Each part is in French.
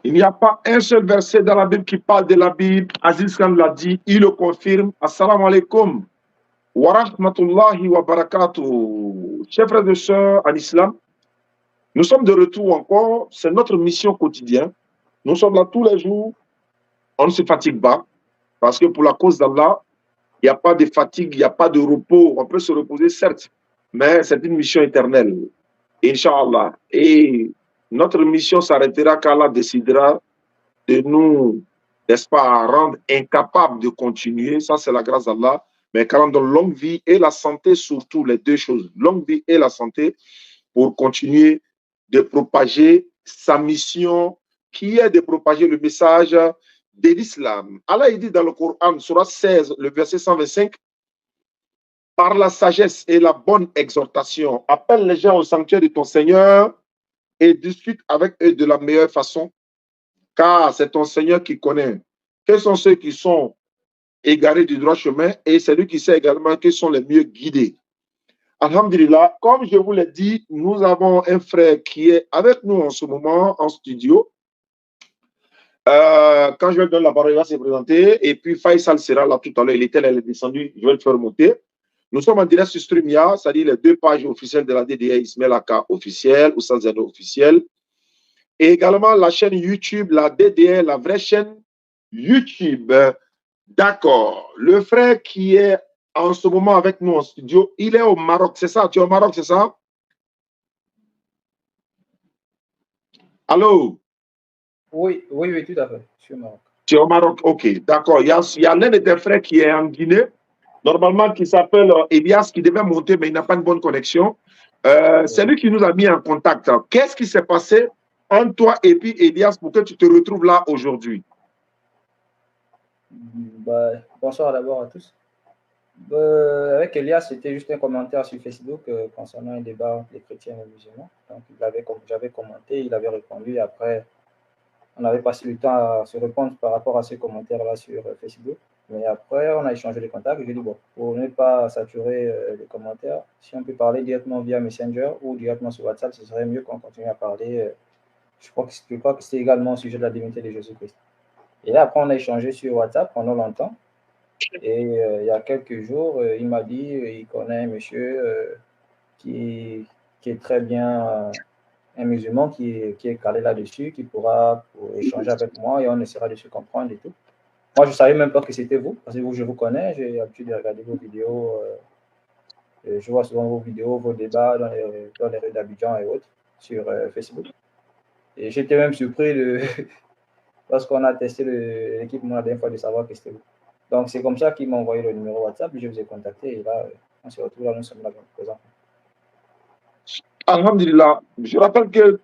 Il n'y a pas un seul verset dans la Bible qui parle de la Bible. Aziz Khan l'a dit, il le confirme. Assalamu alaikum wa rahmatullahi wa barakatuh. Chers frères et sœurs en islam, nous sommes de retour encore. C'est notre mission quotidienne. Nous sommes là tous les jours. On ne se fatigue pas. Parce que pour la cause d'Allah, il n'y a pas de fatigue, il n'y a pas de repos. On peut se reposer, certes, mais c'est une mission éternelle. Inch'Allah. Et notre mission s'arrêtera quand Allah décidera de nous, n'est-ce pas, rendre incapables de continuer. Ça, c'est la grâce d'Allah. Mais quand on donne longue vie et la santé, surtout les deux choses, longue vie et la santé, pour continuer de propager sa mission, qui est de propager le message de l'islam. Allah il dit dans le Coran, Surah 16, le verset 125, par la sagesse et la bonne exhortation, appelle les gens au sanctuaire de ton Seigneur et discute avec eux de la meilleure façon, car c'est ton Seigneur qui connaît quels sont ceux qui sont égarés du droit chemin et c'est lui qui sait également quels sont les mieux guidés. Alhamdulillah, comme je vous l'ai dit, nous avons un frère qui est avec nous en ce moment en studio. Quand je vais donner la parole, il va se présenter. Et puis Faisal sera là tout à l'heure. Il est descendu, je vais le faire monter. Nous sommes en direct sur Streamia, c'est-à-dire les deux pages officielles de la DDA, Ismail Aka officielle, Oussad Zeno officielle. Et également la chaîne YouTube, la DDA, la vraie chaîne YouTube. D'accord. Le frère qui est en ce moment avec nous en studio, il est au Maroc, c'est ça? Tu es au Maroc, c'est ça? Allô? Oui, tout à fait. Je suis au Maroc. Tu es au Maroc, ok, d'accord. Il y a l'un de tes frères qui est en Guinée, normalement qui s'appelle Elias, qui devait monter, mais il n'a pas une bonne connexion. C'est lui qui nous a mis en contact. Qu'est-ce qui s'est passé entre toi et puis Elias pour que tu te retrouves là aujourd'hui? Bonsoir d'abord à tous. Avec Elias, c'était juste un commentaire sur Facebook concernant un débat entre les chrétiens et les musulmans. Donc, j'avais commenté, il avait répondu. Et après, on avait passé le temps à se répondre par rapport à ces commentaires-là sur Facebook. Mais après, on a échangé les contacts. J'ai dit, bon, pour ne pas saturer les commentaires, si on peut parler directement via Messenger ou directement sur WhatsApp, ce serait mieux qu'on continue à parler. Je crois que c'est également au sujet de la divinité de Jésus-Christ. Et là, après, on a échangé sur WhatsApp pendant longtemps. Et il y a quelques jours, il m'a dit il connaît un monsieur qui est très bien, un musulman qui est calé là-dessus, qui pourra échanger avec moi et on essaiera de se comprendre et tout. Moi, je ne savais même pas que c'était vous, parce que vous, je vous connais, j'ai l'habitude de regarder vos vidéos. Je vois souvent vos vidéos, vos débats dans les rues d'Abidjan et autres sur Facebook. Et j'étais même surpris lorsqu'on a testé l'équipement la dernière fois de savoir que c'était vous. Donc, c'est comme ça qu'il m'a envoyé le numéro WhatsApp, je vous ai contacté et là, on se retrouve là, nous sommes là présents. Alhamdulillah. Je rappelle que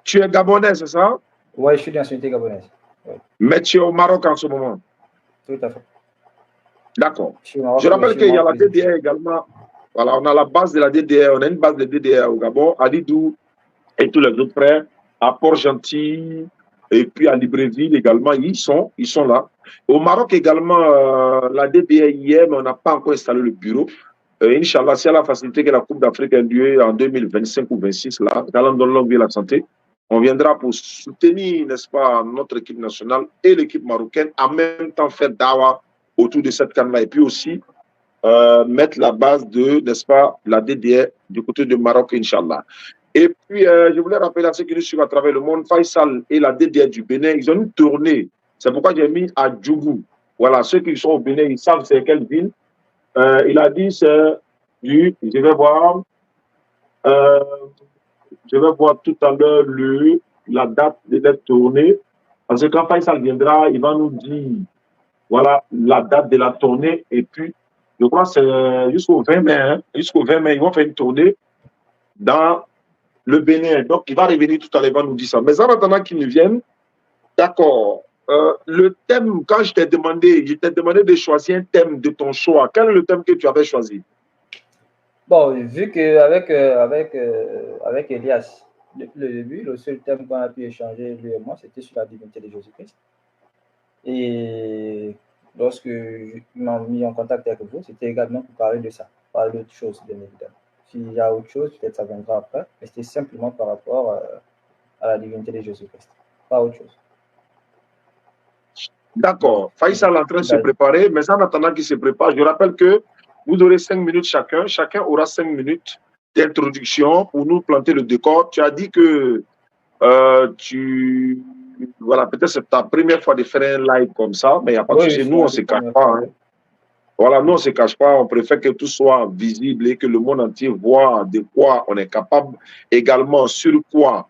tu es gabonais, c'est ça? Oui, je suis de nationalité gabonaise. Ouais. Mais tu es au Maroc en ce moment. Tout à fait. D'accord. Je rappelle qu'il y a la DDR également. Voilà, on a la base de la DDR, on a une base de DDR au Gabon, à Lidou et tous les autres frères, à Port-Gentil et puis à Libreville également, ils sont là. Au Maroc également, la DDR hier, mais on n'a pas encore installé le bureau. Inch'Allah, si elle a facilité que la Coupe d'Afrique ait lieu en 2025 ou 2026, là, dans longue vie la santé, on viendra pour soutenir, n'est-ce pas, notre équipe nationale et l'équipe marocaine, en même temps faire dawa autour de cette canne-là. Et puis aussi, mettre la base de, n'est-ce pas, la DDR du côté du Maroc, Inch'Allah. Et puis, je voulais rappeler à ceux qui nous suivent à travers le monde, Faisal et la DDR du Bénin, ils ont une tournée. C'est pourquoi j'ai mis à Djougou. Voilà, ceux qui sont au Bénin, ils savent c'est quelle ville. Il a dit, c'est du, je vais voir tout à l'heure la date de cette tournée. Parce que quand Faisal viendra, il va nous dire, voilà, la date de la tournée. Et puis, je crois que c'est jusqu'au 20 mai. Hein, jusqu'au 20 mai, ils vont faire une tournée dans le Bénin. Donc, il va revenir tout à l'heure, il va nous dire ça. Mais en attendant qu'il vienne, d'accord. Le thème, quand je t'ai demandé de choisir un thème de ton choix. Quel est le thème que tu avais choisi? Bon, vu qu'avec avec Elias, depuis le début, le seul thème qu'on a pu échanger, lui et moi, c'était sur la divinité de Jésus-Christ. Et lorsque il m'a mis en contact avec vous, c'était également pour parler de ça, parler d'autre chose, bien évidemment. S'il y a autre chose, peut-être ça viendra après, mais c'était simplement par rapport à la divinité de Jésus-Christ, pas autre chose. D'accord. Faïsal est en train de se préparer, mais en attendant qu'il se prépare, je rappelle que vous aurez 5 minutes chacun. Chacun aura 5 minutes d'introduction pour nous planter le décor. Tu as dit que voilà, peut-être c'est ta première fois de faire un live comme ça, mais il n'y a pas de souci. Nous, on ne se cache pas. Hein. Voilà, nous, on ne se cache pas. On préfère que tout soit visible et que le monde entier voit de quoi on est capable. Également, sur quoi,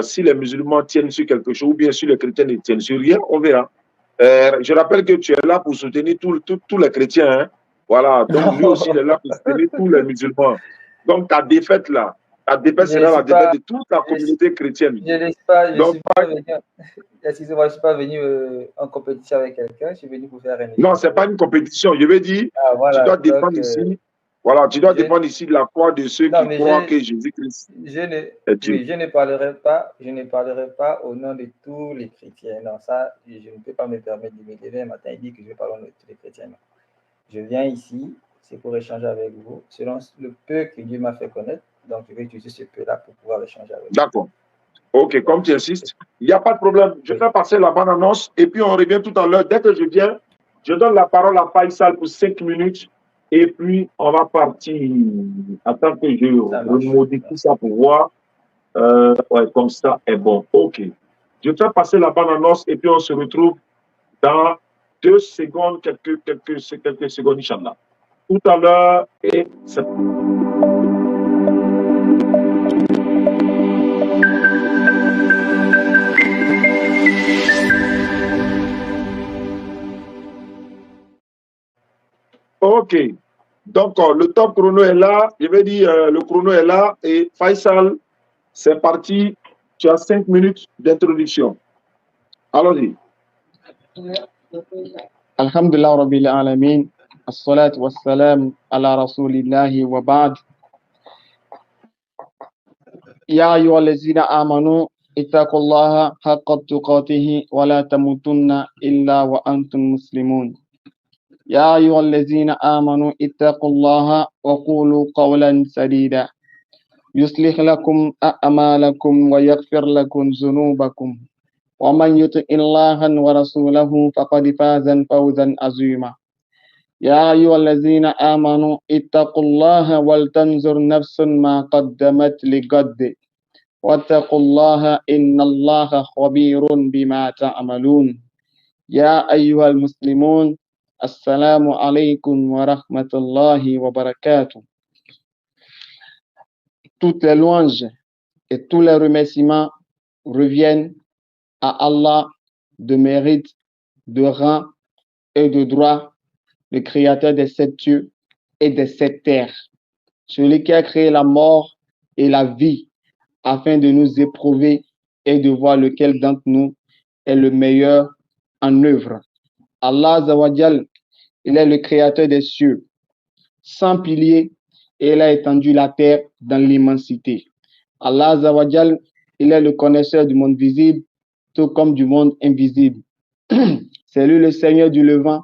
si les musulmans tiennent sur quelque chose ou bien si les chrétiens ne tiennent sur rien, on verra. Je rappelle que tu es là pour soutenir tous les chrétiens. Hein. Voilà, donc lui aussi, il est là pour soutenir tous les musulmans. Donc, ta défaite là, ta défaite sera la défaite de toute la communauté chrétienne. Je ne suis pas venu, excusez-moi, je ne suis pas venu en compétition avec quelqu'un, je suis venu pour faire un échange. Non, ce n'est pas une compétition. Je veux dire, voilà, tu dois dépendre ici. Voilà, tu dois dépendre ici de la foi de ceux qui croient que Jésus-Christ est Dieu. Oui, je ne parlerai pas au nom de tous les chrétiens. Non, ça, je ne peux pas me permettre de me lever un matin et dire que je vais parler au nom de tous les chrétiens. Non. Je viens ici, c'est pour échanger avec vous, selon le peu que Dieu m'a fait connaître. Donc, je vais utiliser ce peu-là pour pouvoir échanger avec vous. D'accord. Ok, comme tu insistes, il n'y a pas de problème. Je vais passer la bonne annonce et puis on revient tout à l'heure. Dès que je viens, je donne la parole à Faïsal pour 5 minutes et puis on va partir. Attends que je remodifie ça pour voir. Ouais, comme ça est bon. Ok. Je vais passer la bonne annonce et puis on se retrouve dans 2 secondes, quelques secondes, Inch'Allah. Tout à l'heure et c'est... Ok. Donc, le top chrono est là. Je vais dire, le chrono est là. Et Faïsal, c'est parti. Tu as 5 minutes d'introduction. Allons-y. Alhamdulillah Rabbil Alamin. As-salatu was-salam ala Rasulillahi wa ba'd. Ya ayyuhallazina amanu ittaqullaha haqqa tuqatihi wa la tamutunna illa wa antum muslimun. يا أيها الذين آمنوا اتقوا الله وقولوا قولا سديدا يصلح لكم أعمالكم ويغفر لكم ذنوبكم ومن يطع الله ورسوله فقد فاز فوزا عظيما يا أيها الذين آمنوا اتقوا الله ولتنظر نفس ما قدمت لغد واتقوا الله إن الله خبير بما تعملون يا أيها المسلمون Assalamu alaikum wa rahmatullahi wa barakatuh. Toutes les louanges et tous les remerciements reviennent à Allah de mérite, de rang et de droit, le créateur des 7 cieux et des 7 terres. Celui qui a créé la mort et la vie afin de nous éprouver et de voir lequel d'entre nous est le meilleur en œuvre. Allah Azawajal, il est le créateur des cieux, sans piliers, et il a étendu la terre dans l'immensité. Allah Azawajal, il est le connaisseur du monde visible, tout comme du monde invisible. C'est lui le Seigneur du Levant,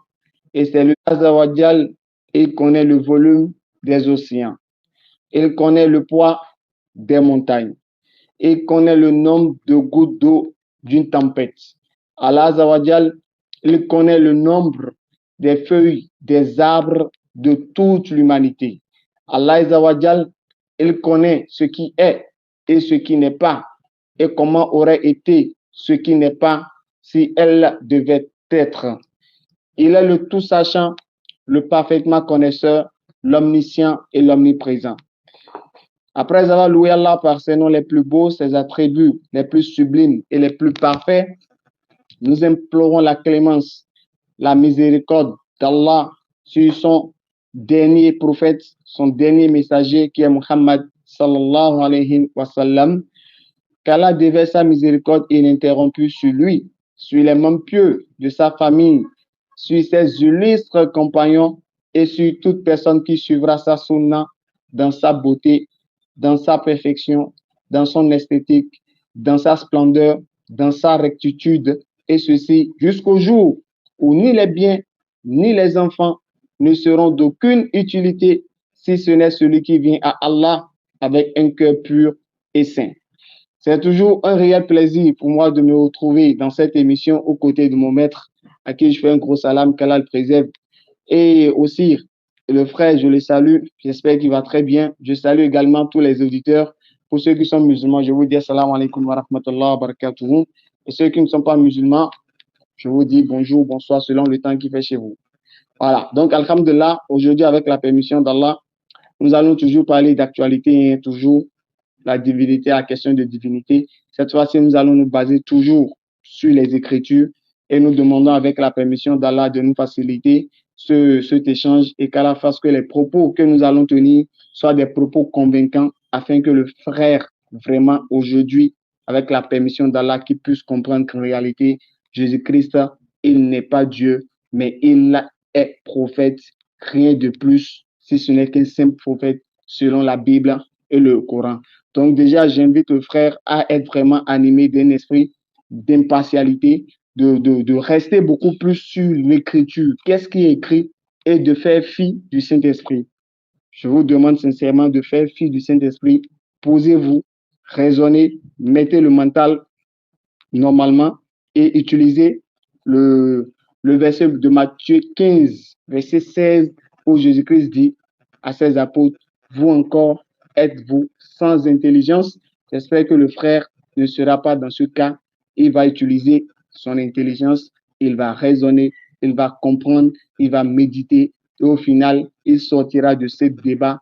et c'est lui Azawajal, il connaît le volume des océans. Il connaît le poids des montagnes. Il connaît le nombre de gouttes d'eau d'une tempête. Allah Azawajal, il connaît le nombre des feuilles, des arbres de toute l'humanité. Allah Azawajal, il connaît ce qui est et ce qui n'est pas, et comment aurait été ce qui n'est pas si elle devait être. Il est le tout sachant, le parfaitement connaisseur, l'omniscient et l'omniprésent. Après avoir loué Allah par ses noms les plus beaux, ses attributs les plus sublimes et les plus parfaits, nous implorons la clémence, la miséricorde d'Allah sur son dernier prophète, son dernier messager qui est Muhammad sallallahu alayhi wa sallam, qu'Allah déverse sa miséricorde ininterrompue sur lui, sur les membres pieux de sa famille, sur ses illustres compagnons et sur toute personne qui suivra sa sunna dans sa beauté, dans sa perfection, dans son esthétique, dans sa splendeur, dans sa rectitude, et ceci jusqu'au jour où ni les biens ni les enfants ne seront d'aucune utilité si ce n'est celui qui vient à Allah avec un cœur pur et saint. C'est toujours un réel plaisir pour moi de me retrouver dans cette émission aux côtés de mon maître, à qui je fais un gros salam, qu'Allah le préserve. Et aussi, le frère, je le salue, j'espère qu'il va très bien. Je salue également tous les auditeurs. Pour ceux qui sont musulmans, je vous dis assalamu alaikum wa rahmatullahi wa barakatuhu. Et ceux qui ne sont pas musulmans, je vous dis bonjour, bonsoir, selon le temps qu'il fait chez vous. Voilà, donc alhamdulillah, aujourd'hui avec la permission d'Allah, nous allons toujours parler d'actualité, toujours la divinité, la question de divinité. Cette fois-ci, nous allons nous baser toujours sur les Écritures et nous demandons avec la permission d'Allah de nous faciliter cet échange et qu'Allah fasse que les propos que nous allons tenir soient des propos convaincants afin que le frère, vraiment aujourd'hui, avec la permission d'Allah, qui puisse comprendre qu'en réalité, Jésus-Christ, il n'est pas Dieu, mais il est prophète, rien de plus, si ce n'est qu'un simple prophète selon la Bible et le Coran. Donc déjà, j'invite le frère à être vraiment animé d'un esprit d'impartialité, de rester beaucoup plus sur l'écriture, qu'est-ce qui est écrit, et de faire fi du Saint-Esprit. Je vous demande sincèrement de faire fi du Saint-Esprit. Posez-vous, raisonnez, mettez le mental normalement et utilisez le verset de Matthieu 15, verset 16, où Jésus-Christ dit à ses apôtres, vous encore êtes-vous sans intelligence? J'espère que le frère ne sera pas dans ce cas. Il va utiliser son intelligence, il va raisonner, il va comprendre, il va méditer et au final, il sortira de ce débat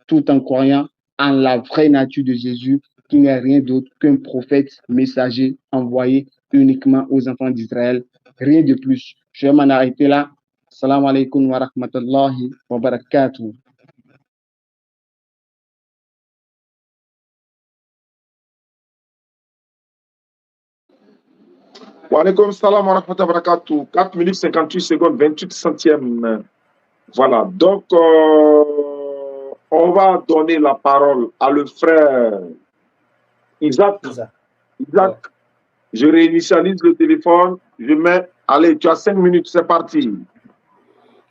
tout en croyant en la vraie nature de Jésus, qui n'est rien d'autre qu'un prophète messager envoyé uniquement aux enfants d'Israël. Rien de plus. Je vais m'en arrêter là. Salam alaikum wa rahmatullahi wa barakatuh. Wa alaikum salam wa rahmatullahi wa barakatuh. 4 minutes 58 secondes, 28 centièmes. Voilà, donc on va donner la parole à le frère Isaac. Isaac, je réinitialise le téléphone, je mets, allez, tu as 5 minutes, c'est parti.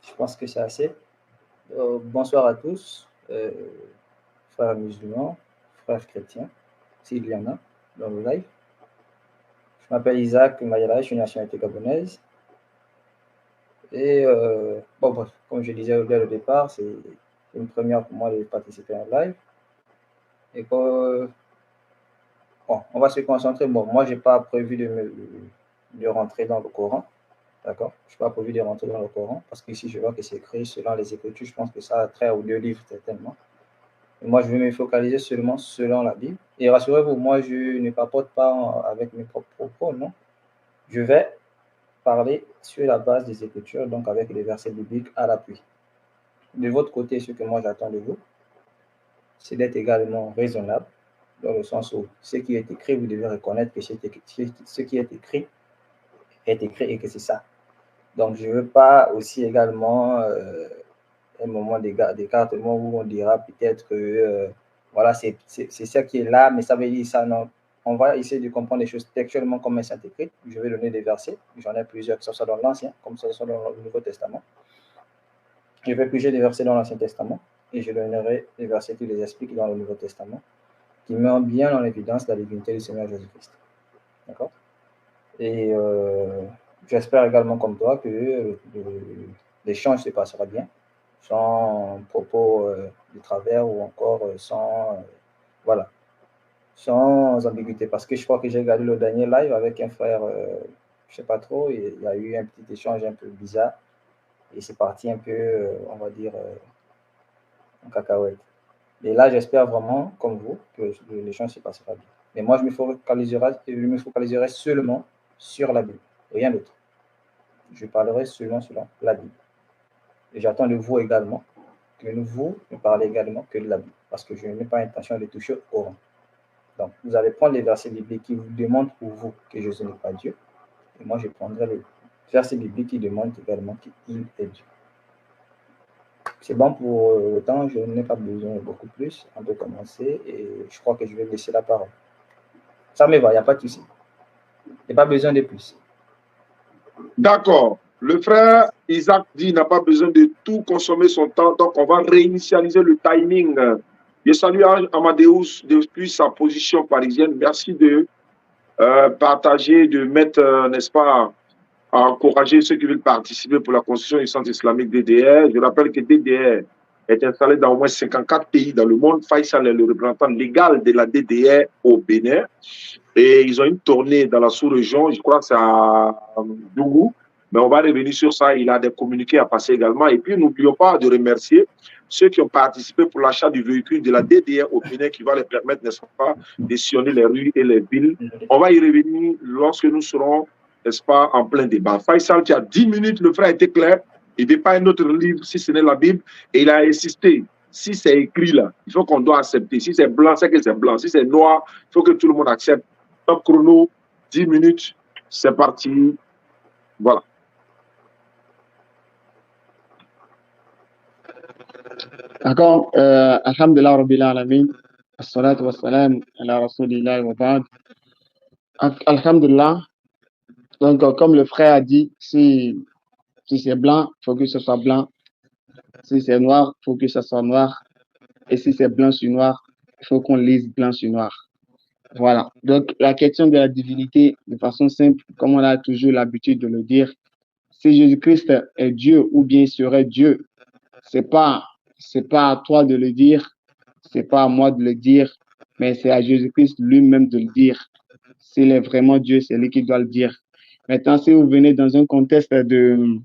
Je pense que c'est assez. Bonsoir à tous, frères musulmans, frères chrétiens, s'il y en a dans le live. Je m'appelle Isaac Mayala, je suis nationalité gabonaise. Et bon, bref, comme je disais dès le départ, c'est une première pour moi de participer en live. Et que, bon, on va se concentrer. Bon, moi, je n'ai pas prévu de rentrer dans le Coran. D'accord? Je n'ai pas prévu de rentrer dans le Coran parce qu'ici, je vois que c'est écrit selon les Écritures. Je pense que ça a trait aux deux livres, certainement. Et moi, je vais me focaliser seulement selon la Bible. Et rassurez-vous, moi, je ne papote pas avec mes propres propos, non. Je vais parler sur la base des Écritures, donc avec les versets bibliques à l'appui. De votre côté, ce que moi j'attends de vous, c'est d'être également raisonnable, dans le sens où ce qui est écrit, vous devez reconnaître que ce qui est écrit et que c'est ça. Donc, je ne veux pas aussi également un moment d'écartement où on dira peut-être que voilà, c'est ça qui est là, mais ça veut dire ça, non. On va essayer de comprendre les choses textuellement comme elles sont écrites. Je vais donner des versets. J'en ai plusieurs, que ce soit dans l'Ancien, comme ce soit dans le Nouveau Testament. Je vais piger des versets dans l'Ancien Testament et je donnerai des versets qui les expliquent dans le Nouveau Testament, qui mettent bien en évidence la divinité du Seigneur Jésus-Christ. D'accord? Et j'espère également comme toi que l'échange se passera bien, sans propos de travers ou encore sans... voilà. Sans ambiguïté, parce que je crois que j'ai regardé le dernier live avec un frère, je ne sais pas trop, il y a eu un petit échange un peu bizarre, et c'est parti un peu, on va dire, en cacahuète. Et là, j'espère vraiment, comme vous, que l'échange se passera bien. Mais moi, je me focaliserai seulement sur la Bible, rien d'autre. Je parlerai seulement sur la Bible. Et j'attends de vous également, que vous ne parlez également que de la Bible, parce que je n'ai pas l'intention de toucher au rang. Donc, vous allez prendre les versets bibliques qui vous demandent pour vous que Jésus n'est pas Dieu. Et moi, je prendrai les versets bibliques qui demandent également qu'il est Dieu. C'est bon pour autant, je n'ai pas besoin de beaucoup plus. On peut commencer et je crois que je vais laisser la parole. Ça me va, il n'y a pas de souci. Il n'y a pas besoin de plus. D'accord. Le frère Isaac dit qu'il n'a pas besoin de tout consommer son temps, donc on va réinitialiser le timing. Je salue Amadeus depuis sa position parisienne. Merci de partager, de mettre, n'est-ce pas, à encourager ceux qui veulent participer pour la construction du centre islamique DDR. Je rappelle que DDR est installé dans au moins 54 pays dans le monde. Faisal est le représentant légal de la DDR au Bénin. Et ils ont une tournée dans la sous-région, je crois que c'est à Dougou. Mais on va revenir sur ça. Il a des communiqués à passer également. Et puis, n'oublions pas de remercier ceux qui ont participé pour l'achat du véhicule de la DDR au Bénin qui va les permettre, n'est-ce pas, de sillonner les rues et les villes. On va y revenir lorsque nous serons, n'est-ce pas, en plein débat. Faisal, tu as 10 minutes, le frère était clair. Il ne veut pas un autre livre si ce n'est la Bible. Et il a insisté. Si c'est écrit là, il faut qu'on doit accepter. Si c'est blanc, c'est que c'est blanc. Si c'est noir, il faut que tout le monde accepte. Top chrono, 10 minutes, c'est parti. Voilà. D'accord. Alhamdulillah Rabbil Alamin. As-salatu was-salam ala Rasulillah wa ba'd. Alhamdulillah. Donc, comme le frère a dit, si c'est blanc, il faut que ce soit blanc. Si c'est noir, il faut que ce soit noir. Et si c'est blanc sur noir, il faut qu'on lise blanc sur noir. Voilà. Donc, la question de la divinité, de façon simple, comme on a toujours l'habitude de le dire, si Jésus-Christ est Dieu ou bien serait Dieu, c'est pas à toi de le dire, c'est pas à moi de le dire, mais c'est à Jésus-Christ lui-même de le dire. S'il est vraiment Dieu, c'est lui qui doit le dire. Maintenant, si vous venez dans un contexte de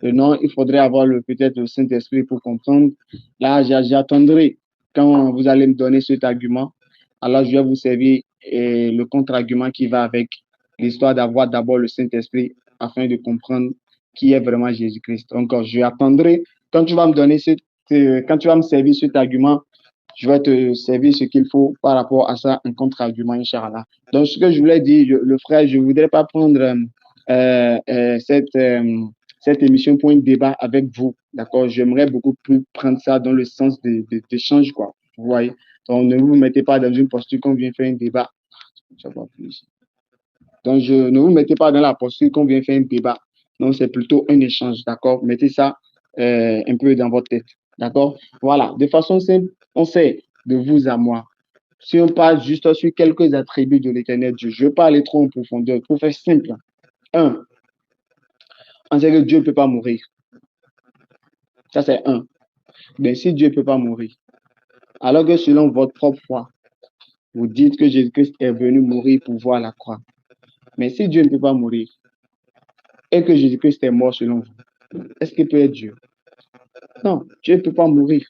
non, il faudrait avoir peut-être le Saint-Esprit pour comprendre. Là, j'attendrai quand vous allez me donner cet argument. Alors, je vais vous servir le contre-argument qui va avec l'histoire d'avoir d'abord le Saint-Esprit afin de comprendre qui est vraiment Jésus-Christ. Donc, je attendrai. Quand tu vas me donner quand tu vas me servir cet argument, je vais te servir ce qu'il faut par rapport à ça, un contre-argument, Inch'Allah. Donc, ce que je voulais dire, le frère, je ne voudrais pas prendre cette émission pour un débat avec vous, d'accord? J'aimerais beaucoup plus prendre ça dans le sens d'échange, quoi. Vous voyez? Donc, ne vous mettez pas dans une posture qu'on vient faire un débat. Donc, ne vous mettez pas dans la posture qu'on vient faire un débat. Donc, c'est plutôt un échange, d'accord? Mettez ça un peu dans votre tête, d'accord? Voilà. De façon simple, on sait de vous à moi. Si on parle juste sur quelques attributs de l'éternel Dieu, je ne vais pas aller trop en profondeur. Pour faire simple, un, on sait que Dieu ne peut pas mourir. Ça, c'est un. Mais si Dieu ne peut pas mourir, alors que selon votre propre foi, vous dites que Jésus-Christ est venu mourir pour voir la croix. Mais si Dieu ne peut pas mourir et que Jésus-Christ est mort selon vous, est-ce qu'il peut être Dieu? Non, Dieu ne peut pas mourir.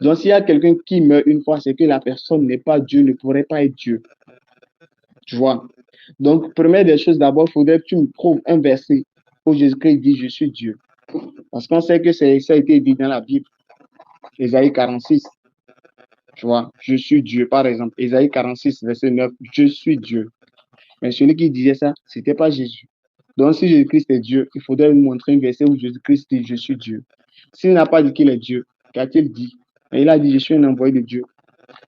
Donc, s'il y a quelqu'un qui meurt une fois, c'est que la personne n'est pas Dieu, ne pourrait pas être Dieu. Tu vois? Donc, première des choses, d'abord, il faudrait que tu me prouves un verset où Jésus-Christ dit « Je suis Dieu ». Parce qu'on sait que ça a été dit dans la Bible. Ésaïe 46. Tu vois, je suis Dieu, par exemple. Ésaïe 46, verset 9, je suis Dieu. Mais celui qui disait ça, ce n'était pas Jésus. Donc, si Jésus-Christ est Dieu, il faudrait nous montrer un verset où Jésus-Christ dit je suis Dieu. S'il n'a pas dit qu'il est Dieu, qu'a-t-il dit? Il a dit je suis un envoyé de Dieu.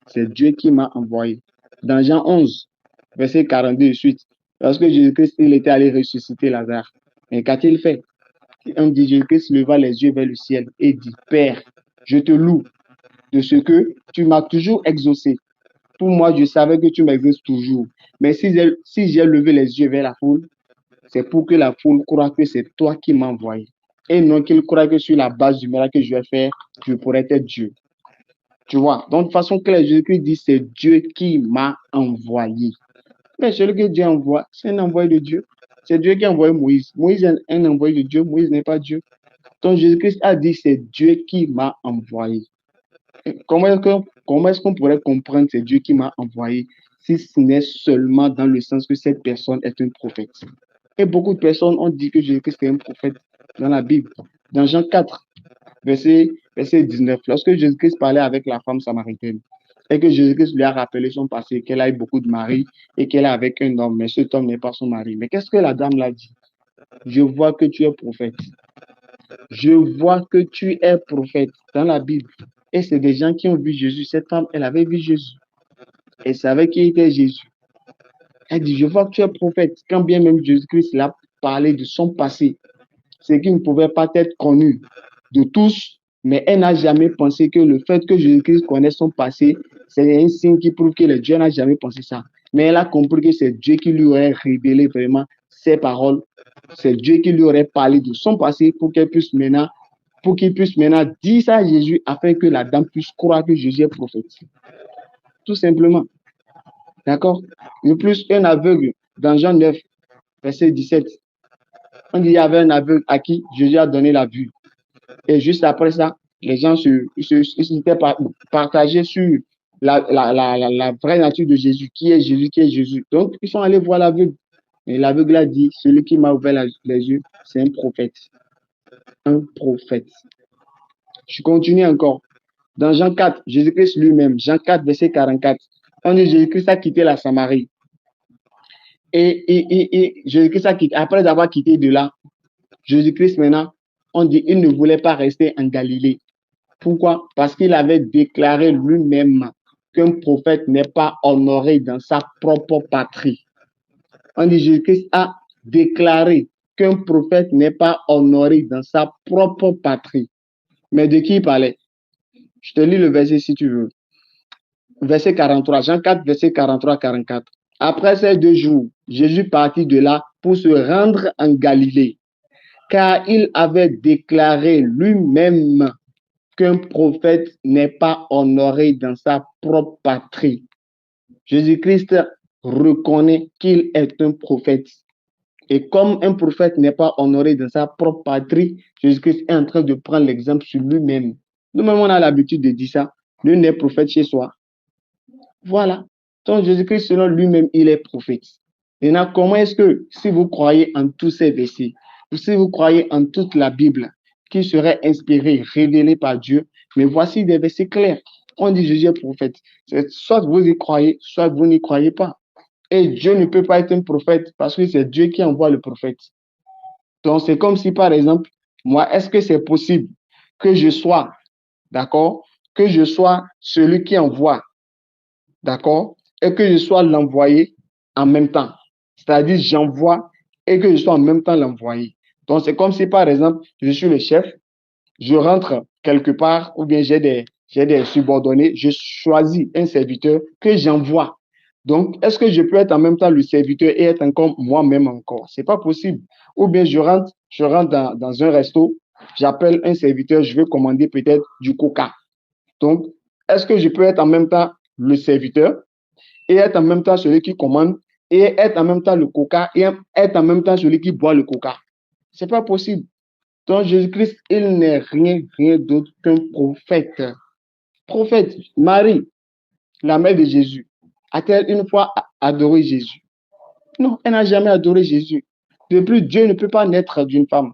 C'est Dieu qui m'a envoyé. Dans Jean 11, verset 42 et suite, lorsque Jésus-Christ il était allé ressusciter Lazare, mais qu'a-t-il fait? On dit Jésus-Christ leva les yeux vers le ciel et dit Père, je te loue de ce que tu m'as toujours exaucé. Pour moi, je savais que tu m'exauces toujours. Mais si j'ai levé les yeux vers la foule, c'est pour que la foule croie que c'est toi qui m'as envoyé. Et non qu'il croie que sur la base du miracle que je vais faire, je pourrais être Dieu. Tu vois? Donc, de façon claire, Jésus-Christ dit c'est Dieu qui m'a envoyé. Mais celui que Dieu envoie, c'est un envoyé de Dieu. C'est Dieu qui a envoyé Moïse. Moïse est un envoyé de Dieu. Moïse n'est pas Dieu. Donc, Jésus-Christ a dit c'est Dieu qui m'a envoyé. Comment est-ce qu'on pourrait comprendre c'est Dieu qui m'a envoyé si ce n'est seulement dans le sens que cette personne est un prophète? Et beaucoup de personnes ont dit que Jésus-Christ est un prophète dans la Bible. Dans Jean 4, verset 19, lorsque Jésus-Christ parlait avec la femme samaritaine et que Jésus-Christ lui a rappelé son passé, qu'elle a eu beaucoup de maris et qu'elle est avec un homme, mais cet homme n'est pas son mari. Mais qu'est-ce que la dame l'a dit? Je vois que tu es prophète. Je vois que tu es prophète dans la Bible. Et c'est des gens qui ont vu Jésus. Cette femme, elle avait vu Jésus. Elle savait qui était Jésus. Elle dit, je vois que tu es prophète. Quand bien même Jésus-Christ l'a parlé de son passé, c'est qu'il ne pouvait pas être connu de tous, mais elle n'a jamais pensé que le fait que Jésus-Christ connaisse son passé, c'est un signe qui prouve que le Dieu n'a jamais pensé ça. mais elle a compris que c'est Dieu qui lui aurait révélé vraiment ses paroles. C'est Dieu qui lui aurait parlé de son passé pour qu'il puisse maintenant dire ça à Jésus afin que la dame puisse croire que Jésus est prophète. Tout simplement. D'accord? De plus, un aveugle, dans Jean 9, verset 17, on dit qu'il y avait un aveugle à qui Jésus a donné la vue. Et juste après ça, les gens s'étaient partagés sur la vraie nature de Jésus. Qui est Jésus? Qui est Jésus? Donc, ils sont allés voir l'aveugle. Et l'aveugle a dit, celui qui m'a ouvert les yeux, c'est un prophète. Un prophète. Je continue encore. Dans Jean 4, Jésus-Christ lui-même, Jean 4, verset 44, on dit Jésus-Christ a quitté la Samarie. Et Jésus-Christ a quitté, après avoir quitté de là, Jésus-Christ maintenant, on dit il ne voulait pas rester en Galilée. Pourquoi? Parce qu'il avait déclaré lui-même qu'un prophète n'est pas honoré dans sa propre patrie. On dit Jésus-Christ a déclaré qu'un prophète n'est pas honoré dans sa propre patrie. Mais de qui il parlait? Je te lis le verset si tu veux. Verset 43, Jean 4, verset 43-44. Après ces 2 jours, Jésus partit de là pour se rendre en Galilée, car il avait déclaré lui-même qu'un prophète n'est pas honoré dans sa propre patrie. Jésus-Christ reconnaît qu'il est un prophète. Et comme un prophète n'est pas honoré dans sa propre patrie, Jésus-Christ est en train de prendre l'exemple sur lui-même. Nous-mêmes, on a l'habitude de dire ça. Lui n'est prophète chez soi. Voilà. Donc, Jésus-Christ, selon lui-même, il est prophète. Et là, comment est-ce que, si vous croyez en tous ces versets, ou si vous croyez en toute la Bible, qui serait inspirée, révélée par Dieu, mais voici des versets clairs. On dit Jésus est prophète. Soit vous y croyez, soit vous n'y croyez pas. Et Dieu ne peut pas être un prophète parce que c'est Dieu qui envoie le prophète. Donc, c'est comme si, par exemple, moi, est-ce que c'est possible que je sois, d'accord, que je sois celui qui envoie, d'accord, et que je sois l'envoyé en même temps. C'est-à-dire, j'envoie et que je sois en même temps l'envoyé. Donc, c'est comme si, par exemple, je suis le chef, je rentre quelque part, ou bien j'ai des subordonnés, je choisis un serviteur que j'envoie. Donc, est-ce que je peux être en même temps le serviteur et être encore moi-même encore? C'est pas possible. Ou bien je rentre dans un resto, j'appelle un serviteur, je veux commander peut-être du coca. Donc, est-ce que je peux être en même temps le serviteur et être en même temps celui qui commande et être en même temps le coca et être en même temps celui qui boit le coca? C'est pas possible. Donc, Jésus-Christ, il n'est rien d'autre qu'un prophète. Prophète, Marie, la mère de Jésus, a-t-elle une fois adoré Jésus? Non, elle n'a jamais adoré Jésus. De plus, Dieu ne peut pas naître d'une femme.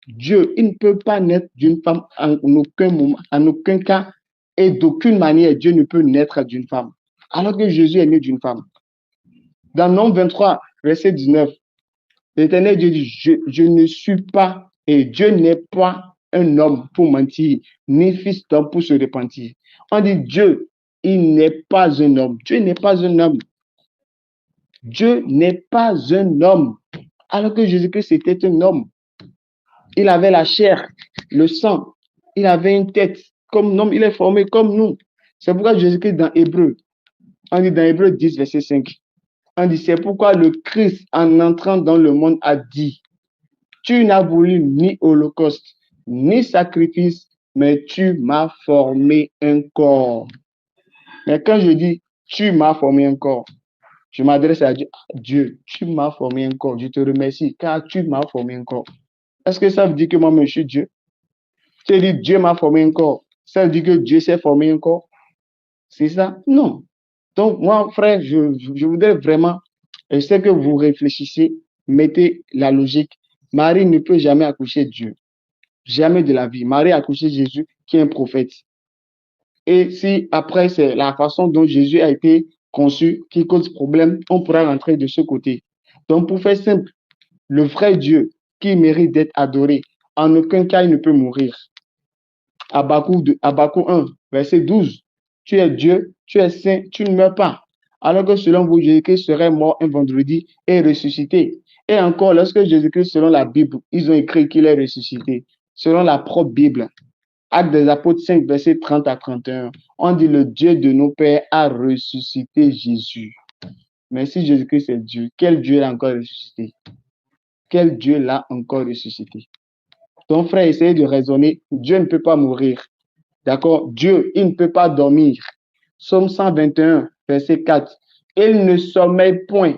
Dieu, il ne peut pas naître d'une femme en aucun moment, en aucun cas, et d'aucune manière, Dieu ne peut naître d'une femme. Alors que Jésus est né d'une femme. Dans Nombre 23, verset 19, l'Éternel Dieu dit, je ne suis pas, et Dieu n'est pas un homme pour mentir, ni fils d'homme pour se repentir. On dit Dieu, il n'est pas un homme. Dieu n'est pas un homme. Dieu n'est pas un homme. Alors que Jésus-Christ était un homme. Il avait la chair, le sang. Il avait une tête comme homme. Il est formé comme nous. C'est pourquoi Jésus-Christ dans Hébreu, on dit dans Hébreu 10, verset 5, on dit c'est pourquoi le Christ, en entrant dans le monde, a dit, tu n'as voulu ni holocauste, ni sacrifice, mais tu m'as formé un corps. Mais quand je dis, tu m'as formé un corps, je m'adresse à Dieu. Dieu, tu m'as formé un corps. Je te remercie car tu m'as formé un corps. Est-ce que ça veut dire que moi, je suis Dieu? Tu dis Dieu m'a formé un corps. Ça veut dire que Dieu s'est formé un corps? C'est ça? Non. Donc, moi, frère, je voudrais vraiment, je sais que vous réfléchissez, mettez la logique. Marie ne peut jamais accoucher Dieu. Jamais de la vie. Marie a accouché Jésus, qui est un prophète. Et si après, c'est la façon dont Jésus a été conçu qui cause problème, on pourra rentrer de ce côté. Donc, pour faire simple, le vrai Dieu qui mérite d'être adoré, en aucun cas il ne peut mourir. Habakkuk 1, verset 12. Tu es Dieu, tu es saint, tu ne meurs pas. Alors que selon vous, Jésus-Christ serait mort un vendredi et ressuscité. Et encore, lorsque Jésus-Christ, selon la Bible, ils ont écrit qu'il est ressuscité. Selon la propre Bible, Actes des Apôtres 5, verset 30 à 31, on dit le Dieu de nos pères a ressuscité Jésus. Mais si Jésus-Christ est Dieu, quel Dieu l'a encore ressuscité? Quel Dieu l'a encore ressuscité? Ton frère essaye de raisonner. Dieu ne peut pas mourir. D'accord? Dieu, il ne peut pas dormir. Psaume 121, verset 4. Il ne sommeille point,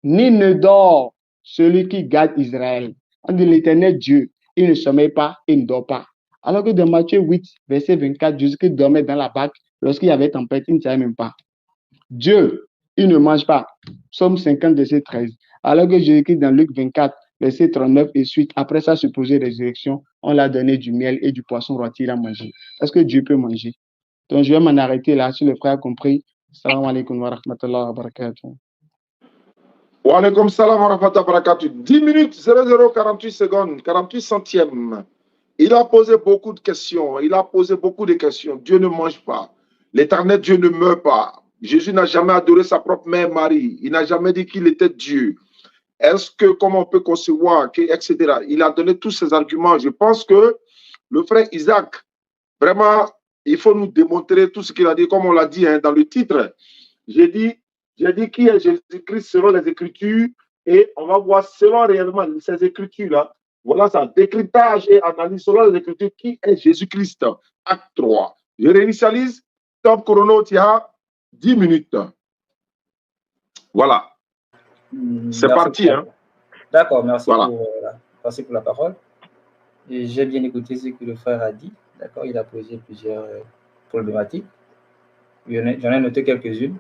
ni ne dort celui qui garde Israël. On dit l'Éternel Dieu, il ne sommeille pas, il ne dort pas. Alors que dans Matthieu 8, verset 24, Jésus-Christ dormait dans la barque lorsqu'il y avait tempête, il ne savait même pas. Dieu, il ne mange pas. Psaume 50, verset 13. Alors que Jésus-Christ dans Luc 24, verset 39 et suite, après sa supposée résurrection, on l'a donné du miel et du poisson rôti, il a mangé. Est-ce que Dieu peut manger? Donc, je vais m'en arrêter là, si le frère a compris. Salam alaikum wa rahmatullahi wa barakatuh. Wa alaikum salam wa rahmatullahi wa barakatuh. 10 minutes, 0048 secondes, 48 centièmes. Il a posé beaucoup de questions. Dieu ne mange pas. L'éternel Dieu ne meurt pas. Jésus n'a jamais adoré sa propre mère Marie. Il n'a jamais dit qu'il était Dieu. Est-ce que, comment on peut concevoir, etc. Il a donné tous ces arguments. Je pense que le frère Isaac, vraiment, il faut nous démontrer tout ce qu'il a dit, comme on l'a dit dans le titre. J'ai dit qui est Jésus-Christ selon les Écritures et on va voir selon réellement ces Écritures-là. Voilà ça, décryptage et analyse selon les Écritures qui est Jésus-Christ. Acte 3. Je réinitialise. Top chrono, tu as 10 minutes. Voilà. C'est parti. Hein. D'accord, merci, voilà. Merci pour la parole. J'ai bien écouté ce que le frère a dit. D'accord, il a posé plusieurs problématiques. J'en ai noté quelques-unes.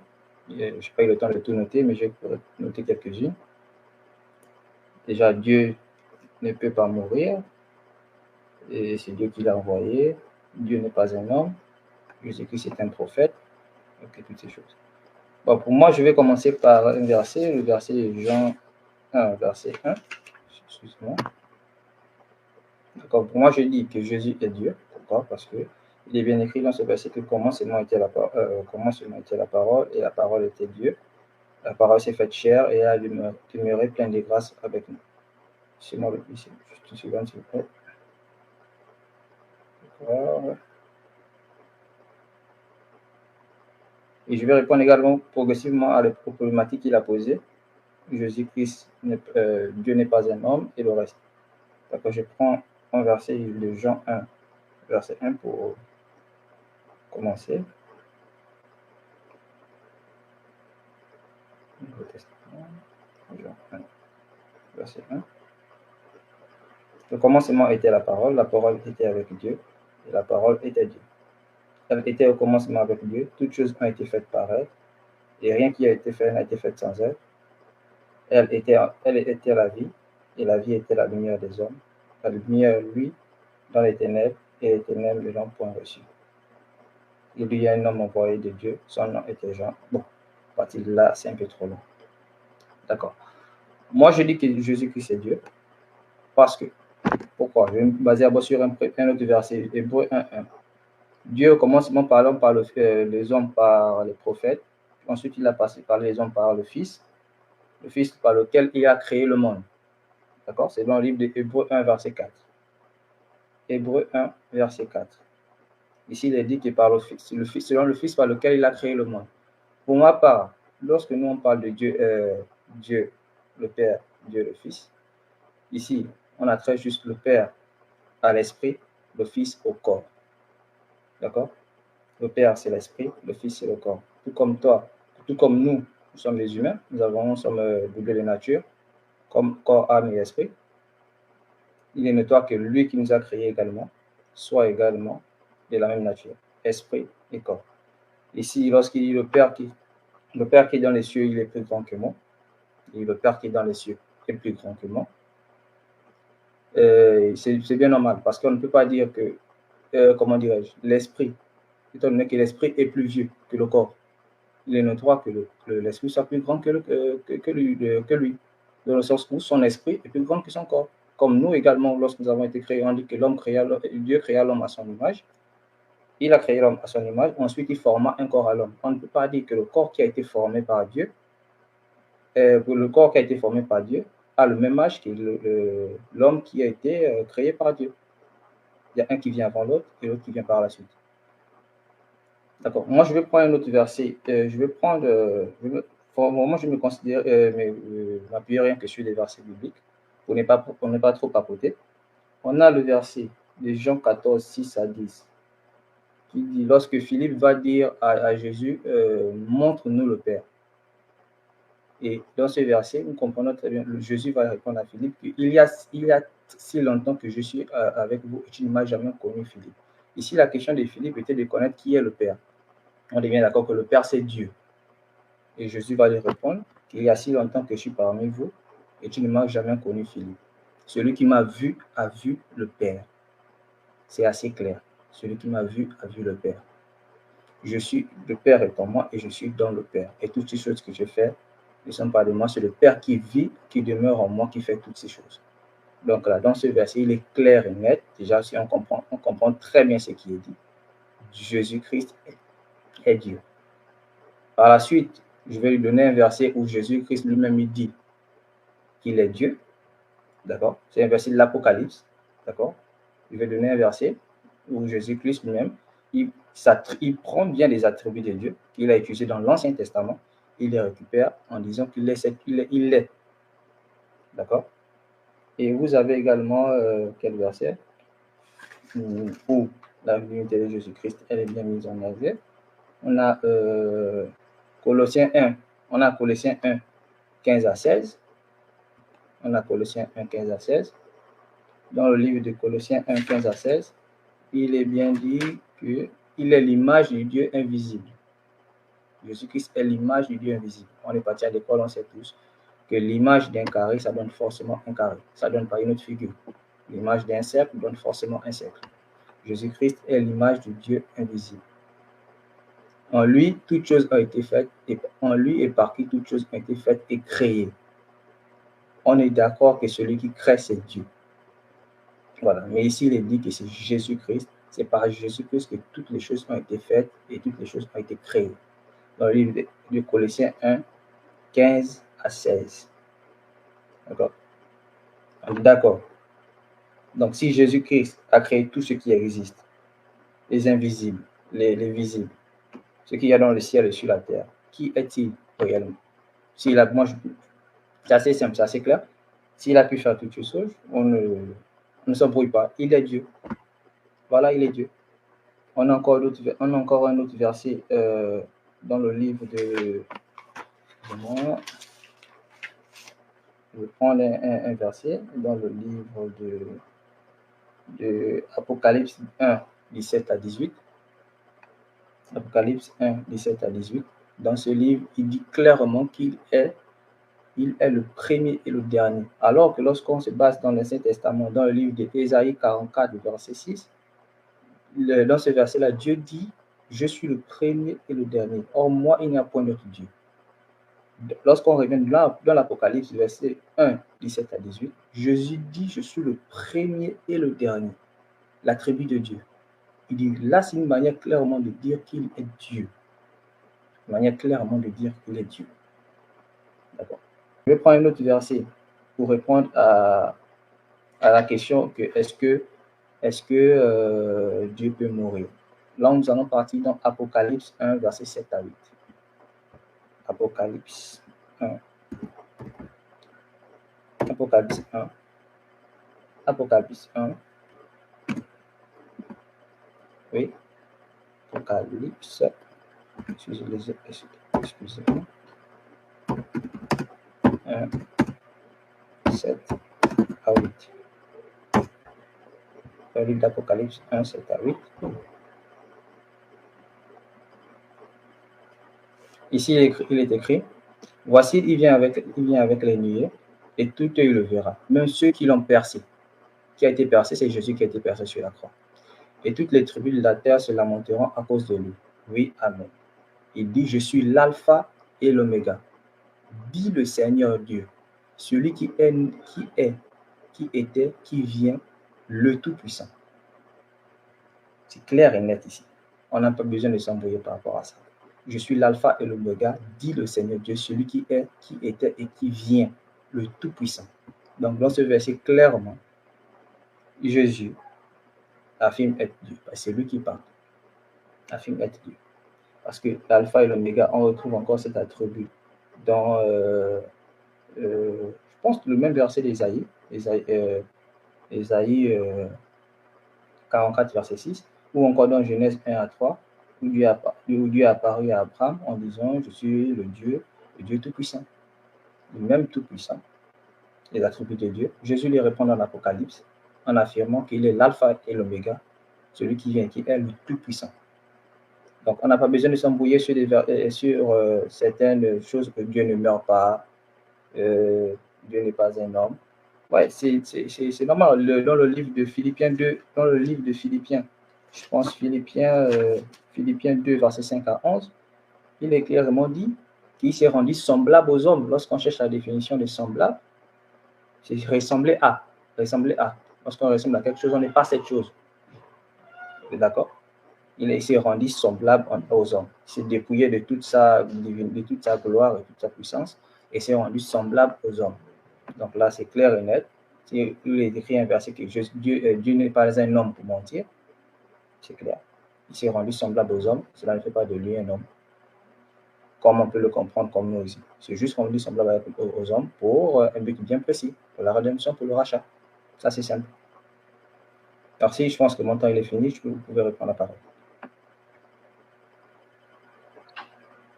Je n'ai pas eu le temps de tout noter, mais j'ai noté quelques-unes. Déjà, Dieu ne peut pas mourir. Et c'est Dieu qui l'a envoyé. Dieu n'est pas un homme. Jésus-Christ est un prophète. Ok, toutes ces choses. Bon, pour moi, je vais commencer par un verset, le verset de Jean 1, verset 1. Excuse-moi. D'accord, pour moi, je dis que Jésus est Dieu. Pourquoi? Parce que il est bien écrit dans ce verset que commencement était la parole, et la parole était Dieu. La parole s'est faite chair et a demeuré pleine de grâce avec nous. C'est moi le plus, juste une seconde, s'il vous plaît. D'accord. Et je vais répondre également progressivement à les problématiques qu'il a posées. Jésus-Christ, Dieu n'est pas un homme, et le reste. D'accord, je prends un verset de Jean 1, verset 1 pour commencer. Jean 1, verset 1. Le commencement était la parole était avec Dieu, et la parole était Dieu. Elle était au commencement avec Dieu, toutes choses ont été faites par elle, et rien qui a été fait n'a été fait sans elle. Elle était la vie, et la vie était la lumière des hommes. La lumière, lui, dans les ténèbres, et les ténèbres ne l'ont point reçu. Il y a un homme envoyé de Dieu, son nom était Jean. Bon, à partir de là, c'est un peu trop long. D'accord. Moi, je dis que Jésus-Christ est Dieu, parce que, pourquoi? Je vais me baser sur un autre verset, Hébreux 1:1. Dieu, au commencement, parlant par les hommes par les prophètes, ensuite il a passé par les hommes par le Fils par lequel il a créé le monde. D'accord? C'est dans le livre de Hébreux 1, verset 4. Hébreux 1, verset 4. Ici, il est dit que par le Fils, selon le Fils par lequel il a créé le monde. Pour ma part, lorsque nous on parle de Dieu, Dieu le Père, Dieu le Fils, ici, on a très juste le Père à l'esprit, le Fils au corps. D'accord? Le Père, c'est l'esprit, le Fils, c'est le corps. Tout comme toi, tout comme nous sommes les humains, nous sommes doublés de nature, comme corps, âme et esprit. Il est notoire que lui qui nous a créés également soit également de la même nature, esprit et corps. Ici, lorsqu'il dit le Père qui est dans les cieux, il est plus grand que moi. Et le Père qui est dans les cieux est plus grand que moi. C'est bien normal, parce qu'on ne peut pas dire que, comment dirais-je, l'esprit, étant donné que l'esprit est plus vieux que le corps, il est notoire que l'esprit soit plus grand que lui, dans le sens où son esprit est plus grand que son corps. Comme nous également, lorsque nous avons été créés, on dit que Dieu créa l'homme à son image. Il a créé l'homme à son image, ensuite il forma un corps à l'homme. On ne peut pas dire que le corps qui a été formé par Dieu, a le même âge que l'homme qui a été créé par Dieu. Il y a un qui vient avant l'autre et l'autre qui vient par la suite. D'accord. Moi, je vais prendre un autre verset. Je vais pour le moment, je me considère, m'appuyer rien que sur les versets bibliques pour ne pas trop papoter. On a le verset de Jean 14, 6 à 10, qui dit, lorsque Philippe va dire à Jésus, montre-nous le Père. Et dans ce verset, nous comprenons très bien, Jésus va répondre à Philippe qu'il y a si longtemps que je suis avec vous et tu ne m'as jamais connu, Philippe. Ici, la question de Philippe était de connaître qui est le Père. On est bien d'accord que le Père, c'est Dieu. Et Jésus va lui répondre qu'il y a si longtemps que je suis parmi vous et tu ne m'as jamais connu, Philippe. Celui qui m'a vu a vu le Père. C'est assez clair. Celui qui m'a vu a vu le Père. Le Père est en moi et je suis dans le Père. Et toutes ces choses que je fais ne sont pas de moi, c'est le Père qui vit, qui demeure en moi, qui fait toutes ces choses. Donc là, dans ce verset, il est clair et net. Déjà, si on comprend très bien ce qui est dit. Jésus-Christ est Dieu. Par la suite, je vais lui donner un verset où Jésus-Christ lui-même dit qu'il est Dieu. D'accord? C'est un verset de l'Apocalypse. D'accord? Je vais donner un verset où Jésus-Christ lui-même, il prend bien les attributs de Dieu qu'il a utilisés dans l'Ancien Testament, il les récupère en disant qu'il est. D'accord? Et vous avez également quel verset où la divinité de Jésus-Christ, elle est bien mise en œuvre. On a Colossiens 1. On a Colossiens 1, 15 à 16. On a Colossiens 1, 15 à 16. Dans le livre de Colossiens 1, 15 à 16, il est bien dit qu'il est l'image du Dieu invisible. Jésus-Christ est l'image du Dieu invisible. On est parti à l'école, on sait tous que l'image d'un carré, ça donne forcément un carré. Ça ne donne pas une autre figure. L'image d'un cercle donne forcément un cercle. Jésus-Christ est l'image du Dieu invisible. En lui, toutes choses ont été faites, et en lui et par qui toutes choses ont été faites et créées. On est d'accord que celui qui crée, c'est Dieu. Voilà. Mais ici, il est dit que c'est Jésus-Christ. C'est par Jésus-Christ que toutes les choses ont été faites et toutes les choses ont été créées. Dans le livre de Colossiens 1, 15 à 16. D'accord? D'accord. Donc, si Jésus-Christ a créé tout ce qui existe, les invisibles, les visibles, ce qu'il y a dans le ciel et sur la terre, qui est-il réellement? C'est assez simple, c'est assez clair. S'il a pu faire toutes ces choses, on ne s'embrouille pas. Il est Dieu. Voilà, il est Dieu. On a encore un autre verset dans le livre de... Je vais prendre un verset dans le livre de Apocalypse 1, 17 à 18. Apocalypse 1, 17 à 18. Dans ce livre, il dit clairement qu'il est le premier et le dernier. Alors que lorsqu'on se base dans l'Ancien Testament, dans le livre d'Ésaïe 44, verset 6, dans ce verset-là, Dieu dit « Je suis le premier et le dernier. Or, moi, il n'y a point d'autre Dieu. » Lorsqu'on revient dans l'Apocalypse, verset 1, 17 à 18, Jésus dit « Je suis le premier et le dernier. » L'attribut de Dieu. Il dit là, c'est une manière clairement de dire qu'il est Dieu. Une manière clairement de dire qu'il est Dieu. D'accord. Je vais prendre un autre verset pour répondre à la question que est-ce que Dieu peut mourir? Là, nous allons partir dans Apocalypse 1, verset 7 à 8. Apocalypse 1. Apocalypse 1. Apocalypse 1. Oui. Apocalypse. Excusez-moi. 1, 7 à 8. Le livre d'Apocalypse 1, 7 à 8. Ici, il est écrit, voici, il vient avec les nuées, et tout œil le verra, même ceux qui l'ont percé. Qui a été percé, c'est Jésus qui a été percé sur la croix. Et toutes les tribus de la terre se lamenteront à cause de lui. Oui, amen. Il dit, je suis l'alpha et l'oméga, dit le Seigneur Dieu, celui qui était, qui vient, le Tout-Puissant. C'est clair et net ici. On n'a pas besoin de s'embrouiller par rapport à ça. Je suis l'alpha et l'oméga, dit le Seigneur Dieu, celui qui est, qui était et qui vient, le Tout-Puissant. Donc, dans ce verset, clairement, Jésus affirme être Dieu. C'est lui qui parle. Affirme être Dieu. Parce que l'alpha et l'oméga, on retrouve encore cet attribut dans, je pense, le même verset d'Ésaïe, Ésaïe 44, verset 6, ou encore dans Genèse 1 à 3, où Dieu a apparu à Abraham en disant: je suis le Dieu Tout-Puissant, le même Tout-Puissant, les attributs de Dieu. Jésus lui répond dans l'Apocalypse en affirmant qu'il est l'alpha et l'oméga, celui qui vient, qui est le Tout-Puissant. Donc, on n'a pas besoin de s'embrouiller sur certaines choses, que Dieu ne meurt pas, Dieu n'est pas un homme. Ouais, c'est normal. Dans le livre de Philippiens 2, je pense Philippiens 2, verset 5 à 11, il est clairement dit qu'il s'est rendu semblable aux hommes. Lorsqu'on cherche la définition de semblable, c'est ressembler à. Lorsqu'on ressemble à quelque chose, on n'est pas cette chose. D'accord? Il s'est rendu semblable aux hommes. Il s'est dépouillé de toute sa gloire et toute sa puissance et s'est rendu semblable aux hommes. Donc là, c'est clair et net. Il est écrit un verset que Dieu n'est pas un homme pour mentir. C'est clair. Il s'est rendu semblable aux hommes. Cela ne fait pas de lui un homme. Comme on peut le comprendre comme nous aussi. C'est juste rendu semblable aux hommes pour un but bien précis, pour la rédemption, pour le rachat. Ça, c'est simple. Merci, je pense que mon temps il est fini. Vous pouvez reprendre la parole.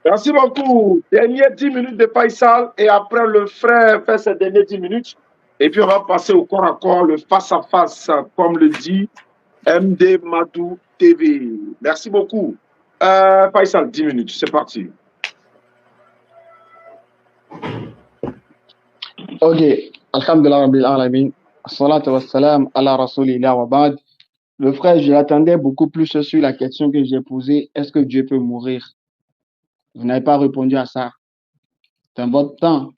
Merci beaucoup. Dernières 10 minutes de Faisal et après le frère fait ses dernières 10 minutes. Et puis on va passer au corps à corps, le face-à-face, comme le dit MD Madou TV. Merci beaucoup. Faisal, 10 minutes, c'est parti. Ok, alhamdulillah rabbil alamin, salatu wassalam ala rasulillah wa ba'd. Le frère, je l'attendais beaucoup plus sur la question que j'ai posée, est-ce que Dieu peut mourir? Vous n'avez pas répondu à ça. C'est votre temps.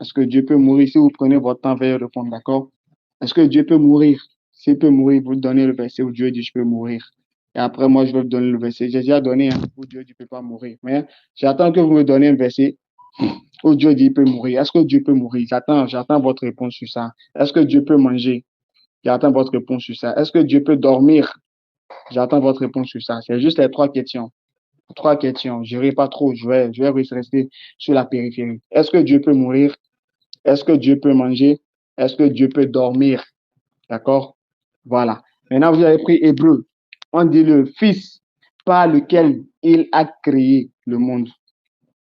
Est-ce que Dieu peut mourir? Si vous prenez votre temps, veuillez répondre, d'accord? Est-ce que Dieu peut mourir? S'il peut mourir, vous donnez le verset où Dieu dit je peux mourir. Et après, moi, je vais vous donner le verset. J'ai déjà donné où Dieu dit ne peut pas mourir. Mais j'attends que vous me donniez un verset où Dieu dit il peut mourir. Est-ce que Dieu peut mourir? J'attends votre réponse sur ça. Est-ce que Dieu peut manger? J'attends votre réponse sur ça. Est-ce que Dieu peut dormir? J'attends votre réponse sur ça. C'est juste les 3 questions. 3 questions. Je n'irai pas trop. Je vais rester sur la périphérie. Est-ce que Dieu peut mourir? Est-ce que Dieu peut manger? Est-ce que Dieu peut dormir? D'accord? Voilà. Maintenant, vous avez pris Hébreu. On dit le Fils par lequel il a créé le monde.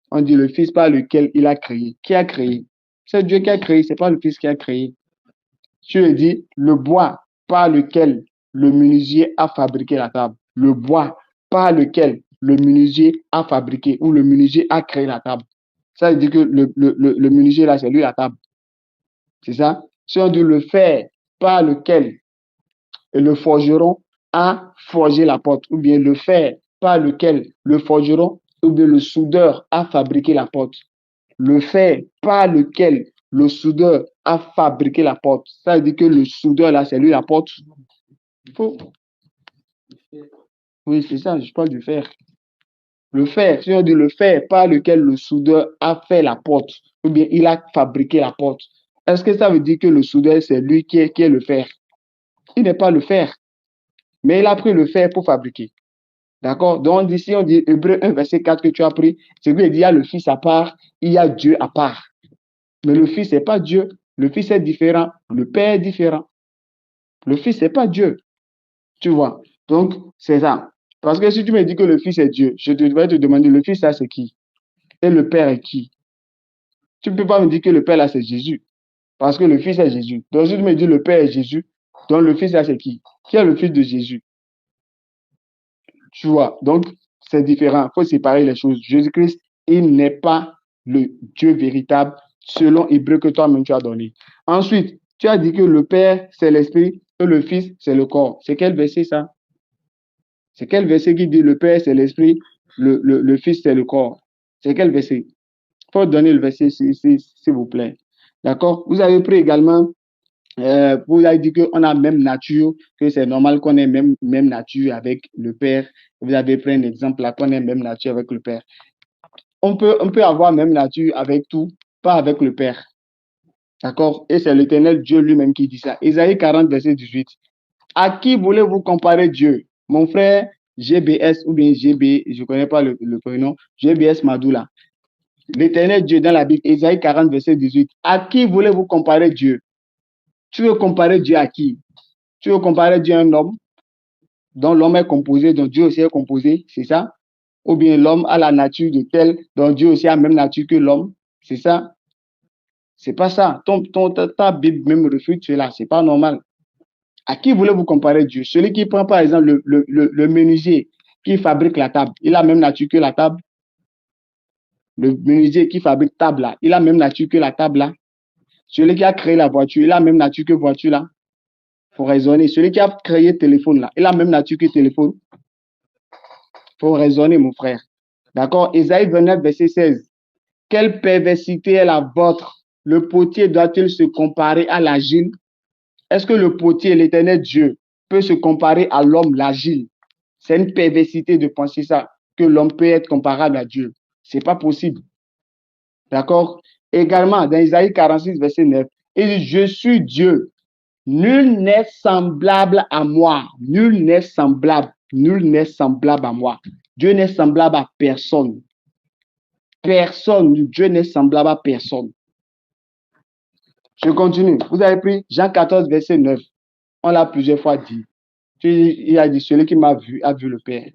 On dit le Fils par lequel il a créé. Qui a créé? C'est Dieu qui a créé, c'est pas le Fils qui a créé. Tu dis le bois par lequel le menuisier a fabriqué la table. Le bois par lequel le menuisier a fabriqué ou le menuisier a créé la table. Ça veut dire que le menuisier là, c'est lui la table. C'est ça? Si on dit le fer par lequel le forgeron a forgé la porte, ou bien le fer par lequel le forgeron ou bien le soudeur a fabriqué la porte. Le fer par lequel le soudeur a fabriqué la porte. Ça veut dire que le soudeur là, c'est lui la porte. Faux. Oui, c'est ça, je parle du fer. Le fer, si on dit le fer par lequel le soudeur a fait la porte, ou bien il a fabriqué la porte, est-ce que ça veut dire que le soudeur, c'est lui qui est le fer? Il n'est pas le fer, mais il a pris le fer pour fabriquer. D'accord? Donc, ici, on dit Hébreu 1, verset 4 que tu as pris, c'est qu'il y a le Fils à part, il y a Dieu à part. Mais le Fils, n'est pas Dieu. Le Fils est différent. Le Père est différent. Le Fils, n'est pas Dieu. Tu vois? Donc, c'est ça. Parce que si tu me dis que le Fils est Dieu, je vais te demander, le Fils, là, c'est qui? Et le Père est qui? Tu ne peux pas me dire que le Père, là, c'est Jésus. Parce que le Fils est Jésus. Donc, si tu me dis le Père est Jésus, donc le Fils, là, c'est qui? Qui est le Fils de Jésus? Tu vois? Donc, c'est différent. Il faut séparer les choses. Jésus-Christ, il n'est pas le Dieu véritable selon Hébreu que toi-même tu as donné. Ensuite, tu as dit que le Père, c'est l'Esprit et le Fils, c'est le corps. C'est quel verset ça? C'est quel verset qui dit le Père, c'est l'Esprit, le Fils, c'est le corps? C'est quel verset? Il faut donner le verset, s'il vous plaît. D'accord? Vous avez pris également, vous avez dit qu'on a même nature, que c'est normal qu'on ait même nature avec le Père. Vous avez pris un exemple là, qu'on ait même nature avec le Père. On peut avoir même nature avec tout, pas avec le Père. D'accord? Et c'est l'Éternel Dieu lui-même qui dit ça. Isaïe 40, verset 18. À qui voulez-vous comparer Dieu? Mon frère GBS ou bien GB, je ne connais pas le prénom, GBS Madoula. l'éternel Dieu dans la Bible, Ésaïe 40, verset 18. À qui voulez-vous comparer Dieu? Tu veux comparer Dieu à qui? Tu veux comparer Dieu à un homme dont l'homme est composé, dont Dieu aussi est composé, c'est ça? Ou bien l'homme a la nature de tel, dont Dieu aussi a la même nature que l'homme, c'est ça? C'est pas ça. Ta Bible même refute cela, c'est pas normal. À qui voulez-vous comparer Dieu? Celui qui prend par exemple le menuisier qui fabrique la table, il a la même nature que la table. Le menuisier qui fabrique table là, il a la même nature que la table là. Celui qui a créé la voiture, il a la même nature que voiture là. Faut raisonner. Celui qui a créé téléphone là, il a la même nature que téléphone. Faut raisonner, mon frère. D'accord? Ésaïe 29, verset 16. Quelle perversité est la vôtre? Le potier doit-il se comparer à l'agile? Est-ce que le potier, l'éternel Dieu, peut se comparer à l'homme, l'agile? C'est une perversité de penser ça, que l'homme peut être comparable à Dieu. C'est pas possible. D'accord? Également, dans Isaïe 46, verset 9, il dit, je suis Dieu. Nul n'est semblable à moi. Nul n'est semblable. Nul n'est semblable à moi. Dieu n'est semblable à personne. Personne. Dieu n'est semblable à personne. Je continue. Vous avez pris Jean 14, verset 9. On l'a plusieurs fois dit. Il a dit, celui qui m'a vu a vu le Père.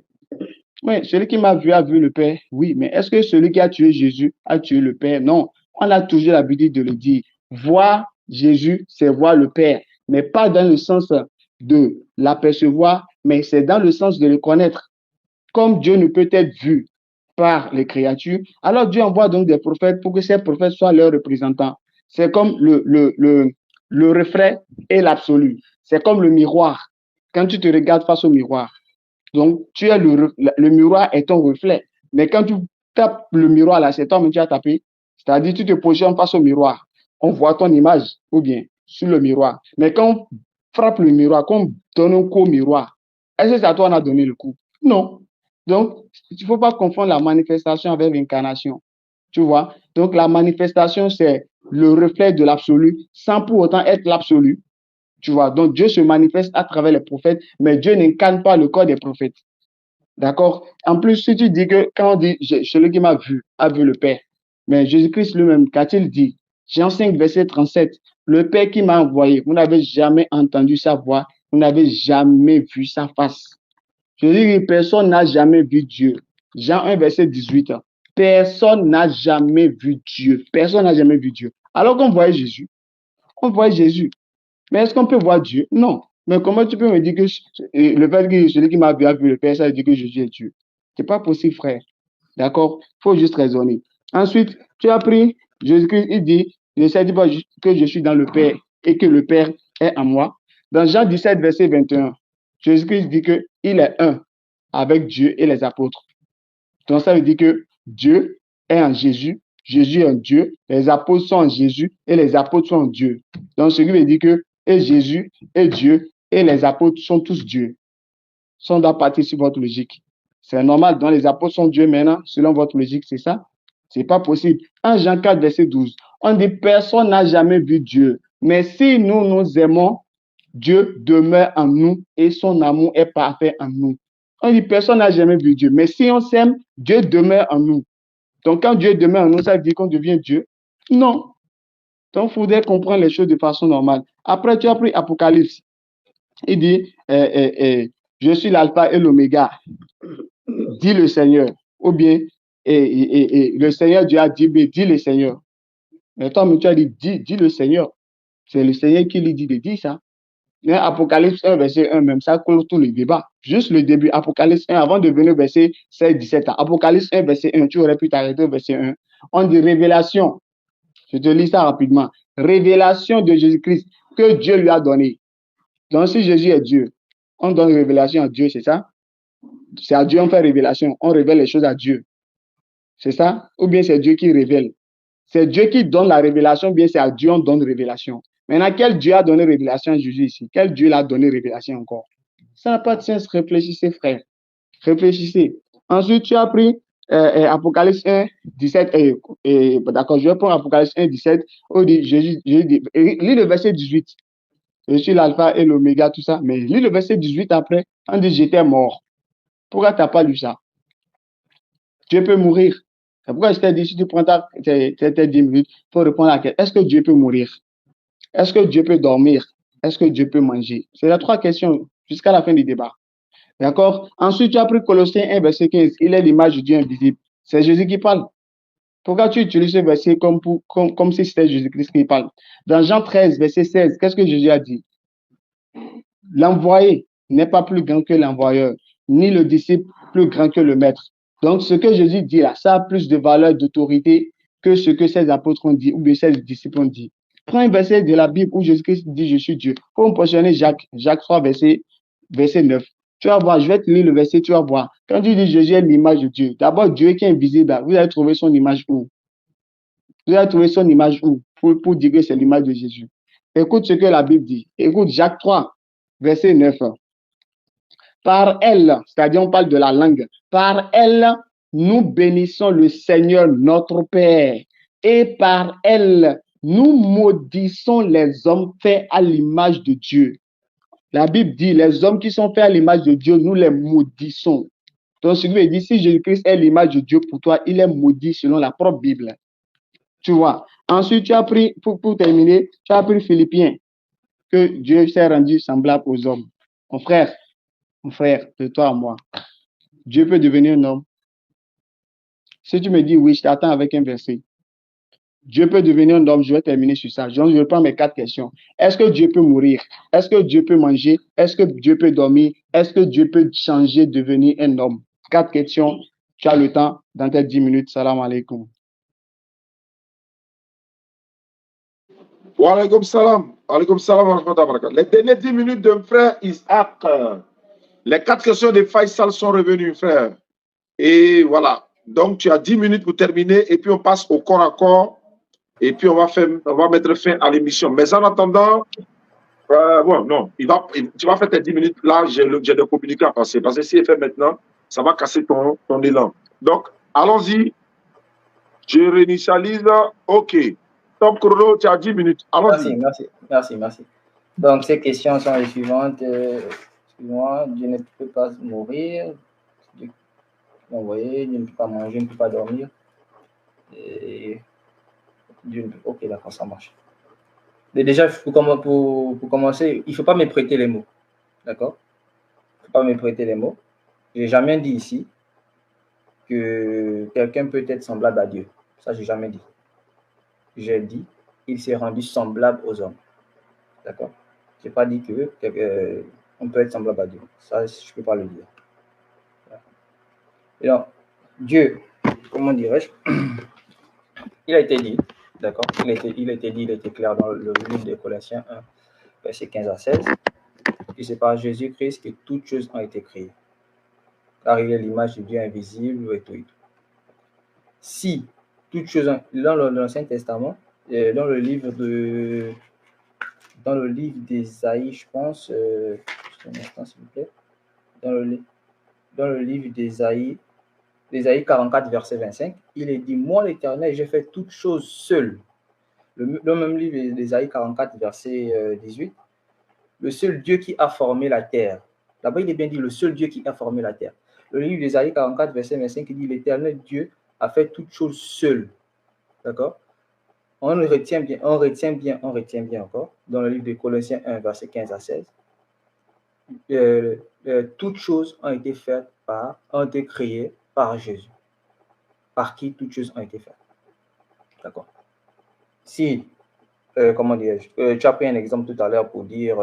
Oui, celui qui m'a vu a vu le Père. Oui, mais est-ce que celui qui a tué Jésus a tué le Père? Non. On a toujours l'habitude de le dire. Voir Jésus, c'est voir le Père. Mais pas dans le sens de l'apercevoir, mais c'est dans le sens de le connaître. Comme Dieu ne peut être vu par les créatures, alors Dieu envoie donc des prophètes pour que ces prophètes soient leurs représentants. C'est comme le reflet et l'absolu. C'est comme le miroir. Quand tu te regardes face au miroir, donc tu es le miroir est ton reflet. Mais quand tu tapes le miroir là, c'est toi que tu as tapé. C'est-à-dire tu te positionnes face au miroir. On voit ton image ou bien sur le miroir. Mais quand on frappe le miroir, quand on donne un coup au miroir, est-ce que c'est à toi qu'on a donné le coup? Non. Donc, il ne faut pas confondre la manifestation avec l'incarnation. Tu vois? Donc, la manifestation, c'est le reflet de l'absolu sans pour autant être l'absolu. Tu vois? Donc, Dieu se manifeste à travers les prophètes, mais Dieu n'incarne pas le corps des prophètes. D'accord? En plus, si tu dis que quand on dit celui qui m'a vu a vu le Père, mais Jésus-Christ lui-même, qu'a-t-il dit? Jean 5, verset 37. Le Père qui m'a envoyé, vous n'avez jamais entendu sa voix, vous n'avez jamais vu sa face. Je dis que personne n'a jamais vu Dieu. Jean 1, verset 18. Personne n'a jamais vu Dieu. Personne n'a jamais vu Dieu. Alors qu'on voyait Jésus, on voyait Jésus. Mais est-ce qu'on peut voir Dieu? Non. Mais comment tu peux me dire que le fait que celui qui m'a vu a vu le Père, ça veut dire que Jésus est Dieu? C'est pas possible, frère. D'accord? Il faut juste raisonner. Ensuite, tu as pris Jésus-Christ, il dit, ne sais pas que je suis dans le Père et que le Père est en moi. Dans Jean 17, verset 21, Jésus-Christ dit qu'il est un avec Dieu et les apôtres. Donc ça veut dire que Dieu est en Jésus, Jésus est en Dieu, les apôtres sont en Jésus et les apôtres sont en Dieu. Donc ce qui veut dire que et Jésus et Dieu et les apôtres sont tous Dieu. Ça, on doit partir sur votre logique. C'est normal, donc les apôtres sont Dieu maintenant, selon votre logique, c'est ça? C'est pas possible. En Jean 4, verset 12, on dit personne n'a jamais vu Dieu. Mais si nous nous aimons, Dieu demeure en nous et son amour est parfait en nous. On dit personne n'a jamais vu Dieu. Mais si on s'aime, Dieu demeure en nous. Donc quand Dieu demeure en nous, ça veut dire qu'on devient Dieu? Non. Donc il faudrait comprendre les choses de façon normale. Après, tu as pris Apocalypse. Il dit, je suis l'alpha et l'oméga, dit le Seigneur. Ou bien, le Seigneur Dieu a dit, dit le Seigneur. Mais toi, tu as dit, dis le Seigneur. C'est le Seigneur qui lui dit de dire ça. Mais Apocalypse 1, verset 1, même ça clôt tout le débat. Juste le début, Apocalypse 1, avant de venir au verset 16, 17. Apocalypse 1, verset 1, tu aurais pu t'arrêter au verset 1. On dit révélation. Je te lis ça rapidement. Révélation de Jésus-Christ que Dieu lui a donné. Donc, si Jésus est Dieu, on donne révélation à Dieu, c'est ça? C'est à Dieu on fait révélation. On révèle les choses à Dieu. C'est ça? Ou bien c'est Dieu qui révèle? C'est Dieu qui donne la révélation, ou bien c'est à Dieu on donne révélation. Maintenant, quel Dieu a donné révélation à Jésus ici? Quel Dieu l'a donné révélation encore? Ça n'a pas de sens. Réfléchissez, frère. Réfléchissez. Ensuite, tu as pris Apocalypse 1, 17. D'accord, je vais prendre Apocalypse 1, 17. Où dit, Jésus dit, lis le verset 18. Je suis l'alpha et l'oméga, tout ça. Mais lis le verset 18 après. On dit, j'étais mort. Pourquoi tu n'as pas lu ça? Dieu peut mourir. C'est pourquoi je t'ai dit, si tu prends tes 10 minutes, il faut répondre à la question, est-ce que Dieu peut mourir? Est-ce que Dieu peut dormir? Est-ce que Dieu peut manger? C'est les 3 questions jusqu'à la fin du débat. D'accord? Ensuite, tu as pris Colossiens 1, verset 15. Il est l'image du Dieu invisible. C'est Jésus qui parle. Pourquoi tu utilises ce verset comme si c'était Jésus-Christ qui parle? Dans Jean 13, verset 16, qu'est-ce que Jésus a dit? L'envoyé n'est pas plus grand que l'envoyeur, ni le disciple plus grand que le maître. Donc, ce que Jésus dit là, ça a plus de valeur, d'autorité que ce que ses apôtres ont dit ou bien ses disciples ont dit. Prends un verset de la Bible où Jésus-Christ dit « Je suis Dieu ». Comme mentionner Jacques 3, verset 9. Tu vas voir, je vais te lire le verset, tu vas voir. Quand tu dis Jésus est l'image de Dieu, d'abord Dieu qui est invisible, vous allez trouver son image où? Vous allez trouver son image où pour dire que c'est l'image de Jésus. Écoute ce que la Bible dit. Écoute Jacques 3, verset 9. Par elle, c'est-à-dire on parle de la langue, par elle, nous bénissons le Seigneur notre Père. Et par elle, nous maudissons les hommes faits à l'image de Dieu. La Bible dit, les hommes qui sont faits à l'image de Dieu, nous les maudissons. Donc, ce qui veut dire, si Jésus-Christ est l'image de Dieu pour toi, il est maudit selon la propre Bible. Tu vois. Ensuite, tu as pris, pour terminer, tu as pris Philippiens, que Dieu s'est rendu semblable aux hommes. Mon frère, de toi à moi, Dieu peut devenir un homme. Si tu me dis oui, je t'attends avec un verset. Dieu peut devenir un homme, je vais terminer sur ça. Je prends mes 4 questions. Est-ce que Dieu peut mourir? Est-ce que Dieu peut manger? Est-ce que Dieu peut dormir? Est-ce que Dieu peut changer, devenir un homme? 4 questions. Tu as le temps dans tes 10 minutes. Salam alaikum. Wa alaykoum salam. Alaykoum salam wa rahmatullahi wa barakatuh. Les dernières 10 minutes de frère Isaac. Les 4 questions de Faisal sont revenues, frère. Et voilà. Donc, tu as 10 minutes pour terminer et puis on passe au corps à corps et puis on va mettre fin à l'émission. Mais en attendant, bon, non, tu vas faire tes 10 minutes. Là, j'ai des communiqués à passer. Parce que si il fait maintenant, ça va casser ton élan. Donc, allons-y. Je réinitialise. OK. Top chrono, tu as 10 minutes. Allons-y. Merci. Donc, ces questions sont les suivantes. Excuse-moi, Dieu ne peut pas mourir. Vous voyez, Dieu ne peut pas manger, ne peut pas dormir. Et Dieu ne peut... Ok, d'accord, ça marche. Mais déjà, pour commencer, il ne faut pas me prêter les mots. D'accord? Il ne faut pas me prêter les mots. Je n'ai jamais dit ici que quelqu'un peut être semblable à Dieu. Ça, je n'ai jamais dit. J'ai dit, il s'est rendu semblable aux hommes. D'accord? Je n'ai pas dit qu'on peut être semblable à Dieu. Ça, je ne peux pas le dire. Et donc, Dieu, comment dirais-je, il a été dit, d'accord? Il a été clair dans le livre des Colossiens 1, verset 15 à 16, que c'est par Jésus-Christ que toutes choses ont été créées. Car il est l'image du Dieu invisible et tout. Si toutes choses, dans l'Ancien Testament, dans le livre d'Ésaïe, je pense, un instant s'il vous plaît, dans le livre d'Ésaïe 44, verset 25, il est dit, moi l'Éternel, j'ai fait toutes choses seul. Le même livre d'Ésaïe 44, verset 18, le seul Dieu qui a formé la terre. Là-bas, il est bien dit, le seul Dieu qui a formé la terre. Le livre d'Ésaïe 44, verset 25, il dit, l'Éternel Dieu a fait toutes choses seul. D'accord? On retient bien encore, dans le livre de Colossiens 1, verset 15 à 16, toutes choses ont été créées par Jésus, par qui toutes choses ont été faites. D'accord. Si, comment dirais-je, tu as pris un exemple tout à l'heure pour dire,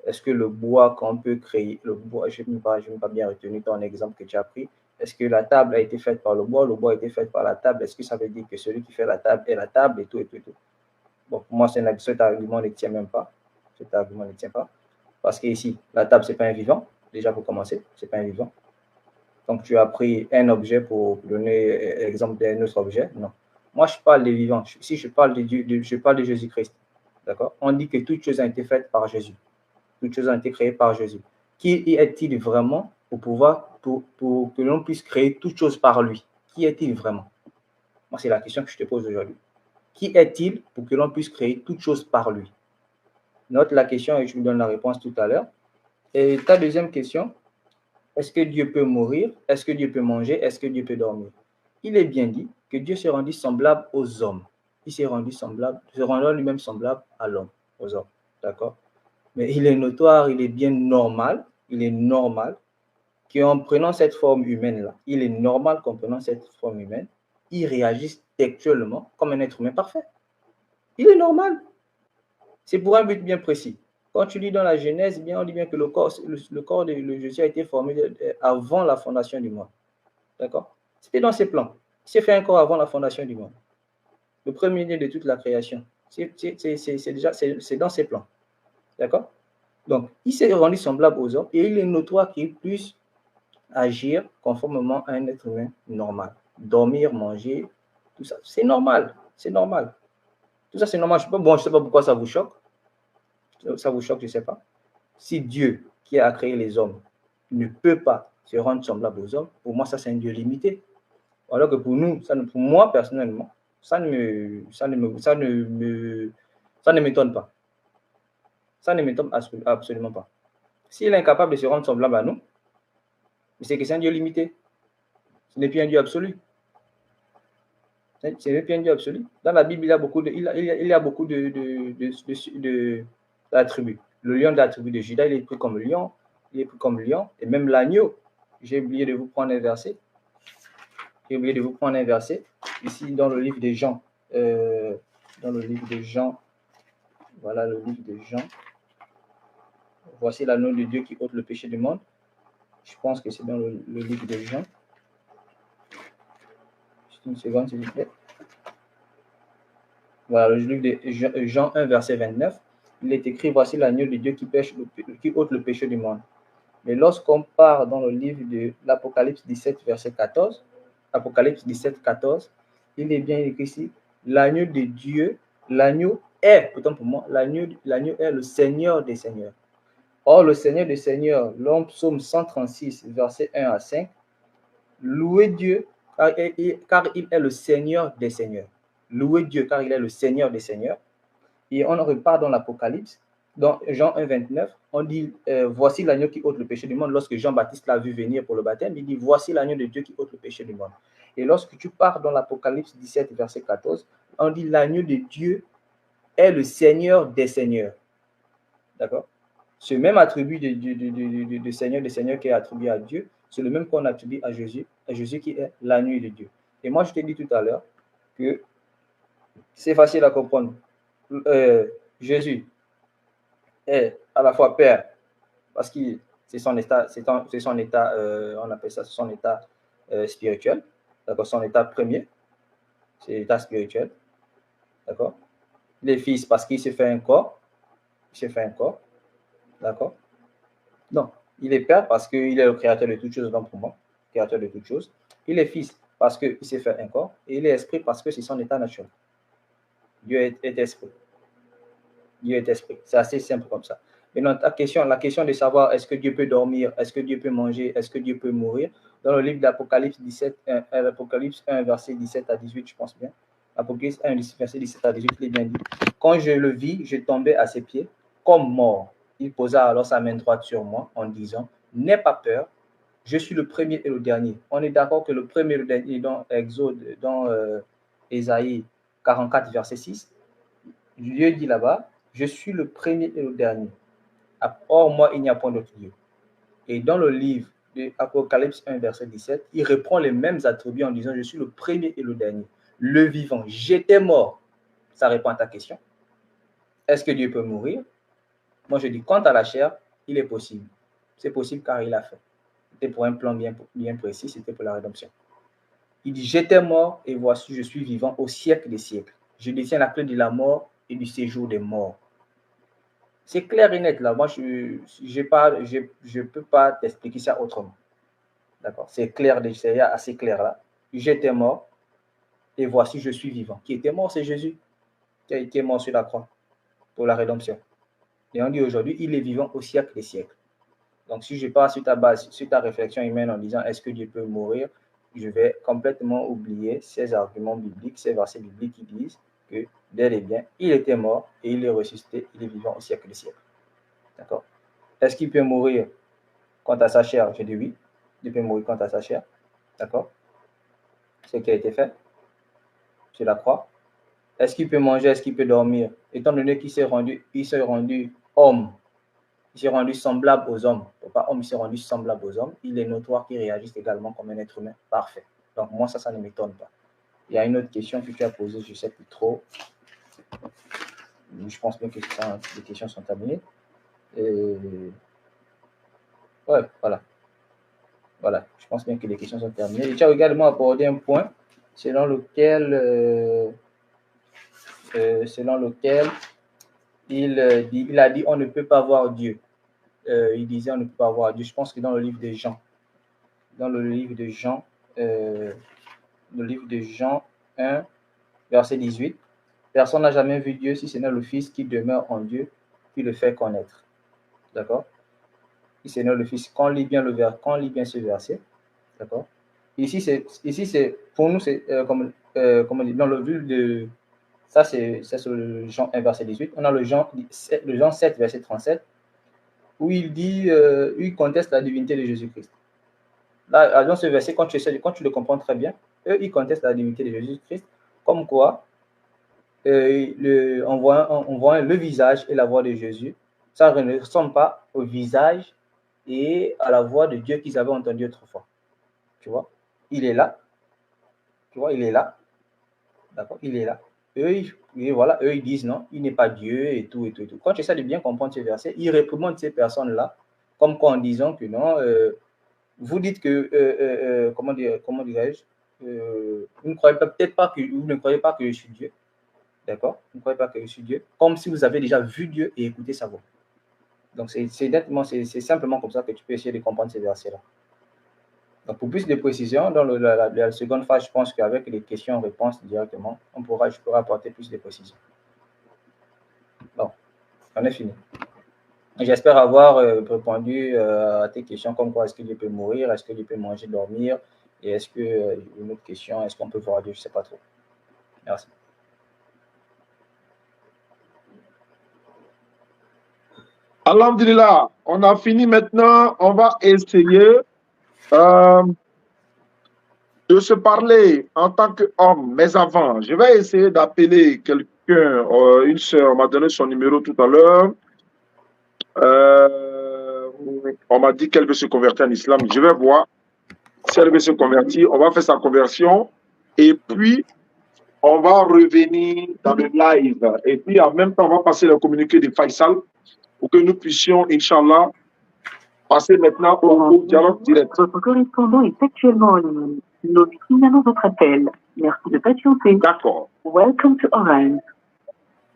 est-ce que le bois qu'on peut créer, le bois, je n'ai pas bien retenu ton exemple que tu as pris, est-ce que la table a été faite par le bois a été fait par la table, est-ce que ça veut dire que celui qui fait la table est la table et tout. Bon, pour moi, cet argument ne tient même pas. Cet argument ne tient pas. Parce que ici, la table, ce n'est pas un vivant. Déjà, pour commencer, ce n'est pas un vivant. Donc, tu as pris un objet pour donner l'exemple d'un autre objet. Non. Moi, je parle des vivants. Si je parle de Dieu, je parle de Jésus-Christ. D'accord? On dit que toutes choses ont été faites par Jésus. Toutes choses ont été créées par Jésus. Qui est-il vraiment pour que l'on puisse créer toutes choses par lui? Qui est-il vraiment? Moi, c'est la question que je te pose aujourd'hui. Qui est-il pour que l'on puisse créer toutes choses par lui? Note la question et je vous donne la réponse tout à l'heure. Et ta deuxième question, est-ce que Dieu peut mourir? Est-ce que Dieu peut manger? Est-ce que Dieu peut dormir? il est bien dit que Dieu s'est rendu semblable aux hommes. Il s'est rendu semblable, se rendant lui-même semblable à l'homme, aux hommes. D'accord? Mais il est notoire, il est bien normal, il est normal qu'en prenant cette forme humaine-là, il est normal qu'en prenant cette forme humaine, il réagisse textuellement comme un être humain parfait. Il est normal. C'est pour un but bien précis. Quand tu lis dans la Genèse, bien, on dit bien que le corps de Jésus a été formé avant la fondation du monde. D'accord? C'était dans ses plans. Il s'est fait un corps avant la fondation du monde. Le premier-né de toute la création. C'est dans ses plans. D'accord? Donc, il s'est rendu semblable aux hommes et il est notoire qu'il puisse agir conformément à un être humain normal. Dormir, manger, tout ça. C'est normal. C'est normal. Tout ça, c'est normal. Je ne sais pas pourquoi ça vous choque. Ça vous choque, je ne sais pas. Si Dieu, qui a créé les hommes, ne peut pas se rendre semblable aux hommes, pour moi, ça, c'est un Dieu limité. Alors que pour nous, pour moi, personnellement, ça ne m'étonne pas. Ça ne m'étonne absolument pas. S'il est incapable de se rendre semblable à nous, c'est que c'est un Dieu limité. Ce n'est plus un Dieu absolu. Ce n'est plus un Dieu absolu. Dans la Bible, il y a beaucoup d'attributs. Le lion d'attribut de Judas, il est pris comme lion. Il est pris comme lion. Et même l'agneau. J'ai oublié de vous prendre un verset. Ici, dans le livre de Jean. Dans le livre de Jean. Voilà le livre de Jean. Voici l'agneau de Dieu qui ôte le péché du monde. Je pense que c'est dans le livre de Jean. Juste une seconde, s'il vous plaît. Voilà, le livre de Jean 1, verset 29. Il est écrit, voici l'agneau de Dieu qui ôte le péché du monde. Mais lorsqu'on part dans le livre de l'Apocalypse 17, verset 14, Apocalypse 17, 14, il est bien écrit ici, l'agneau de Dieu, l'agneau est, autant pour moi, l'agneau est le Seigneur des Seigneurs. Or, le Seigneur des Seigneurs, l'homme psaume 136, verset 1 à 5, louez Dieu, car il est le Seigneur des Seigneurs. Louez Dieu, car il est le Seigneur des Seigneurs. Et on repart dans l'Apocalypse, dans Jean 1, 29, on dit, voici l'agneau qui ôte le péché du monde. Lorsque Jean-Baptiste l'a vu venir pour le baptême, il dit, voici l'agneau de Dieu qui ôte le péché du monde. Et lorsque tu pars dans l'Apocalypse 17, verset 14, on dit, l'agneau de Dieu est le Seigneur des Seigneurs. D'accord? Ce même attribut de Seigneur des Seigneurs qui est attribué à Dieu, c'est le même qu'on attribue à Jésus qui est l'agneau de Dieu. Et moi, je t'ai dit tout à l'heure que c'est facile à comprendre. Jésus est à la fois Père, parce que c'est son état, on appelle ça son état spirituel, d'accord, son état premier, c'est l'état spirituel, d'accord. Il est Fils parce qu'il s'est fait un corps, d'accord. Non, il est Père parce qu'il est le créateur de toutes choses, donc pour moi, créateur de toutes choses. Il est Fils parce qu'il s'est fait un corps, et il est Esprit parce que c'est son état naturel. Dieu est Esprit. Dieu est Esprit. C'est assez simple comme ça. Maintenant, la question de savoir est-ce que Dieu peut dormir, est-ce que Dieu peut manger, est-ce que Dieu peut mourir, dans le livre d'Apocalypse 1, verset 17 à 18, je pense bien. Apocalypse 1, verset 17 à 18, il est bien dit. Quand je le vis, je tombais à ses pieds comme mort. Il posa alors sa main droite sur moi en disant, n'aie pas peur, je suis le premier et le dernier. On est d'accord que le premier et le dernier dans Exode, dans Ésaïe 44, verset 6, Dieu dit là-bas, je suis le premier et le dernier. Or, moi, il n'y a point d'autre Dieu. Et dans le livre de Apocalypse 1, verset 17, il reprend les mêmes attributs en disant, je suis le premier et le dernier. Le vivant, j'étais mort. Ça répond à ta question. Est-ce que Dieu peut mourir? Moi, je dis, quant à la chair, il est possible. C'est possible car il a fait. C'était pour un plan bien précis, c'était pour la rédemption. Il dit, j'étais mort et voici, je suis vivant au siècle des siècles. Je détiens la clé de la mort et du séjour des morts. C'est clair et net là. Moi, je ne peux pas t'expliquer ça autrement. D'accord? C'est clair, c'est assez clair là. J'étais mort et voici, je suis vivant. Qui était mort, c'est Jésus qui a été mort sur la croix pour la rédemption. Et on dit aujourd'hui, il est vivant au siècle des siècles. Donc, si je pars sur ta base, sur ta réflexion humaine en disant est-ce que Dieu peut mourir, je vais complètement oublier ces arguments bibliques, ces versets bibliques qui disent que bel et bien, il était mort et il est ressuscité, il est vivant au siècle des siècles. D'accord? Est-ce qu'il peut mourir quant à sa chair? Je dis oui, il peut mourir quant à sa chair. D'accord? ce qui a été fait sur la croix. Est-ce qu'il peut manger? Est-ce qu'il peut dormir? Étant donné qu'il s'est rendu homme, il s'est rendu semblable aux hommes. Pas homme, il s'est rendu semblable aux hommes. Il est notoire qu'il réagisse également comme un être humain. Parfait. Donc moi, ça ne m'étonne pas. Il y a une autre question que tu as posée, je ne sais plus trop. Je pense bien que les questions sont terminées. Ouais, voilà. Voilà, je pense bien que les questions sont terminées. Et tu as également abordé un point selon lequel il a dit on ne peut pas voir Dieu. Il disait on ne peut pas voir Dieu. Je pense que dans le livre de Jean, le livre de Jean 1, verset 18, personne n'a jamais vu Dieu si ce n'est le Fils qui demeure en Dieu, qui le fait connaître. D'accord? Si ce n'est le Fils, quand on lit bien ce verset, d'accord? Ici, c'est pour nous, c'est comme dans le livre de. Ça, c'est sur le Jean 1, verset 18. On a le Jean 7, verset 37, où il dit, il conteste la divinité de Jésus-Christ. Là, dans ce verset, quand tu le comprends très bien, eux, ils contestent la divinité de Jésus-Christ, comme quoi, on voit le visage et la voix de Jésus. Ça ne ressemble pas au visage et à la voix de Dieu qu'ils avaient entendu autrefois. Tu vois, il est là. Tu vois, il est là. D'accord, il est là. Eux, ils disent non, il n'est pas Dieu et tout. Quand tu essaies de bien comprendre ce verset, ils réprimandent ces personnes-là, comme quoi en disant que non, vous dites que, comment dirais-je, vous ne croyez peut-être pas que vous ne croyez pas que je suis Dieu. D'accord, vous ne croyez pas que je suis Dieu, comme si vous avez déjà vu Dieu et écouté sa voix. Donc, c'est simplement comme ça que tu peux essayer de comprendre ces versets-là. Donc, pour plus de précision, dans la seconde phase, je pense qu'avec les questions-réponses directement, je pourrais apporter plus de précision. Bon, on est fini. J'espère avoir répondu à tes questions, comme quoi est-ce que Dieu peut mourir, est-ce que Dieu peut manger, dormir, et est-ce que, une autre question, est-ce qu'on peut voir Dieu, je ne sais pas trop. Merci. Alhamdulillah, on a fini maintenant. On va essayer de se parler en tant qu'homme. Mais avant, je vais essayer d'appeler quelqu'un. Une sœur m'a donné son numéro tout à l'heure. On m'a dit qu'elle veut se convertir en islam. Je vais voir si elle veut se convertir. On va faire sa conversion. Et puis, on va revenir dans le live. Et puis, en même temps, on va passer le communiqué de Faisal pour que nous puissions, Inch'Allah, passer maintenant au dialogue direct. Votre correspondant est actuellement en ligne. Nous signalons votre appel. Merci de patienter. D'accord. Welcome to Orange.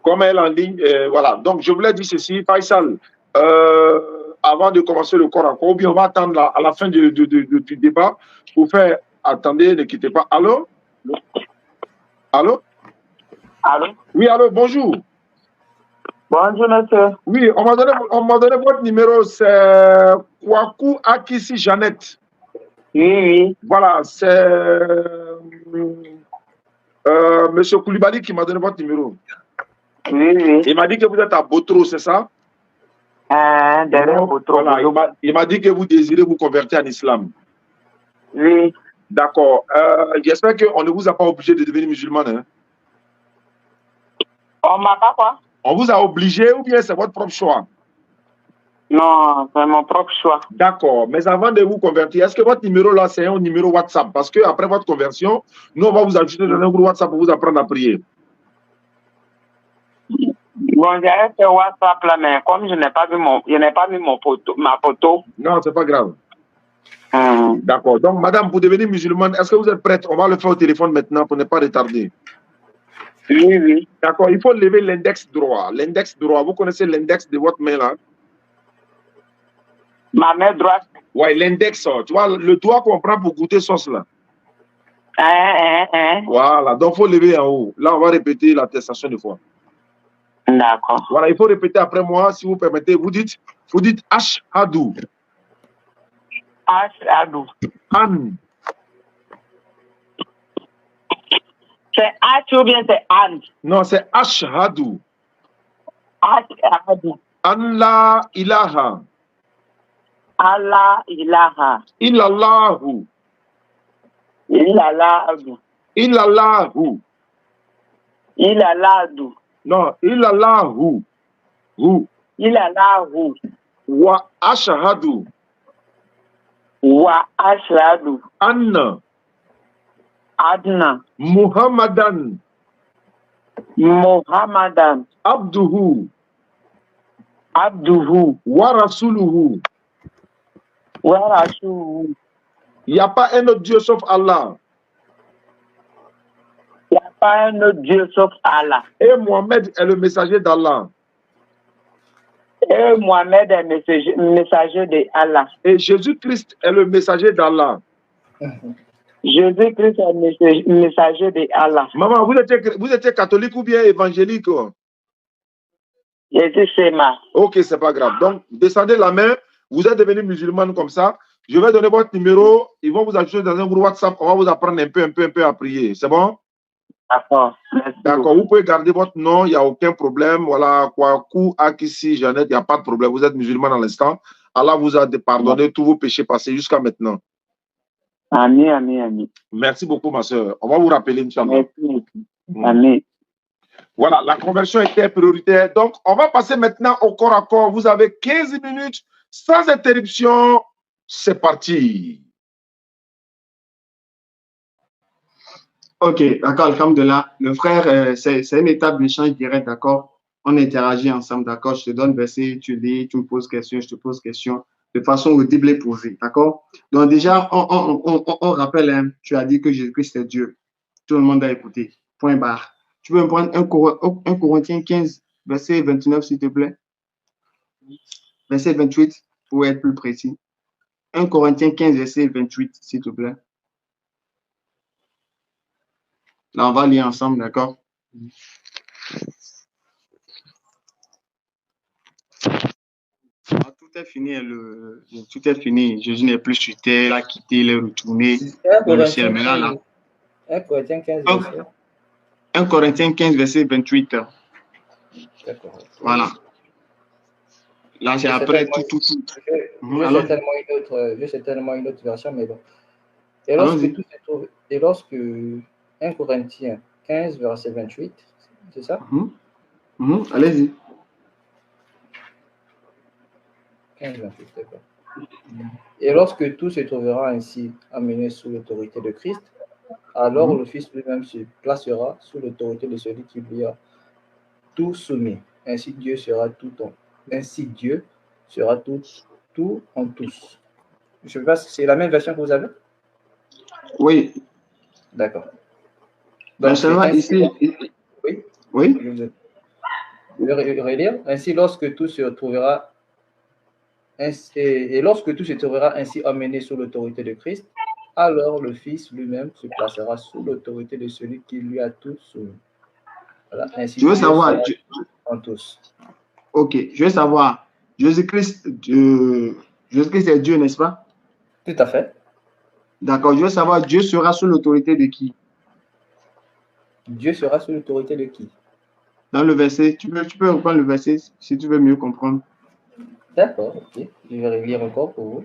Comme elle est en ligne, voilà. Donc, je voulais dire ceci, Faisal, avant de commencer le cours encore, ou bien on va attendre à la fin du débat pour faire. Attendez, ne quittez pas. Allô? Allô? Allô? Oui, allô, bonjour. Bonjour, monsieur. Oui, on m'a donné votre numéro, c'est Kwaku Akisi Jeannette. Oui. Voilà, c'est monsieur Koulibaly qui m'a donné votre numéro. Oui. Il m'a dit que vous êtes à Botro, c'est ça? Derrière Botro. Voilà, il m'a dit que vous désirez vous convertir en islam. Oui. D'accord. J'espère qu'on ne vous a pas obligé de devenir musulman. Hein? On m'a pas quoi? On vous a obligé ou bien c'est votre propre choix? Non, c'est mon propre choix. D'accord. Mais avant de vous convertir, est-ce que votre numéro là, c'est un numéro WhatsApp? Parce qu'après votre conversion, nous, on va vous ajouter dans un groupe WhatsApp pour vous apprendre à prier. Bon, j'avais fait WhatsApp là, mais comme je n'ai pas vu ma photo. Non, c'est pas grave. D'accord. Donc, madame, pour devenir musulmane, est-ce que vous êtes prête? On va le faire au téléphone maintenant pour ne pas retarder. Oui. D'accord. Il faut lever l'index droit. L'index droit, vous connaissez l'index de votre main là? Ma main droite. Oui, l'index, tu vois, le doigt qu'on prend pour goûter sauce là. Voilà, donc il faut lever en haut. Là, on va répéter l'attestation de foi. D'accord. Voilà, il faut répéter après moi, si vous permettez. Vous dites Ashhadu. Ashhadu. An. C'est H ou bien c'est An? Non, c'est Ashhadu. Ashhadu. An la ilaha. Allah ilaha. Illallahu. Ilaladu. Ilallahu. Ilaladu. Non, ilallahu. Hu. Ilalahu. Wa ashahadu. Wa ashadu. Anna. Adna. Muhammadan. Muhammadan. Abduhu. Abduhu. Wa rasuluhu. Wa rasuluhu. Il n'y a pas un autre Dieu sauf Allah. Il n'y a pas un autre Dieu sauf Allah. Et Mohammed est le messager d'Allah. Et Mohammed est messager de Allah. Et Jésus-Christ est le messager d'Allah. Jésus-Christ est le messager de Allah. Maman, vous étiez catholique ou bien évangélique? Jésus, c'est ma. Ok, c'est pas grave. Donc, descendez la main. Vous êtes devenu musulman comme ça. Je vais donner votre numéro. Ils vont vous ajouter dans un groupe WhatsApp. On va vous apprendre un peu à prier. C'est bon? D'accord. D'accord. Vous pouvez garder votre nom. Il n'y a aucun problème. Voilà. Kwaku, Akissi, Jeannette, il n'y a pas de problème. Vous êtes musulman à l'instant. Allah vous a pardonné tous vos péchés passés jusqu'à maintenant. Amen, amen, amen. Merci beaucoup, ma soeur. On va vous rappeler, Inch'Allah. Merci. Amen. Voilà, la conversion était prioritaire. Donc, on va passer maintenant au corps à corps. Vous avez 15 minutes sans interruption. C'est parti. Ok, d'accord, alhamdulillah. Le frère, c'est une étape d'échange direct, d'accord? On interagit ensemble, d'accord? Je te donne verset, tu lis, tu me poses question, je te pose question, de façon audible et posée, d'accord? Donc déjà, on rappelle, hein, tu as dit que Jésus-Christ est Dieu. Tout le monde a écouté. Point barre. Tu peux me prendre 1 Corinthiens 15, verset 29, s'il te plaît? Verset 28, pour être plus précis. 1 Corinthiens 15, verset 28, s'il te plaît. Là, on va lire ensemble, d'accord? Tout est fini, tout est fini. Jésus n'est plus sur terre, il a quitté, il est retourné dans le ciel. Maintenant, là. 1 Corinthiens 15, verset. 1 Corinthiens 15, verset 28. D'accord. Voilà. Là, c'est après tout. J'ai certainement une autre version, mais bon. Et lorsque 1 Corinthiens 15, verset 28, c'est ça? Allez-y. 15, 28, d'accord. Et lorsque tout se trouvera ainsi amené sous l'autorité de Christ, alors le Fils lui-même se placera sous l'autorité de celui qui lui a tout soumis. Ainsi Dieu sera tout en tous. Je ne sais pas si c'est la même version que vous avez? Oui. D'accord. Donc, ici. Oui. Oui. Je vais relire. Ainsi, lorsque tout se trouvera ainsi amené sous l'autorité de Christ, alors le Fils lui-même se placera sous l'autorité de celui qui lui a tout soumis. Voilà. Ainsi, je veux savoir. En tous. Ok, je veux savoir. Jésus-Christ est Dieu, n'est-ce pas? Tout à fait. D'accord, je veux savoir, Dieu sera sous l'autorité de qui? Dieu sera sous l'autorité de qui? Dans le verset, tu peux reprendre le verset si tu veux mieux comprendre. D'accord, ok. Je vais relire encore pour vous.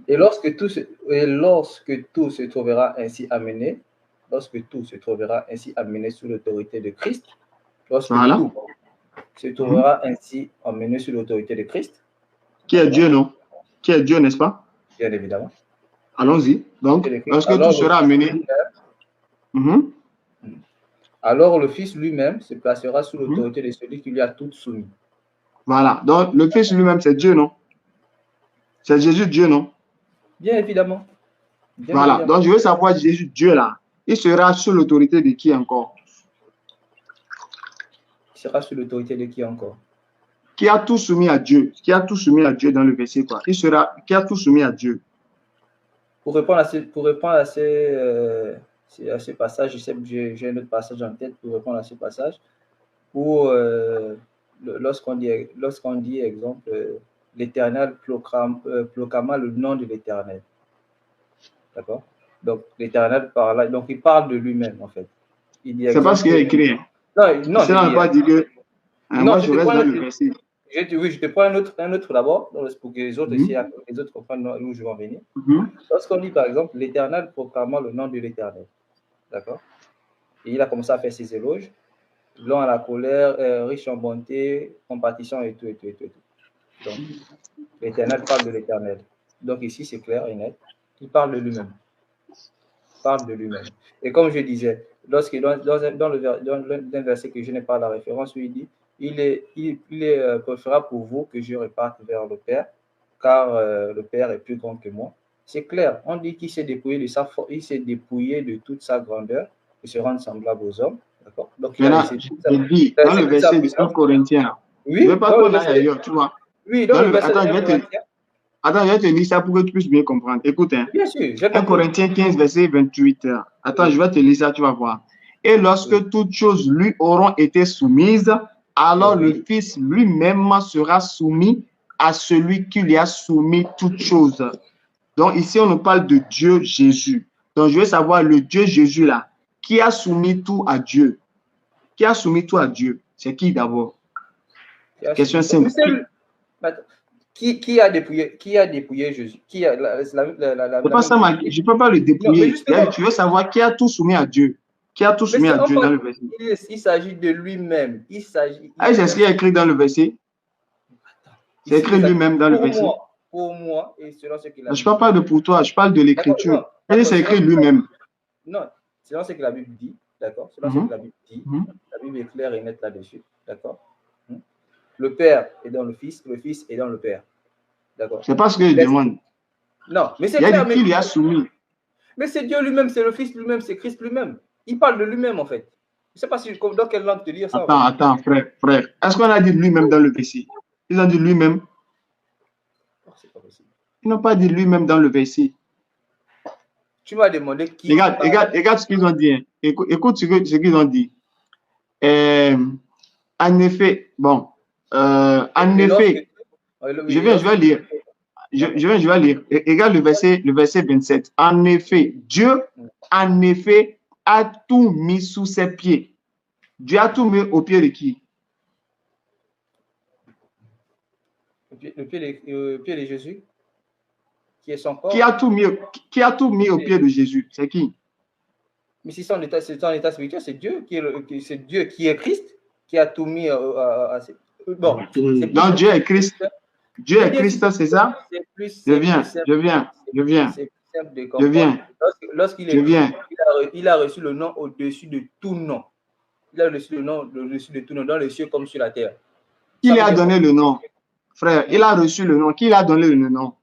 Et lorsque tout se trouvera ainsi amené, sous l'autorité de Christ, tout se trouvera ainsi amené sous l'autorité de Christ. Qui est Dieu, non? Qui est Dieu, n'est-ce pas? Bien évidemment. Allons-y. Donc, lorsque tout sera amené. Alors le Fils lui-même se placera sous l'autorité de celui qui lui a tout soumis. Voilà. Donc, le Fils lui-même, c'est Dieu, non? C'est Jésus, Dieu, non? Bien évidemment. Voilà. Donc, je veux savoir, Jésus, Dieu, là, il sera sous l'autorité de qui encore? Il sera sous l'autorité de qui encore? Qui a tout soumis à Dieu? Qui a tout soumis à Dieu dans le verset, quoi? Qui a tout soumis à Dieu? Pour répondre à ces passages, je sais que j'ai un autre passage en tête pour répondre à ce passage, où lorsqu'on dit exemple, l'Éternel proclama le nom de l'Éternel. D'accord? Donc, l'Éternel parle, donc il parle de lui-même, en fait. C'est pas ce qu'il a écrit. Non, ça n'a pas dit que... moi, je reste dans le verset. Oui, je te prends un autre d'abord, pour que les autres, les autres comprennent où je vais en venir. Lorsqu'on dit, par exemple, l'Éternel proclamant le nom de l'Éternel, d'accord? Et il a commencé à faire ses éloges, lent à la colère, riche en bonté, compassion et tout. Donc, l'Éternel parle de l'Éternel. Donc ici, c'est clair et net. Il parle de lui-même. Et comme je disais, dans le verset que je n'ai pas la référence, où il dit, il est préférable pour vous que je reparte vers le Père, car le Père est plus grand que moi. C'est clair. On dit qu'il s'est dépouillé de toute sa grandeur pour se rendre semblable aux hommes. D'accord? Donc il a laissé tout ça. Dans le verset de 1 Corinthiens, oui, je ne veux pas qu'on aille ailleurs, tu vois. Oui, dans le verset de 1 Corinthiens. Attends, je vais te lire ça pour que tu puisses bien comprendre. Écoute, hein. Bien sûr. 1 Corinthiens 15, verset 28. Attends, je vais te lire ça, tu vas voir. Et lorsque toutes choses lui auront été soumises, alors le Fils lui-même sera soumis à celui qui lui a soumis toutes choses. Donc ici, on nous parle de Dieu Jésus. Donc je veux savoir le Dieu Jésus là, qui a soumis tout à Dieu? Qui a soumis tout à Dieu? C'est qui d'abord? Question simple. Qui a dépouillé Jésus? Je ne peux pas le dépouiller. Tu veux savoir qui a tout soumis à Dieu? Qui a tout soumis à Dieu dans le verset? Il s'agit de lui-même. C'est ce qui est écrit dans le verset. C'est écrit lui-même dans le verset. Pour moi, et selon ce qu'il a dit. Je ne parle pas de pour toi, je parle de l'écriture. C'est écrit lui-même. Non, selon ce que la Bible dit, d'accord? Selon ce que la Bible dit, la Bible est claire et nette là-dessus, d'accord? Le Père est dans le Fils est dans le Père. D'accord. C'est pas ce que je demande. Non, mais c'est clair. Qui lui a soumis. Mais c'est Dieu lui-même, c'est le Fils lui-même, c'est Christ lui-même. Il parle de lui-même, en fait. Je ne sais pas dans quelle langue te dire ça. Attends, frère. Est-ce qu'on a dit lui-même dans le verset? Ils ont dit lui-même. Oh, c'est pas possible. Ils n'ont pas dit lui-même dans le verset. Tu m'as demandé qui. Regarde ce qu'ils ont dit. Hein. Écoute ce qu'ils ont dit. En effet, bon. En effet, je vais lire. Je vais lire. Regarde le verset 27. En effet, Dieu, en effet, a tout mis sous ses pieds. Dieu a tout mis au pied de qui? Le pied de Jésus, qui est son corps. Qui a tout mis au pied de Jésus? C'est qui? Mais si c'est en état spirituel, c'est Dieu qui est Christ, qui a tout mis à bon. Donc Dieu est Christ. Dieu est Christ, c'est ça? Je viens. Lorsqu'il il a reçu le nom au-dessus de tout nom. Il a reçu le nom au-dessus de tout nom, dans les cieux comme sur la terre. Qui lui a donné le nom? Frère, il a reçu le nom. Qui lui a donné le nom?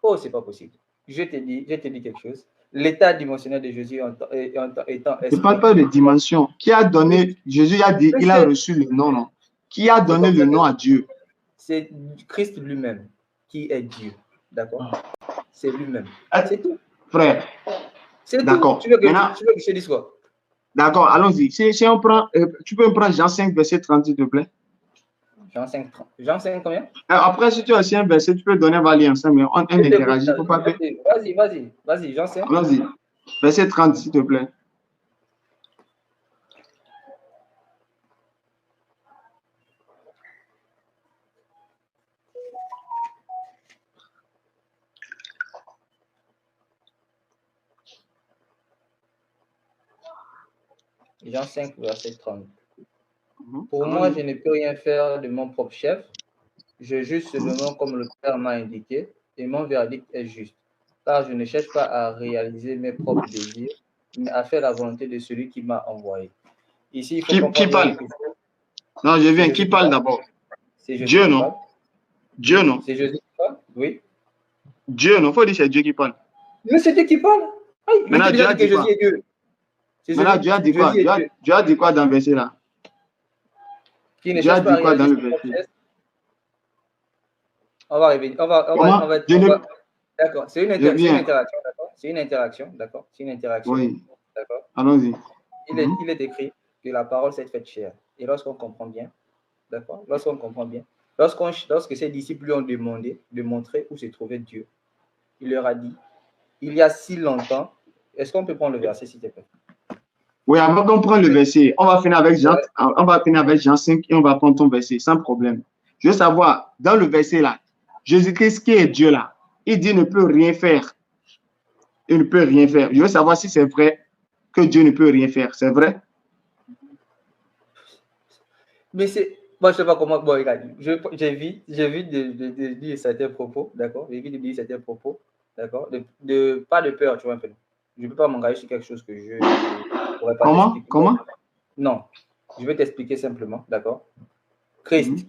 Oh, c'est pas possible. Je te dis quelque chose. L'état dimensionnel de Jésus étant je ne parle pas de dimension. Qui a donné? Jésus a dit, il a reçu le nom, non? Qui a donné le nom à Dieu? C'est Christ lui-même qui est Dieu. D'accord? C'est lui-même. C'est tout. Frère. C'est d'accord. Tu veux que je te dise quoi? D'accord, allons-y. Si on prend, tu peux me prendre Jean 5, verset 30, s'il te plaît. Jean 5 combien? Après, si tu as aussi un verset, tu peux donner Valie ensemble. On interagit. Vas-y, Jean 5. Allons-y. Verset 30, s'il te plaît. Jean 5, verset 30. Pour moi, je ne peux rien faire de mon propre chef. Je juge seulement comme le Père m'a indiqué, et mon verdict est juste. Car je ne cherche pas à réaliser mes propres désirs, mais à faire la volonté de celui qui m'a envoyé. Ici, il faut qui parle? Non, je viens. Qui parle d'abord? Dieu, non? Dieu, non? C'est Jésus qui parle? Oui. Dieu, non? Il faut dire que c'est Dieu qui parle. Mais c'est Dieu qui parle. Maintenant, Dieu a dit quoi? Maintenant, Dieu a dit quoi? Dieu a dit quoi dans le verset là? Dieu a dit quoi dans le verset? On va revenir. D'accord. C'est une interaction, d'accord? C'est une interaction, d'accord? C'est une interaction. Oui. D'accord. Allons-y. Il est écrit que la parole s'est faite chair. Et lorsqu'on comprend bien, d'accord? Lorsque ses disciples lui ont demandé de montrer où se trouvait Dieu, il leur a dit, il y a si longtemps, est-ce qu'on peut prendre le verset, s'il te plaît? Oui, avant qu'on prenne le verset, on va finir avec Jean 5 et on va prendre ton verset, sans problème. Je veux savoir, dans le verset là, Jésus-Christ qui est Dieu là, il dit ne peut rien faire. Il ne peut rien faire. Je veux savoir si c'est vrai que Dieu ne peut rien faire. C'est vrai? Mais c'est. Moi, je ne sais pas comment. Bon, regarde, j'ai vu de dire certains propos, d'accord? J'ai vu de dire certains propos, d'accord? Pas de peur, tu vois un peu. Je ne peux pas m'engager sur quelque chose que je ne pourrais pas t'expliquer. Comment? Non. Je vais t'expliquer simplement, d'accord? Christ,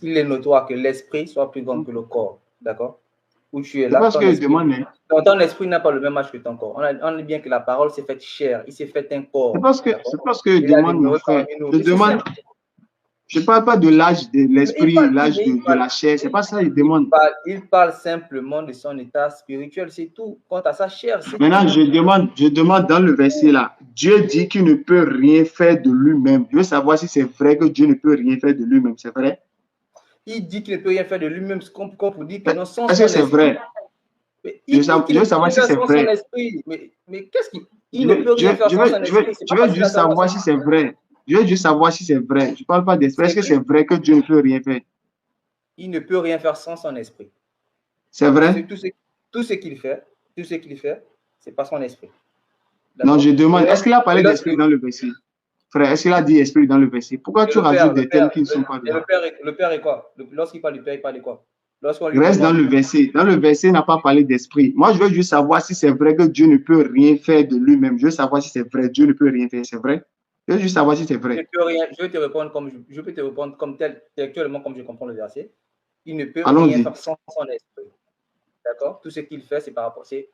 il est notoire que l'esprit soit plus grand que le corps, d'accord? Où tu es là, ton esprit n'a pas le même âge que ton corps. On dit bien que la parole s'est faite chair, il s'est fait un corps. C'est parce que je demande, mon frère. Je ne parle pas de l'âge de l'esprit, l'âge de la chair. C'est pas ça que je demande. Il parle simplement de son état spirituel, c'est tout. Quant à sa chair, c'est Maintenant, je demande dans le verset là, Dieu dit qu'il ne peut rien faire de lui-même. Je veux savoir si c'est vrai que Dieu ne peut rien faire de lui-même. C'est vrai? Il dit qu'il ne peut rien faire de lui-même, comme pour dire que non, sans est-ce que c'est vrai? Je veux savoir si c'est vrai. Mais qu'est-ce qu'il ne peut rien faire sans son esprit? Je veux juste savoir si c'est vrai. Je veux juste savoir si c'est vrai. Je ne parle pas d'esprit. Est-ce que c'est vrai que Dieu ne peut rien faire? Il ne peut rien faire sans son esprit. C'est vrai? Tout ce qu'il fait, c'est pas son esprit. Non, je demande, est-ce qu'il a parlé d'esprit dans le verset? Frère, est-ce qu'il a dit esprit dans le verset? Pourquoi tu rajoutes des termes qui ne sont pas là? Le Père est quoi? Lorsqu'il parle du Père, il parle de quoi? Reste dans le verset. Dans le verset, il n'a pas parlé d'esprit. Moi, je veux juste savoir si c'est vrai que Dieu ne peut rien faire de lui-même. Je veux savoir si c'est vrai. Dieu ne peut rien faire. C'est vrai? Je veux juste savoir si c'est vrai. Je vais te répondre je peux te répondre comme tel, actuellement, comme je comprends le verset. Il ne peut rien faire sans son esprit. D'accord? Tout ce qu'il fait, c'est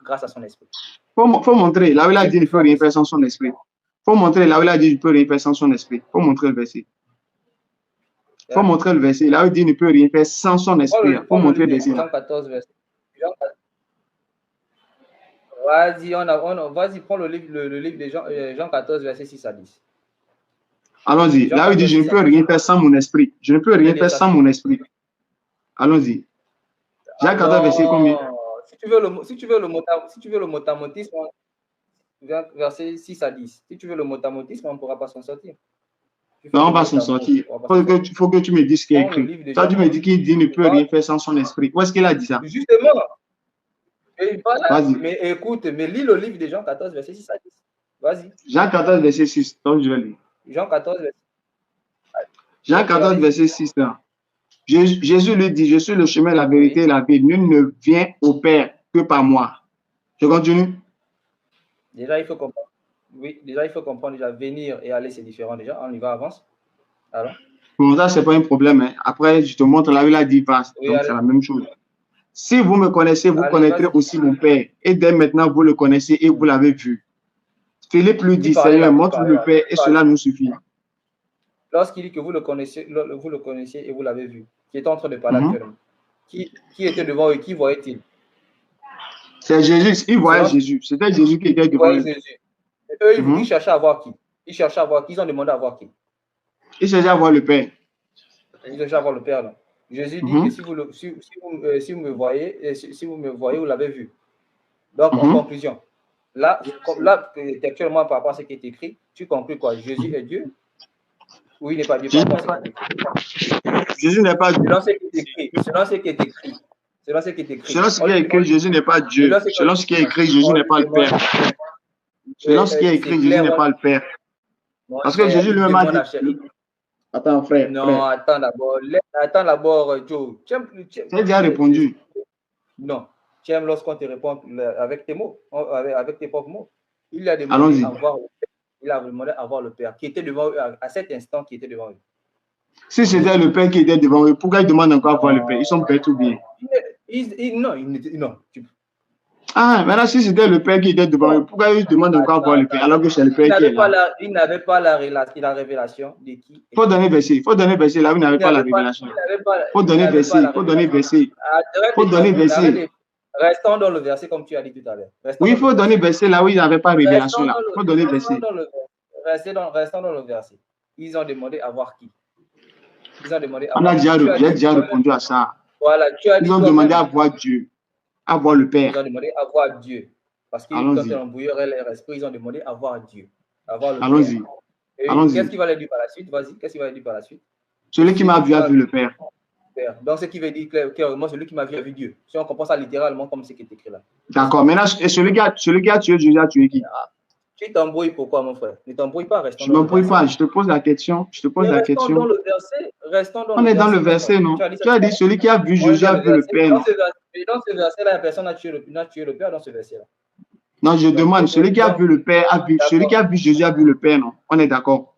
grâce à son esprit. Faut montrer. Là où il a dit qu'il ne peut rien faire sans son esprit. Faut montrer là où il a dit qu'il ne peut rien faire sans son esprit. Faut montrer le verset. Faut montrer le verset. Là où il dit qu'il ne peut rien faire sans son esprit. Faut montrer le verset. Jean 14, verset. Vas-y, vas-y, prends le livre de Jean 14, verset 6 à 10. Allons-y. Là où il dit je ne peux rien faire sans mon esprit. Je ne peux rien faire sans mon esprit. Allons-y. Jean 14, verset combien? Si tu veux le motamotisme, verset 6 à 10. Si tu veux le motamotisme, on ne pourra pas s'en sortir. Non, on va s'en sortir. Il faut que tu me dises ce qui est écrit. Toi, tu me dis qu'il ne peut rien faire sans son esprit. Où est-ce qu'il a dit ça? Justement. Mais écoute, lis le livre de Jean 14, verset 6 à 10. Vas-y. Jean 14, verset 6. Donc, je vais lire. Jean 14, verset 6. Là. Jésus lui dit, je suis le chemin, la vérité et la vie. Nul ne vient au Père que par moi. Je continue. Déjà, il faut comprendre. Oui, déjà, il faut comprendre. Déjà, venir et aller, c'est différent déjà. On y va, avance. Alors? Bon, ça, ce n'est pas un problème. Hein. Après, je te montre là où il a dit passe. Oui, donc, c'est la même chose. Si vous me connaissez, vous connaîtrez aussi mon Père. Et dès maintenant, vous le connaissez et vous l'avez vu. Philippe lui dit, Seigneur, montre le Père et cela nous suffit. Lorsqu'il dit que vous le connaissez et vous l'avez vu, qui est en train de parler actuellement, qui était devant eux, qui voyait-il? C'est Jésus, il voyait Jésus. C'était Jésus qui était devant eux. Eux, ils cherchaient à voir qui? Ils ont demandé à voir qui? Ils cherchaient à voir le Père. Ils cherchaient à voir le Père. Non? Jésus dit que si vous me voyez, vous l'avez vu. Donc, en conclusion, là, actuellement, par rapport à ce qui est écrit, tu conclus quoi? Jésus est Dieu? Oui, il n'est pas Dieu. Jésus n'est pas Dieu. Selon ce qui est écrit. Selon ce qui est écrit, Jésus n'est pas Dieu. Selon ce qui est écrit, Jésus n'est pas le Père. Selon ce qui est écrit, Jésus n'est pas le Père. Parce que Jésus lui-même a dit. Attends, frère. Non, attends d'abord, Joe. Tu as déjà répondu. Non. Tu aimes lorsqu'on te répond avec tes mots, avec tes propres mots. Il a demandé à voir le Père qui était devant eux à cet instant qui était devant eux. Si c'était le Père qui était devant eux, pourquoi ils demandent encore à voir le Père? Ils sont bêtes ou bien? Non. Ah, maintenant, si c'était le Père qui était devant eux, pourquoi ils demandent encore à voir le Père alors que c'est le Père qui est là? Il n'avait pas la révélation de qui. Il faut donner verset là où il n'avait pas la révélation. Il faut donner verset. Restons dans le verset comme tu as dit tout à l'heure. Oui, il faut donner verset là où il n'avait pas la révélation. Il faut donner verset. Restons dans le verset. Ils ont demandé à voir qui? J'ai déjà répondu à ça. Voilà, ils ont demandé à voir Dieu, à voir le Père. Ils ont demandé à voir Dieu. Parce que quand l'embrouilleur et leur esprit, ils ont demandé à voir Dieu, à voir le Allons-y. Père. Et qu'est-ce qu'il va leur dire par la suite? Vas-y, qu'est-ce qu'il va leur dire par la suite? Celui qui m'a vu a vu le Père. Donc, ce qui veut dire clairement, celui qui m'a vu a vu Dieu. Si on comprend ça littéralement comme ce qui est écrit là. D'accord. Maintenant, celui qui a tué Jésus a tué qui? Tu t'embrouilles pourquoi, mon frère? Ne t'embrouille pas, restons dans le verset. Je ne m'embrouille pas, je te pose la question. Restons dans le verset. On est dans le verset, non? Tu as dit celui qui a vu Jésus a vu le Père. Dans ce verset-là, la personne n'a tué le Père dans ce verset-là. Non, je demande, celui qui a vu le Père a vu, celui qui a vu Jésus a vu le Père, non? On est d'accord.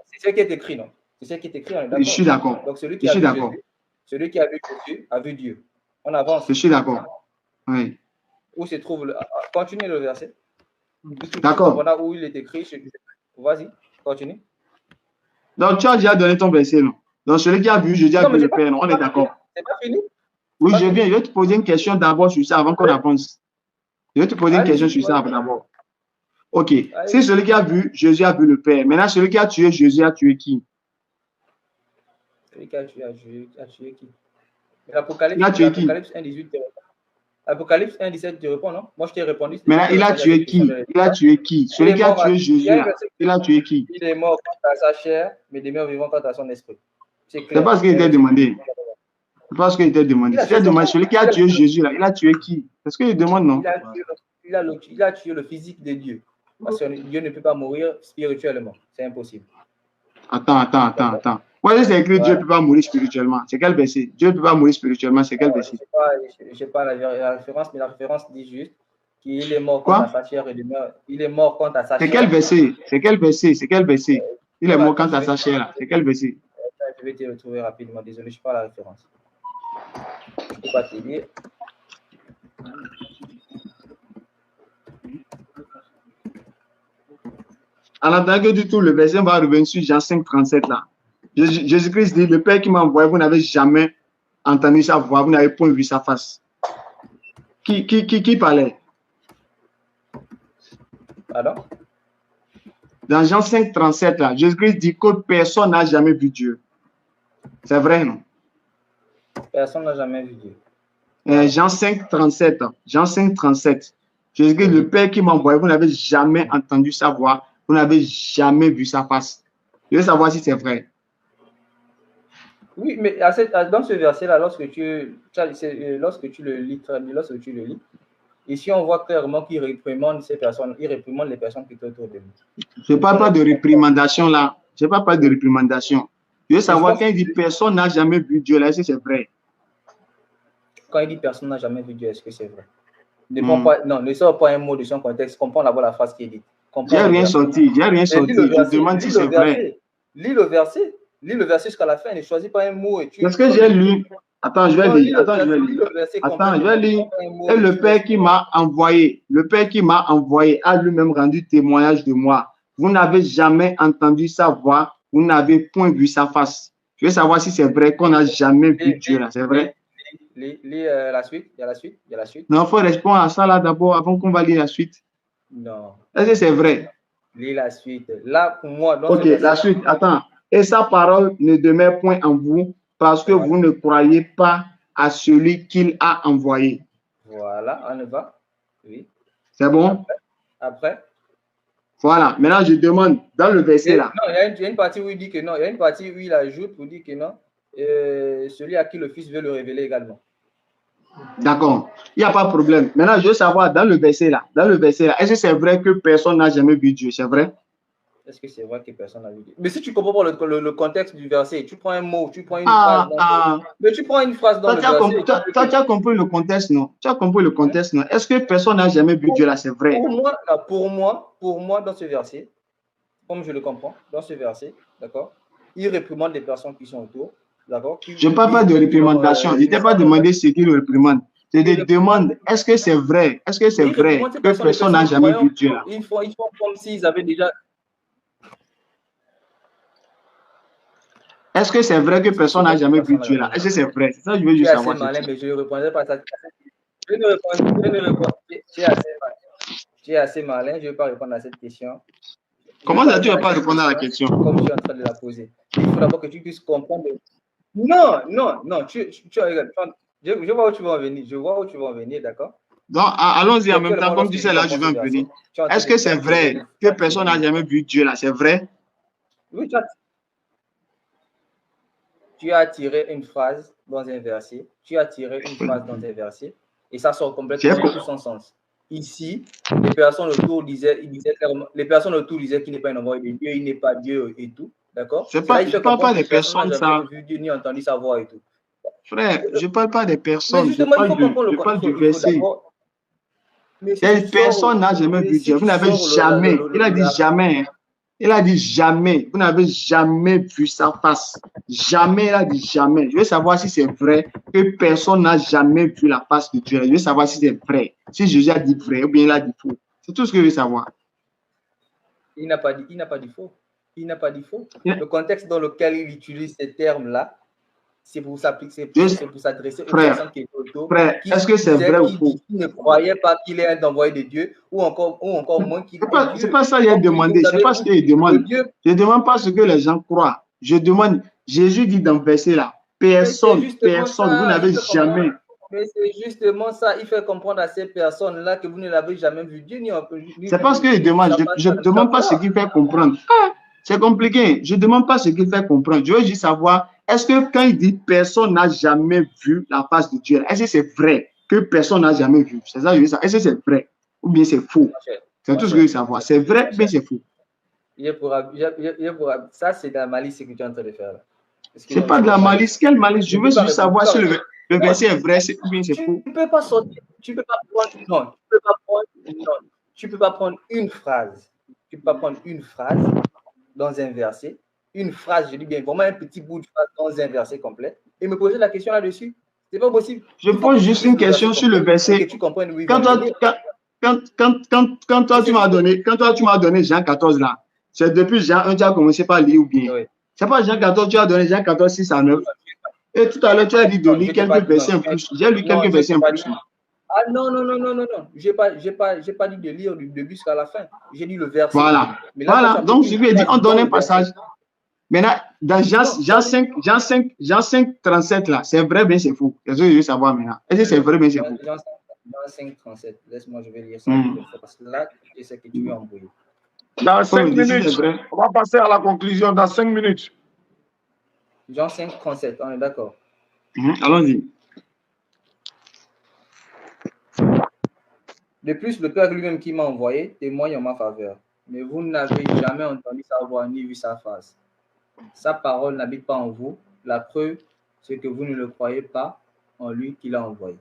C'est ce qui est écrit, non? C'est ce qui est écrit, on est d'accord. Je suis d'accord. Donc, celui qui a vu Jésus a vu Dieu. On avance. Je suis d'accord. Oui. Où se trouve continue le verset. D'accord. Voilà où il est écrit. Vas-y, continue. Donc, tu as déjà donné ton verset, non? Donc, celui qui a vu Jésus a vu le Père, non? On est d'accord. C'est pas fini? Oui, je viens. Je vais te poser une question d'abord sur ça avant qu'on avance. Je vais te poser une question sur ça d'abord. Ok. Si celui qui a vu Jésus a vu le Père, maintenant celui qui a tué Jésus a tué qui? Celui qui a tué qui? L'Apocalypse 1,18. Apocalypse 1,17 te répond, non? Moi, je t'ai répondu. Maintenant, il a tué qui? Il a tué qui? Celui qui a tué Jésus, il a tué qui? Il est mort quant à sa chair, mais demeure vivant quant à son esprit. C'est pas ce qu'il était demandé. C'est pas ce qu'il était demandé. Celui qui a tué Jésus, là, il a tué qui? C'est ce qu'il demande, non? Il a tué le physique de Dieu. Parce que Dieu ne peut pas mourir spirituellement. C'est impossible. Attends. Pourquoi c'est écrit Dieu ne peut pas mourir spirituellement? C'est quel verset? Dieu ne peut pas mourir spirituellement, c'est quel verset? Je ne sais pas la référence, mais la référence dit juste qu'il est mort quant à sa chair et demeure. Il est mort quant à sa chair. C'est quel verset? C'est quel verset? Il est mort quant à sa chair. C'est quel verset? Je vais te retrouver rapidement. Désolé, je ne sais pas la référence. Je ne peux pas te dire. En attendant que du tout, le verset va revenir sur Jean 5, 37 là. Jésus-Christ dit, le Père qui m'a envoyé, vous n'avez jamais entendu sa voix, vous n'avez point vu sa face. Qui parlait? Pardon? Dans Jean 5, 37 là, Jésus-Christ dit que personne n'a jamais vu Dieu. C'est vrai, non? Personne n'a jamais vu Dieu. Jean 5, 37. Jean 5, 37. Jésus-Christ, le Père qui m'a envoyé, vous n'avez jamais entendu sa voix, vous n'avez jamais vu sa face. Je veux savoir si c'est vrai. Oui, mais dans ce verset-là, lorsque tu le lis, ici on voit clairement qu'il réprimande ces personnes, il réprimande les personnes qui sont autour de lui. Je ne parle pas de réprimandation là. Je ne parle pas de réprimandation. Je veux savoir quand il dit personne n'a jamais vu Dieu là, est-ce que c'est vrai? Quand il dit personne n'a jamais vu Dieu, est-ce que c'est vrai? Ne sort pas un mot de son contexte, comprends d'abord la phrase qui est dite. J'ai rien sorti. Je demande si c'est vrai. Lis le verset jusqu'à la fin, ne choisis pas un mot. Parce que j'ai lu. Attends, je vais lire. Et le Père qui m'a envoyé, a lui-même rendu témoignage de moi. Vous n'avez jamais entendu sa voix, vous n'avez point vu sa face. Je veux savoir si c'est vrai qu'on n'a jamais vu Dieu là, c'est vrai? Lis la suite, il y a la suite. Non, il faut répondre à ça là d'abord avant qu'on va lire la suite. Non. Est-ce que c'est vrai? Lis la suite. Là, pour moi, ok, la suite, attends. Et sa parole ne demeure point en vous parce que vous ne croyez pas à celui qu'il a envoyé. Voilà, on y va. Oui. C'est bon? Après. Voilà, maintenant je demande dans le verset là. Non, il y a une partie où il dit que non. Il y a une partie où il ajoute pour dire que non. Celui à qui le Fils veut le révéler également. D'accord, il n'y a pas de problème. Maintenant, je veux savoir dans le verset là, est-ce que c'est vrai que personne n'a jamais vu Dieu? C'est vrai? Est-ce que c'est vrai que personne n'a vu Dieu? Mais si tu ne comprends pas le contexte du verset, tu prends un mot, tu prends une phrase. Mais tu prends une phrase dans le verset. Toi, tu as compris le contexte, non? Tu as compris le contexte, non? Est-ce que personne n'a jamais vu Dieu là? C'est vrai? Pour moi, dans ce verset, comme je le comprends, dans ce verset, d'accord, il réprimande les personnes qui sont autour. Je ne parle pas de réprimandation. Je ne t'ai pas demandé ce qu'il réprimande. Je te demande, est-ce que c'est vrai? Est-ce que c'est vrai que personne n'a jamais vu Dieu là? Ils font comme s'ils avaient déjà. Est-ce que c'est vrai que personne n'a jamais vu Dieu là? Est-ce que c'est vrai? C'est ça que je veux juste savoir. Tu es assez malin, mais je ne répondrai pas à ça. Je ne répondrai pas. Tu es assez malin, je ne vais pas répondre à cette question. Comment ça, tu ne vas pas répondre à la question? Comme je suis en train de la poser. Il faut d'abord que tu puisses comprendre. Non. Je vois où tu vas en venir. D'accord? Donc, allons-y en même temps, Actuellement, comme tu sais, là, je vais en venir. Est-ce que c'est vrai que personne n'a jamais vu Dieu là? C'est vrai? Oui, tu as tiré une phrase dans un verset, tu as tiré une phrase dans un verset, et ça sort complètement de tout son sens. Ici, les personnes autour disaient qu'il n'est pas un envoyé de Dieu, il n'est pas Dieu et tout, d'accord? Je ne parle pas des personnes, ça. Vu Dieu ni entendu sa voix et tout. Frère, je ne parle pas des personnes, Mais justement, je parle du verset. Personne n'a jamais vu Dieu. Vous n'avez jamais. Il a dit jamais. Il a dit jamais. Vous n'avez jamais vu sa face. Jamais, il a dit jamais. Je veux savoir si c'est vrai que personne n'a jamais vu la face de Dieu. Je veux savoir si c'est vrai. Si Jésus a dit vrai ou bien il a dit faux. C'est tout ce que je veux savoir. Il n'a pas dit faux. Il n'a pas dit faux. Le contexte dans lequel il utilise ces termes-là, c'est pour s'adresser aux personnes qui étaient autour. Frère, est-ce que c'est vrai ou faux? Qui ne croyaient pas qu'il est un envoyé de Dieu, ou encore moins qu'il est Dieu. C'est pas ça qu'il a demandé. C'est pas ce qu'il demande. Je ne demande pas ce que les gens croient. Je demande, Jésus dit dans le verset là, personne, vous n'avez jamais. Mais c'est justement ça, il fait comprendre à ces personnes-là que vous ne l'avez jamais vu Dieu. C'est pas ce qu'il demande. Je ne demande pas ce qu'il fait comprendre. C'est compliqué. Je ne demande pas ce qu'il fait comprendre. Je veux juste savoir, est-ce que quand il dit personne n'a jamais vu la face de Dieu, est-ce que c'est vrai que personne n'a jamais vu? C'est ça que je veux savoir. Est-ce que c'est vrai ou bien c'est faux? C'est tout ce que je veux savoir. C'est vrai ou bien c'est faux? Ça, c'est de la malice que tu es en train de faire. C'est pas de la malice. Quelle malice? Je veux juste savoir si le verset est vrai ou bien c'est faux. Tu ne peux pas sortir. Tu ne peux pas prendre. Tu peux pas prendre une phrase. Tu ne peux pas prendre une phrase dans un verset, une phrase, je dis bien, vraiment un petit bout de phrase dans un verset complet, et me poser la question là-dessus. C'est pas possible. Je pose juste une question sur le verset. Quand toi, tu m'as donné Jean 14 là, c'est depuis Jean 1, tu as commencé par lire ou bien? Oui. C'est pas Jean 14, tu as donné Jean 14, 6 à 9. Et tout à l'heure, tu as dit de lire quelques versets en plus. J'ai lu quelques versets en plus. Ah non. J'ai pas dit de lire du début jusqu'à la fin. J'ai dit le verset. Voilà. Donc, je lui ai dit, on donne un passage. Maintenant, dans Jean 5, 37, là, c'est vrai, bien c'est faux. C'est ce que je veux savoir maintenant. Est-ce que c'est vrai, bien c'est faux? Jean 5, 37. Laisse-moi, je vais lire ça. Parce que là, je sais que tu veux embrouiller. Dans 5 minutes, on va passer à la conclusion dans 5 minutes. Jean 5, 37, on est d'accord. Allons-y. De plus, le Père lui-même qui m'a envoyé témoigne en ma faveur. Mais vous n'avez jamais entendu sa voix ni vu sa face. Sa parole n'habite pas en vous. La preuve, c'est que vous ne le croyez pas en lui qui l'a envoyé.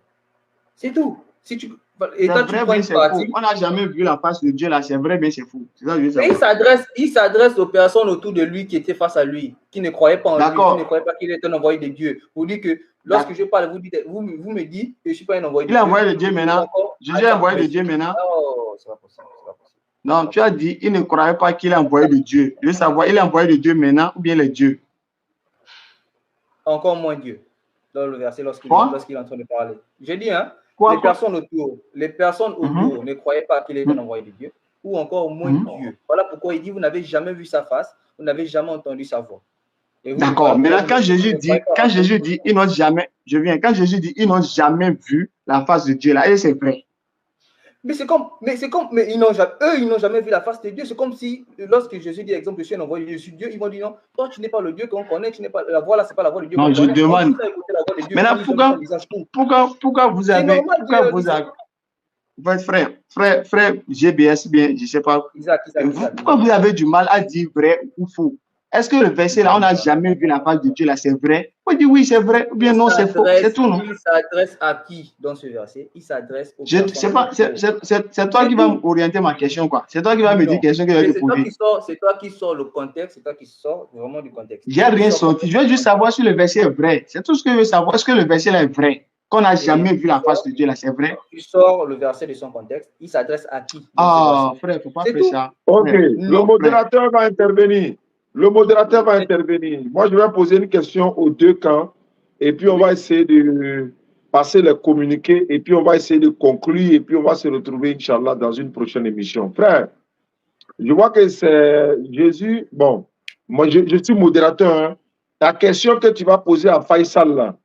C'est tout. Si tu... Et quand tu prends une partie, on n'a jamais vu la face de Dieu là, c'est vrai, mais c'est fou. Il s'adresse aux personnes autour de lui qui étaient face à lui, qui ne croyaient pas en lui, qui ne croyaient pas qu'il était un envoyé de Dieu. Vous dites que lorsque je parle, vous me dites que je ne suis pas un envoyé de Dieu. Il est envoyé de Dieu maintenant. Jésus est envoyé de Dieu maintenant. Oh, c'est pas possible. Non, tu as dit, il ne croyait pas qu'il est envoyé de Dieu. Je veux savoir, il est envoyé de Dieu maintenant ou bien les dieux? Encore moins Dieu. Dans le verset, lorsqu'il est en train de parler. J'ai dit, hein, les personnes autour ne croyaient pas qu'il est un envoyé de Dieu, ou encore moins Dieu. Voilà pourquoi il dit, vous n'avez jamais vu sa face, vous n'avez jamais entendu sa voix. D'accord, mais là, quand Jésus dit, ils n'ont jamais, quand Jésus dit, ils n'ont jamais vu la face de Dieu, là, et c'est vrai. Mais ils n'ont jamais vu la face de Dieu. C'est comme si, lorsque Jésus dit, exemple, je suis un envoyé, je suis Dieu, ils vont dire non, toi, tu n'es pas le Dieu qu'on connaît, tu n'es pas la voix là, c'est pas la voix de Dieu. Non, je demande. Maintenant, pourquoi vous avez, votre frère GBS, bien, je ne sais pas. Pourquoi vous avez du mal à dire vrai ou faux? Est-ce que le verset là, on n'a jamais vu la face de Dieu là, c'est vrai? On dit oui, c'est vrai, ou bien non, c'est faux, c'est tout, non? Il s'adresse à qui dans ce verset? Il s'adresse aux c'est toi qui vas m'orienter ma question, quoi. C'est toi qui vas me dire question que je vais te poser. C'est toi qui sors le contexte, c'est toi qui sors vraiment du contexte. J'ai rien sorti. Je veux juste savoir si le verset est vrai. C'est tout ce que je veux savoir. Est-ce que le verset là est vrai? Qu'on n'a jamais vu la face de Dieu là, c'est vrai? Tu sors le verset de son contexte. Il s'adresse à qui? Ah, frère, il ne faut pas faire ça. Ok, le modérateur va intervenir. Moi, je vais poser une question aux deux camps et puis on va essayer de passer les communiqués et puis on va essayer de conclure et puis on va se retrouver, Inch'Allah, dans une prochaine émission. Frère, je vois que c'est Jésus. Bon, moi, je suis modérateur. Hein. La question que tu vas poser à Faisal, là,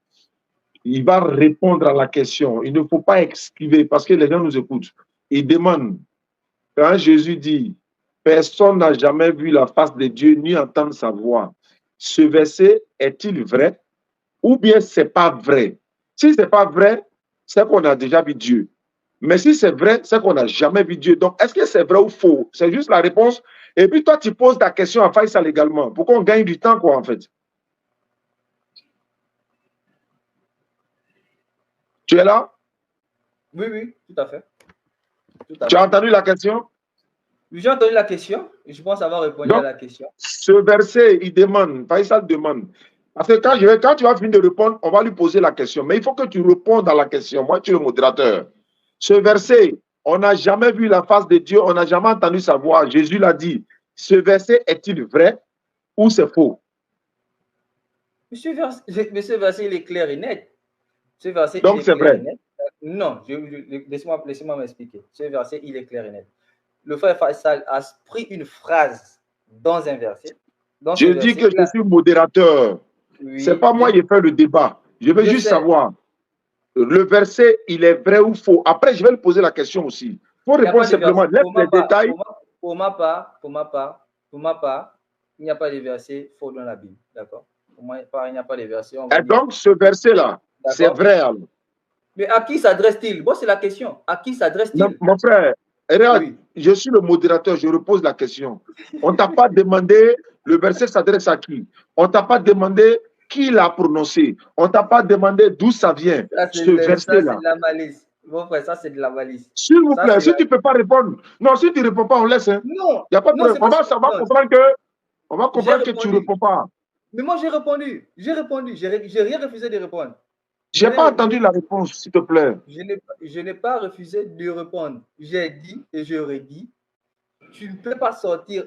il va répondre à la question. Il ne faut pas esquiver parce que les gens nous écoutent. Il demande, quand Jésus dit, personne n'a jamais vu la face de Dieu ni entendu sa voix, ce verset est-il vrai ou bien c'est pas vrai? Si c'est pas vrai, c'est qu'on a déjà vu Dieu. Mais si c'est vrai, c'est qu'on n'a jamais vu Dieu. Donc, est-ce que c'est vrai ou faux? C'est juste la réponse. Et puis, toi, tu poses ta question à Faisal également. Pour qu'on gagne du temps, quoi, en fait. Tu es là? Oui, oui, tout à fait. Tu as entendu la question? J'ai entendu la question et je pense avoir répondu à la question. Ce verset, il demande, Faisal demande. Parce que quand tu vas finir de répondre, on va lui poser la question. Mais il faut que tu répondes à la question. Moi, tu es le modérateur. Ce verset, on n'a jamais vu la face de Dieu, on n'a jamais entendu sa voix. Jésus l'a dit. Ce verset est-il vrai ou c'est faux? Monsieur ce verset, il est clair et net. Ce verset, donc c'est vrai. Non, laissez-moi m'expliquer. Ce verset, il est clair et net. Le frère Faisal a pris une phrase dans un verset. Je dis que je suis modérateur. Oui, c'est pas moi qui ai fait le débat. Je veux juste savoir. Le verset, il est vrai ou faux? Après, je vais lui poser la question aussi. Il faut répondre simplement. Laisse les détails. Pour ma part, il n'y a pas de verset faux dans la Bible. D'accord? Pour moi, il n'y a pas de verset. Et donc, ce verset-là, c'est vrai alors. Mais à qui s'adresse-t-il? Bon, c'est la question. À qui s'adresse-t-il? Mon frère, regarde, oui. Je suis le modérateur, je repose la question. On ne t'a pas demandé le verset s'adresse à qui? On ne t'a pas demandé qui l'a prononcé. On ne t'a pas demandé d'où ça vient, ce verset-là. Ça, c'est de la malice. Mon frère, ça, c'est de la malice. S'il vous plaît, si tu ne peux pas répondre. Non, si tu ne réponds pas, on laisse. Hein. Non. Il n'y a pas de problème. On va comprendre que tu ne réponds pas. Mais moi, j'ai répondu. J'ai rien refusé de répondre. Je n'ai pas entendu la réponse, s'il te plaît. Je n'ai pas refusé de répondre. J'ai dit et je redis, tu ne peux pas sortir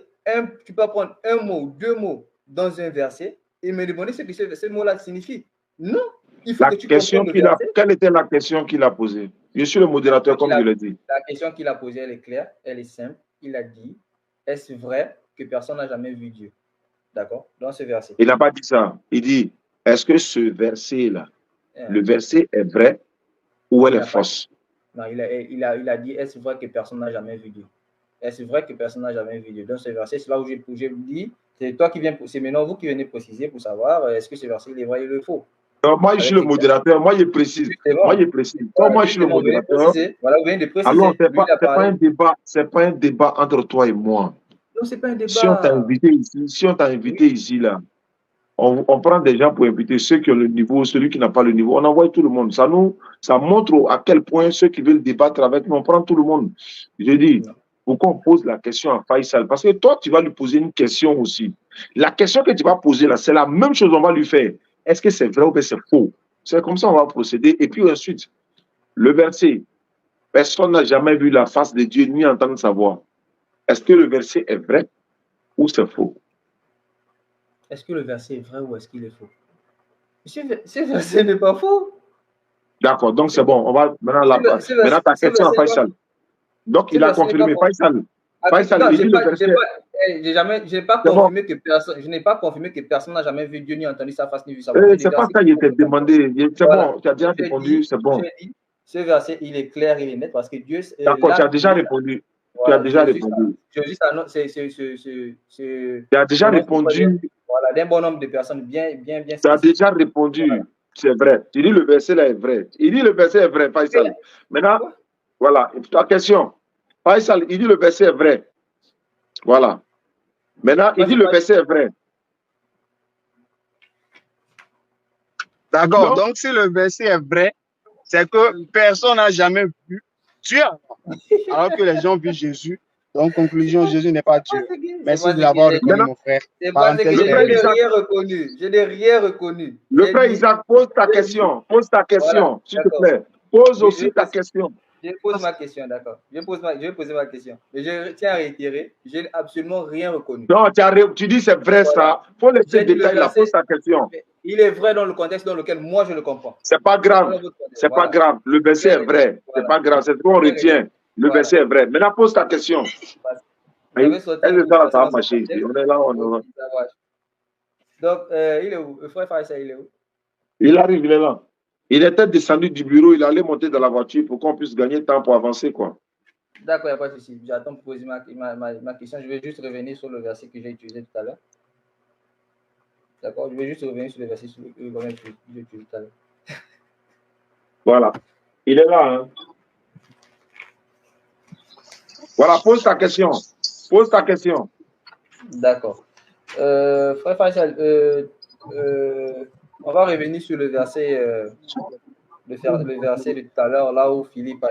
tu peux prendre un mot, deux mots dans un verset et me demander ce que ce mot-là signifie. Non, il faut que tu comprennes le verset. Quelle était la question qu'il a posée? Je suis le modérateur, comme je l'ai dit. La question qu'il a posée, elle est claire, elle est simple. Il a dit, est-ce vrai que personne n'a jamais vu Dieu? D'accord? Dans ce verset. Il n'a pas dit ça. Il dit, est-ce que ce verset-là, le verset est vrai ou elle est fausse? Non, il a dit, est-ce vrai que personne n'a jamais vu Dieu? Est-ce vrai que personne n'a jamais vu Dieu? Dans ce verset, c'est là où j'ai dit, c'est toi qui viens, c'est maintenant vous qui venez préciser pour savoir est-ce que ce verset il est vrai ou il est faux. Non, moi, je suis le modérateur. Moi, je précise. Moi, je précise. Moi, je suis le modérateur. Voilà, vous venez de préciser. Alors, c'est pas un débat entre toi et moi. Non, c'est pas un débat. Si on t'a invité ici, là, on prend des gens pour inviter ceux qui ont le niveau, celui qui n'a pas le niveau. On envoie tout le monde. Ça montre à quel point ceux qui veulent débattre avec nous, on prend tout le monde. Je dis, pourquoi on pose la question à Faisal? Parce que toi, tu vas lui poser une question aussi. La question que tu vas poser là, c'est la même chose qu'on va lui faire. Est-ce que c'est vrai ou bien c'est faux? C'est comme ça qu'on va procéder. Et puis ensuite, le verset, personne n'a jamais vu la face de Dieu ni entendu sa voix. Est-ce que le verset est vrai ou c'est faux? Est-ce que le verset est vrai ou est-ce qu'il est faux? Ce verset n'est pas faux. D'accord, donc c'est bon. On va maintenant ta question à Faisal. Donc il a confirmé. Faisal, il dit le verset. Je n'ai pas confirmé que personne. Je n'ai pas confirmé que personne n'a jamais vu Dieu ni entendu sa face ni vu sa voix. C'est pas ça qu'il t'a demandé. C'est bon, tu as déjà répondu, c'est bon. Ce verset, il est clair, il est net parce que Dieu. D'accord, tu as déjà répondu. Tu as déjà répondu. Tu as déjà répondu. Voilà, d'un bon nombre de personnes bien. Tu as déjà répondu. Voilà. C'est vrai. Tu dis le verset là est vrai. Il dit le verset est vrai, Faisal. Maintenant, voilà, ta question. Faisal, il dit le verset est vrai. Voilà. Maintenant, il dit le verset est vrai. D'accord. Donc, si le verset est vrai, c'est que personne n'a jamais vu Dieu, alors que les gens vivent Jésus. Donc, conclusion, Jésus n'est pas Dieu. Merci de l'avoir reconnu, mon frère. C'est parce que je n'ai rien reconnu. Je n'ai rien reconnu. Le frère Isaac, pose ta question. Pose ta question, s'il te plaît. Pose aussi ta question. Je pose ma question, d'accord. Je vais poser ma question. Mais je tiens à réitérer, je n'ai absolument rien reconnu. Non, tu dis c'est vrai ça. Il faut laisser le détail là. Pose ta question. Il est vrai dans le contexte dans lequel moi je le comprends. C'est pas grave. C'est pas grave. Le verset est vrai. C'est pas grave. C'est ce qu'on retient. Le verset est vrai. Maintenant, pose ta question. Est-ce que ça va marcher ici? On est là, on est là. Donc, il est où? Le frère Faisal, il est où? Il arrive, il est là. Il était descendu du bureau, il allait monter dans la voiture pour qu'on puisse gagner temps pour avancer, quoi. D'accord, il n'y a pas de souci. J'attends pour poser ma question. Je vais juste revenir sur le verset que j'ai utilisé tout à l'heure. D'accord, je vais juste revenir sur le verset que j'ai utilisé tout à l'heure. Voilà. Il est là, hein. Voilà, pose ta question. Pose ta question. D'accord. Frère Faisal, on va revenir sur le verset, le verset de tout à l'heure, là où Philippe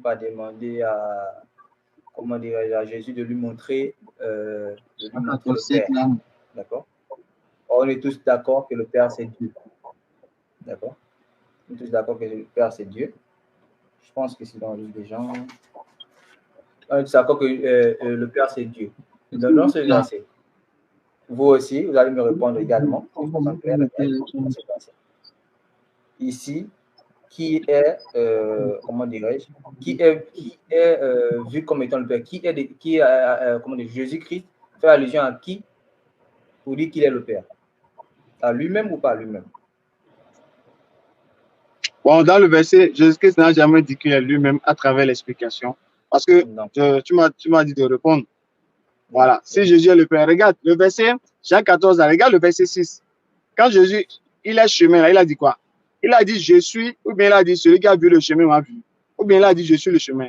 a demandé à, comment dirais-je, à Jésus de lui montrer le Père. D'accord. On est tous d'accord que le Père, c'est Dieu. D'accord. On est tous d'accord que le Père, c'est Dieu. Je pense que c'est dans le livre des gens. On est tous d'accord que le Père, c'est Dieu. Dans ce verset, vous aussi, vous allez me répondre également. Ici, qui est, comment dirais-je, qui est vu comme étant le Père, comment dire, Jésus-Christ fait allusion à qui pour dire qu'il est le Père? À lui-même ou pas à lui-même? Bon, dans le verset, Jésus-Christ n'a jamais dit qu'il est lui-même à travers l'explication. Parce que tu m'as dit de répondre. Voilà. Si Jésus est le Père, regarde le verset, Jean 14, regarde le verset 6. Quand Jésus, il est chemin, là, il a dit quoi? Il a dit je suis, ou bien il a dit celui qui a vu le chemin m'a vu. Ou bien il a dit je suis le chemin.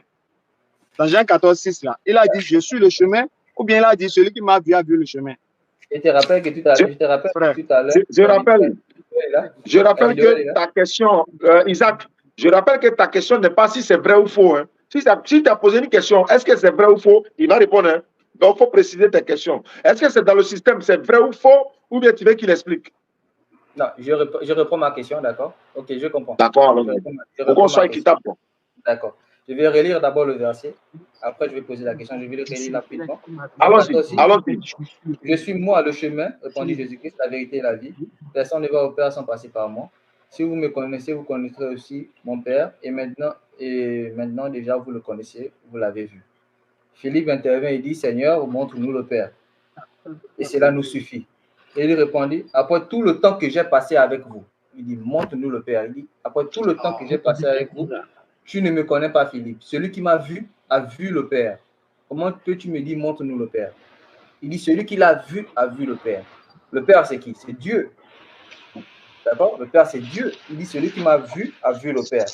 Dans Jean 14, 6, là, il a dit je suis le chemin, ou bien il a dit celui qui m'a vu a vu le chemin. Je te rappelle que tout à l'heure. Je rappelle que ta question, Isaac, je rappelle que ta question n'est pas si c'est vrai ou faux. Hein. Si tu as posé une question, est-ce que c'est vrai ou faux? Il va répondre. Hein. Donc, il faut préciser tes questions. Est-ce que c'est dans le système, c'est vrai ou faux, ou bien tu veux qu'il explique? Non, je reprends ma question, d'accord? Ok, je comprends. D'accord, alors. Pour qu'on soit équitable. D'accord. Je vais relire d'abord le verset. Après, je vais poser la question. Je vais le relire rapidement. Allons-y. Je suis moi le chemin, répondit Jésus-Christ, la vérité et la vie. Personne ne va au Père sans passer par moi. Si vous me connaissez, vous connaîtrez aussi mon Père. Et maintenant déjà, vous le connaissez, vous l'avez vu. Philippe intervient et dit, Seigneur, montre-nous le Père. Et cela nous suffit. Et il répondit, après tout le temps que j'ai passé avec vous. Il dit, montre-nous le Père. Il dit, après tout le temps que j'ai passé avec vous, tu ne me connais pas, Philippe. Celui qui m'a vu a vu le Père. Comment tu me dis, montre-nous le Père? Il dit, celui qui l'a vu a vu le Père. Le Père, c'est qui? C'est Dieu. D'accord? Le Père, c'est Dieu. Il dit, celui qui m'a vu a vu le Père.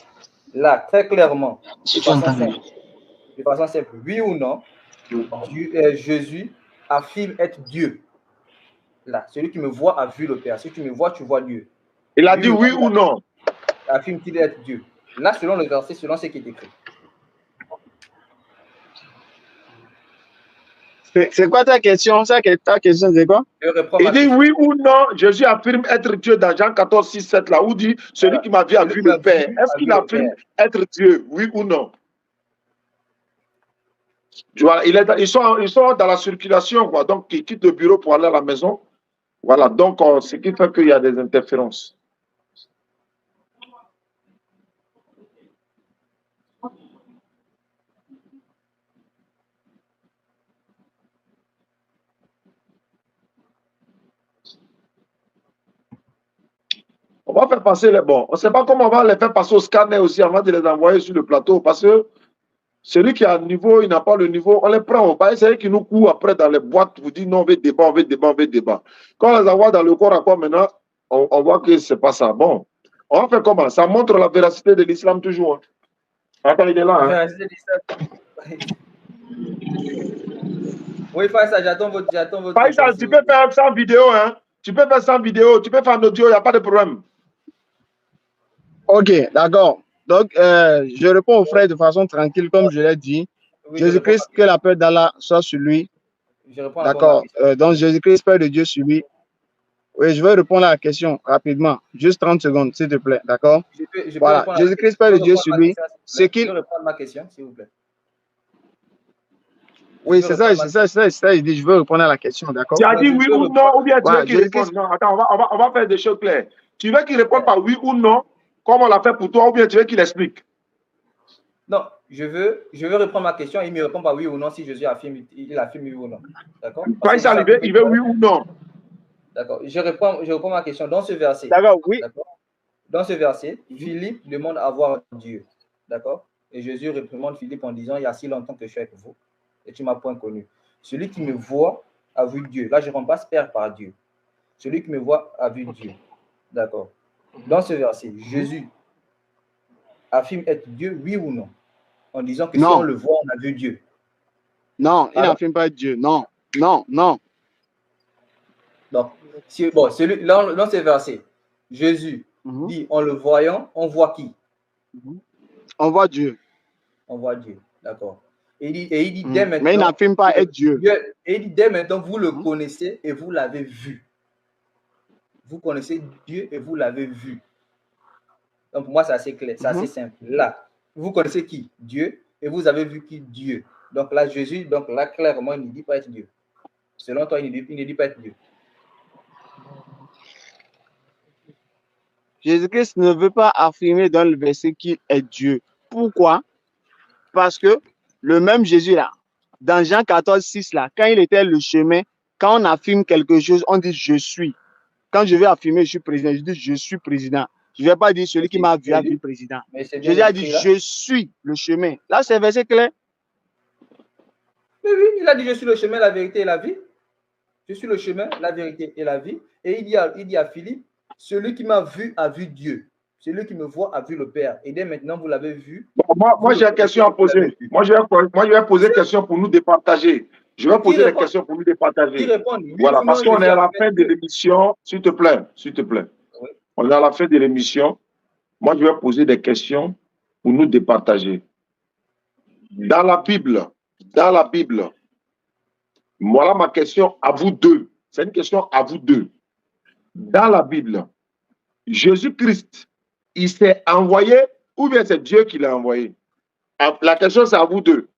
Là, très clairement, de façon simple, oui ou non, Jésus affirme être Dieu. Là, celui qui me voit a vu le Père. Si tu me vois, tu vois Dieu. Il a dit oui ou non? Affirme-t-il être Dieu? Là, selon le verset, selon ce qui est écrit. C'est quoi ta question? Ta question, c'est quoi? Il dit oui ou non, Jésus affirme être Dieu dans Jean 14, 6, 7, là, où dit celui qui m'a vu a vu le Père. Est-ce qu'il affirme être Dieu? Oui ou non? Voilà, ils sont dans la circulation, quoi. Donc, ils quittent le bureau pour aller à la maison. Voilà, donc, ce qui fait qu'il y a des interférences. On va faire passer les bons. On ne sait pas comment on va les faire passer au scanner aussi avant de les envoyer sur le plateau parce que celui qui a le niveau, il n'a pas le niveau, on les prend. On va essayer qu'ils nous courent après dans les boîtes, vous dit non, on veut débat, on veut débat, on veut débat. Quand on les envoie dans le corps à corps maintenant, on voit que ce n'est pas ça. Bon, on va faire comment? Ça montre la véracité de l'islam toujours. Hein. Attends, il est là. Hein. Oui, Faisal, j'attends votre Faisal, tu peux faire ça en vidéo, hein? Tu peux faire ça en vidéo, tu peux faire en audio, il n'y a pas de problème. Ok, d'accord. Donc, je réponds aux frères de façon tranquille, comme je l'ai dit. Oui, Jésus-Christ, que la paix d'Allah soit sur lui. D'accord. Donc, Jésus-Christ, Père de Dieu sur lui. Oui, je vais répondre à la question rapidement. Juste 30 secondes, s'il te plaît. D'accord? Voilà. Jésus-Christ, Père de Dieu sur lui. C'est qu'il. Je peux répondre à ma question, s'il vous plaît. Oui, c'est ça. Il dit, je veux répondre à la question, d'accord? Tu as dit oui ou non, ou bien tu veux qu'il réponde? Non, attends, on va faire des choses claires. Tu veux qu'il réponde par oui ou non, comme on l'a fait pour toi, ou bien tu veux qu'il explique? Non, je veux répondre à ma question. Il me répond par oui ou non si Jésus affirme, il affirme oui ou non. D'accord? Quand il s'arrive, il veut oui ou non. D'accord. Je réponds à ma question dans ce verset. D'accord, oui. Dans ce verset, Philippe demande à voir Dieu. D'accord? Et Jésus réprimande Philippe en disant, il y a si longtemps que je suis avec vous et tu ne m'as point connu. Celui qui me voit a vu Dieu. Là, je remplace Père par Dieu. Celui qui me voit a vu Dieu. D'accord? Dans ce verset, Jésus affirme être Dieu, oui ou non? En disant que si on le voit, on a vu Dieu. Non, il n'affirme pas Dieu. Non. Donc, dans ces versets, Jésus dit, en le voyant, on voit qui? On voit Dieu. On voit Dieu, d'accord. Et il dit dès maintenant. Mais il n'affirme pas être Dieu. Et il dit dès maintenant, vous le connaissez et vous l'avez vu. Vous connaissez Dieu et vous l'avez vu. Donc, pour moi, c'est assez clair, c'est assez simple. Là, vous connaissez qui? Dieu. Et vous avez vu qui? Dieu. Donc là, Jésus, clairement, il ne dit pas être Dieu. Selon toi, il ne dit pas être Dieu. Jésus-Christ ne veut pas affirmer dans le verset qu'il est Dieu. Pourquoi? Parce que le même Jésus là, dans Jean 14, 6 là, quand il était le chemin, quand on affirme quelque chose, on dit je suis. Quand je vais affirmer je suis président, je dis je suis président. Je ne vais pas dire celui qui m'a vu a vu le président. Jésus a dit je suis le chemin. Là, c'est verset clair. Mais oui, il a dit je suis le chemin, la vérité et la vie. Je suis le chemin, la vérité et la vie. Et il dit à Philippe, celui qui m'a vu a vu Dieu. Celui qui me voit a vu le Père. Et dès maintenant, vous l'avez vu. Bon, moi j'ai une question à poser. Moi, je vais poser une question pour nous départager. Je vais poser des questions pour nous départager. Voilà, parce qu'on est à la fin de l'émission. S'il te plaît. Oui. On est à la fin de l'émission. Moi, je vais poser des questions pour nous départager. Dans la Bible, voilà ma question à vous deux. C'est une question à vous deux. Dans la Bible, Jésus-Christ, il s'est envoyé ou bien c'est Dieu qui l'a envoyé? La question, c'est à vous deux.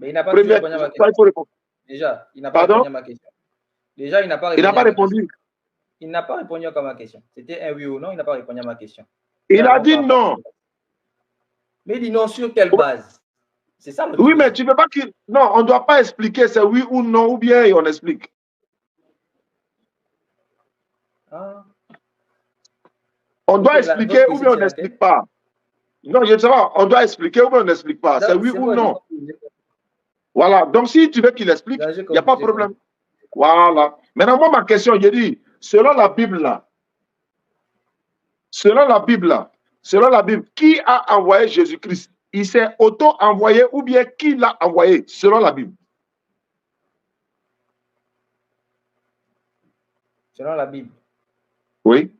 Mais il n'a pas répondu à ma question. Déjà, il n'a pas répondu à ma question. Déjà, il n'a pas répondu. Il n'a pas répondu à ma question. C'était un oui ou non, il n'a pas répondu à ma question. Il a dit non. Mais il dit non sur quelle base? C'est ça le truc. Oui, mais tu ne veux pas qu'il... Non, on ne doit pas expliquer c'est oui ou non, ou bien on explique. Ah. On doit expliquer ou bien on n'explique pas. Non, je ne sais pas. On doit expliquer ou bien on n'explique pas. C'est oui ou non. Voilà. Donc, si tu veux qu'il explique, il n'y a pas de problème. Voilà. Maintenant, moi, ma question, j'ai dit, selon la Bible, qui a envoyé Jésus-Christ? Il s'est auto-envoyé ou bien qui l'a envoyé, selon la Bible? Selon la Bible. Oui.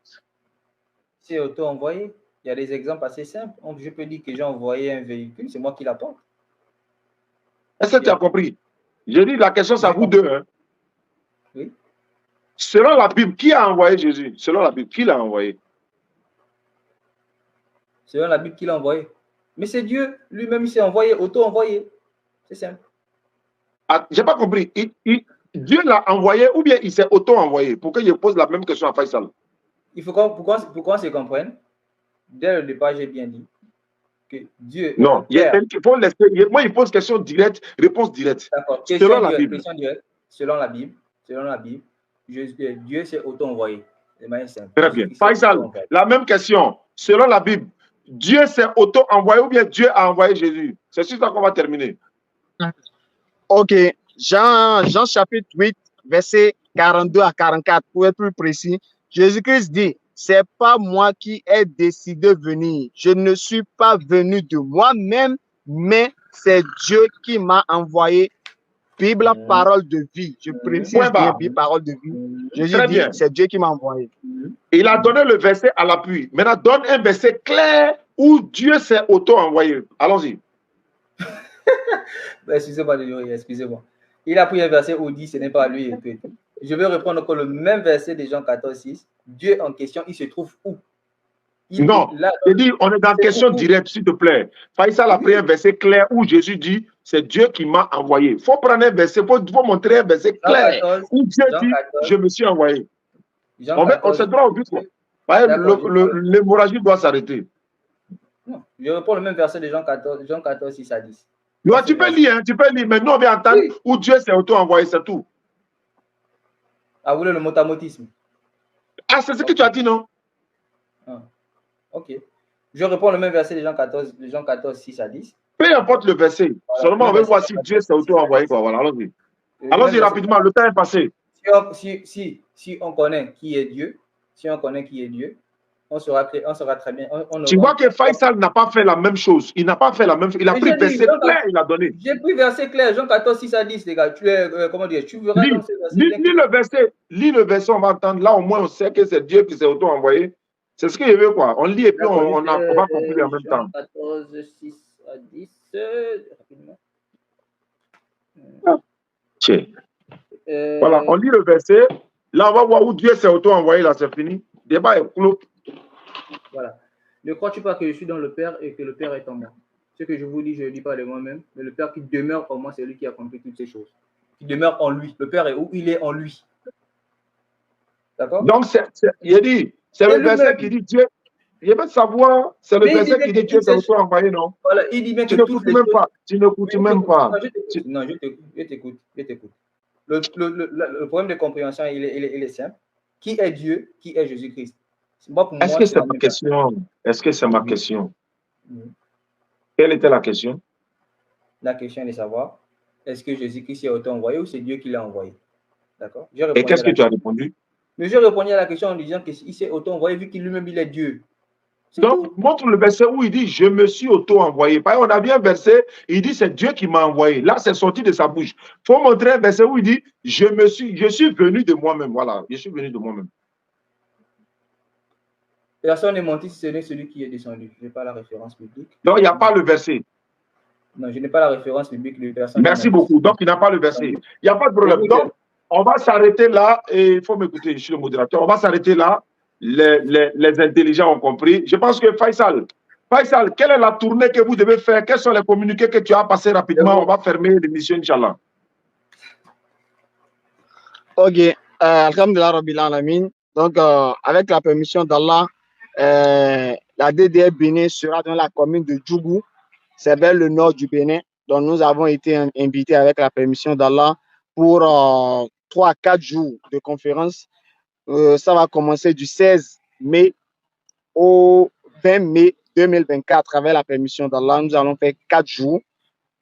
C'est auto-envoyé. Il y a des exemples assez simples. Je peux dire que j'ai envoyé un véhicule, c'est moi qui l'apporte. Est-ce que tu as compris? J'ai dit la question, c'est à vous deux. Hein? Oui. Selon la Bible, qui a envoyé Jésus? Selon la Bible, qui l'a envoyé? Selon la Bible, qui l'a envoyé? Mais c'est Dieu lui-même, il s'est envoyé, auto-envoyé. C'est simple. Ah, j'ai pas compris. Dieu l'a envoyé ou bien il s'est auto-envoyé? Pourquoi je pose la même question à Faisal? Il faut pourquoi on se comprenne. Dès le départ, j'ai bien dit que Dieu. Non, il faut laisser. Moi, il pose question directe, réponse directe. D'accord. Selon la Bible. Question directe. Selon la Bible, Dieu s'est auto-envoyé. De manière simple. Très bien. Faisal, la même question. Selon la Bible, Dieu s'est auto-envoyé ou bien Dieu a envoyé Jésus? C'est sur ça qu'on va terminer. Ok. Jean chapitre 8, verset 42 à 44, pour être plus précis. Jésus-Christ dit, c'est pas moi qui ai décidé de venir. Je ne suis pas venu de moi-même, mais c'est Dieu qui m'a envoyé. Bible, parole de vie. Je précise bien, Bible, parole de vie. Jésus dit, c'est Dieu qui m'a envoyé. Il a donné le verset à l'appui. Maintenant, donne un verset clair où Dieu s'est auto-envoyé. Allons-y. Excusez-moi. Il a pris un verset où il dit, ce n'est pas lui. Je vais reprendre encore le même verset de Jean 14, 6. Dieu en question, il se trouve où? Non, je dis, on est dans question directe, s'il te plaît. Faisal a pris un verset clair où Jésus dit, c'est Dieu qui m'a envoyé. Il faut prendre un verset, il faut montrer un verset clair où Dieu dit, je me suis envoyé. On se droit au but. L'hémorragie doit s'arrêter. Non, je reprends le même verset de Jean 14, 6 à 10. Non, tu peux lire, mais nous on vient entendre où Dieu s'est auto-envoyé, c'est tout. Ah, vous voulez le motamotisme? Ah, c'est ce que tu as dit, non? Ah. Ok. Je reprends le même verset de Jean 14, 6 à 10. Peu importe le verset. Voilà, Seulement, on le veut verset voir de si Jean Dieu 14, s'est 6 à auto-envoyé. 10. Voilà, allons-y. Le même Allons-y verset. rapidement, le temps est passé. Si on connaît qui est Dieu, on sera très bien. Tu vois que Faisal n'a pas fait la même chose. Il n'a pas fait la même chose. Il a pris verset clair, il a donné. J'ai pris verset clair, Jean 14, 6 à 10, les gars. Comment dire, tu verras dans ce verset. Lis le verset, on va entendre. Là, au moins, on sait que c'est Dieu qui s'est auto-envoyé. C'est ce qu'il veut, quoi. On lit et puis on va conclure en même temps. Jean 14, 6 à 10, rapidement. Tiens. Voilà, on lit le verset. Là, on va voir où Dieu s'est auto-envoyé. Là, c'est fini. Le débat est clos. Voilà. Ne crois-tu pas que je suis dans le Père et que le Père est en moi? Ce que je vous dis, je ne le dis pas de moi-même, mais le Père qui demeure en moi, c'est lui qui a accompli toutes ces choses. Qui demeure en lui. Le Père est où? Il est en lui. D'accord? Donc, il dit, c'est le verset qui dit Dieu. Je veux savoir, c'est le verset qui dit Dieu s'est auto-envoyé, non? Voilà, il dit bien que tu n'écoutes même pas. Tu n'écoutes même pas. Non, je t'écoute. Le problème de compréhension, il est simple. Qui est Dieu? Qui est Jésus-Christ? Est-ce que c'est ma question? Est-ce que c'est ma question? Quelle était la question? La question est de savoir, est-ce que Jésus-Christ est auto-envoyé ou c'est Dieu qui l'a envoyé? D'accord? Et qu'est-ce que tu as répondu? Mais je répondais à la question en disant qu'il s'est auto-envoyé vu qu'il lui-même il est Dieu. Donc, montre le verset où il dit « Je me suis auto-envoyé ». On a bien un verset, il dit « C'est Dieu qui m'a envoyé ». Là, c'est sorti de sa bouche. Il faut montrer un verset où il dit « Je suis venu de moi-même ». Voilà, je suis venu de moi-même. Personne n'est menti si ce n'est celui qui est descendu. Je n'ai pas la référence biblique. Donc, il n'y a pas le verset. Non, je n'ai pas la référence biblique de personne. Merci beaucoup. Donc, il n'y a pas le verset. Il n'y a pas de problème. Donc, on va s'arrêter là. Et il faut m'écouter, je suis le modérateur. On va s'arrêter là. Les intelligents ont compris. Je pense que Faisal, quelle est la tournée que vous devez faire? Quels sont les communiqués que tu as passés rapidement? On va fermer l'émission, Inch'Allah. Ok. Alhamdulillah Rabbil Alamin. Donc, avec la permission d'Allah, la DDR Bénin sera dans la commune de Djougou. C'est vers le nord du Bénin. Donc, nous avons été invités avec la permission d'Allah pour 3 à 4 jours de conférence. Ça va commencer du 16 mai au 20 mai 2024 avec la permission d'Allah. Nous allons faire 4 jours.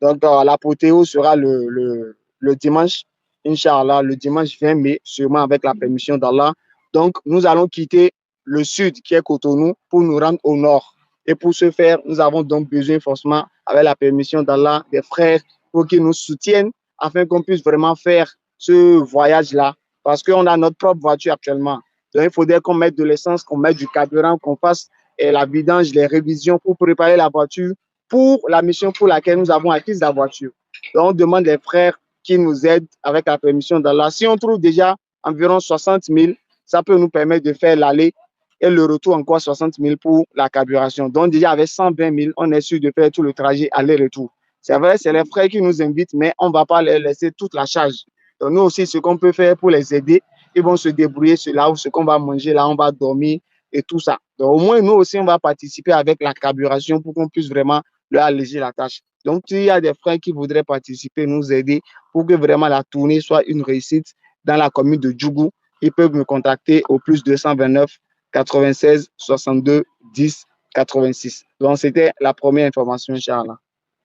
Donc, l'apothéose sera le dimanche, Inch'Allah, le dimanche 20 mai, sûrement avec la permission d'Allah. Donc, nous allons quitter le sud, qui est Cotonou, pour nous rendre au nord. Et pour ce faire, nous avons donc besoin forcément, avec la permission d'Allah, des frères pour qu'ils nous soutiennent afin qu'on puisse vraiment faire ce voyage-là. Parce qu'on a notre propre voiture actuellement. Donc, il faudrait qu'on mette de l'essence, qu'on mette du carburant, qu'on fasse la vidange, les révisions pour préparer la voiture pour la mission pour laquelle nous avons acquis la voiture. Donc, on demande les frères qui nous aident avec la permission d'Allah. Si on trouve déjà environ 60 000, ça peut nous permettre de faire l'aller et le retour encore 60 000 pour la carburation. Donc, déjà avec 120 000, on est sûr de faire tout le trajet aller-retour. C'est vrai, c'est les frères qui nous invitent, mais on ne va pas les laisser toute la charge. Donc, nous aussi, ce qu'on peut faire pour les aider, ils vont se débrouiller sur là où ce qu'on va manger, là, on va dormir et tout ça. Donc, au moins, nous aussi, on va participer avec la carburation pour qu'on puisse vraiment leur alléger la tâche. Donc, s'il y a des frères qui voudraient participer, nous aider pour que vraiment la tournée soit une réussite dans la commune de Djougou, ils peuvent me contacter au plus 229 96 62 10 86. Donc, c'était la première information, Inch'Allah.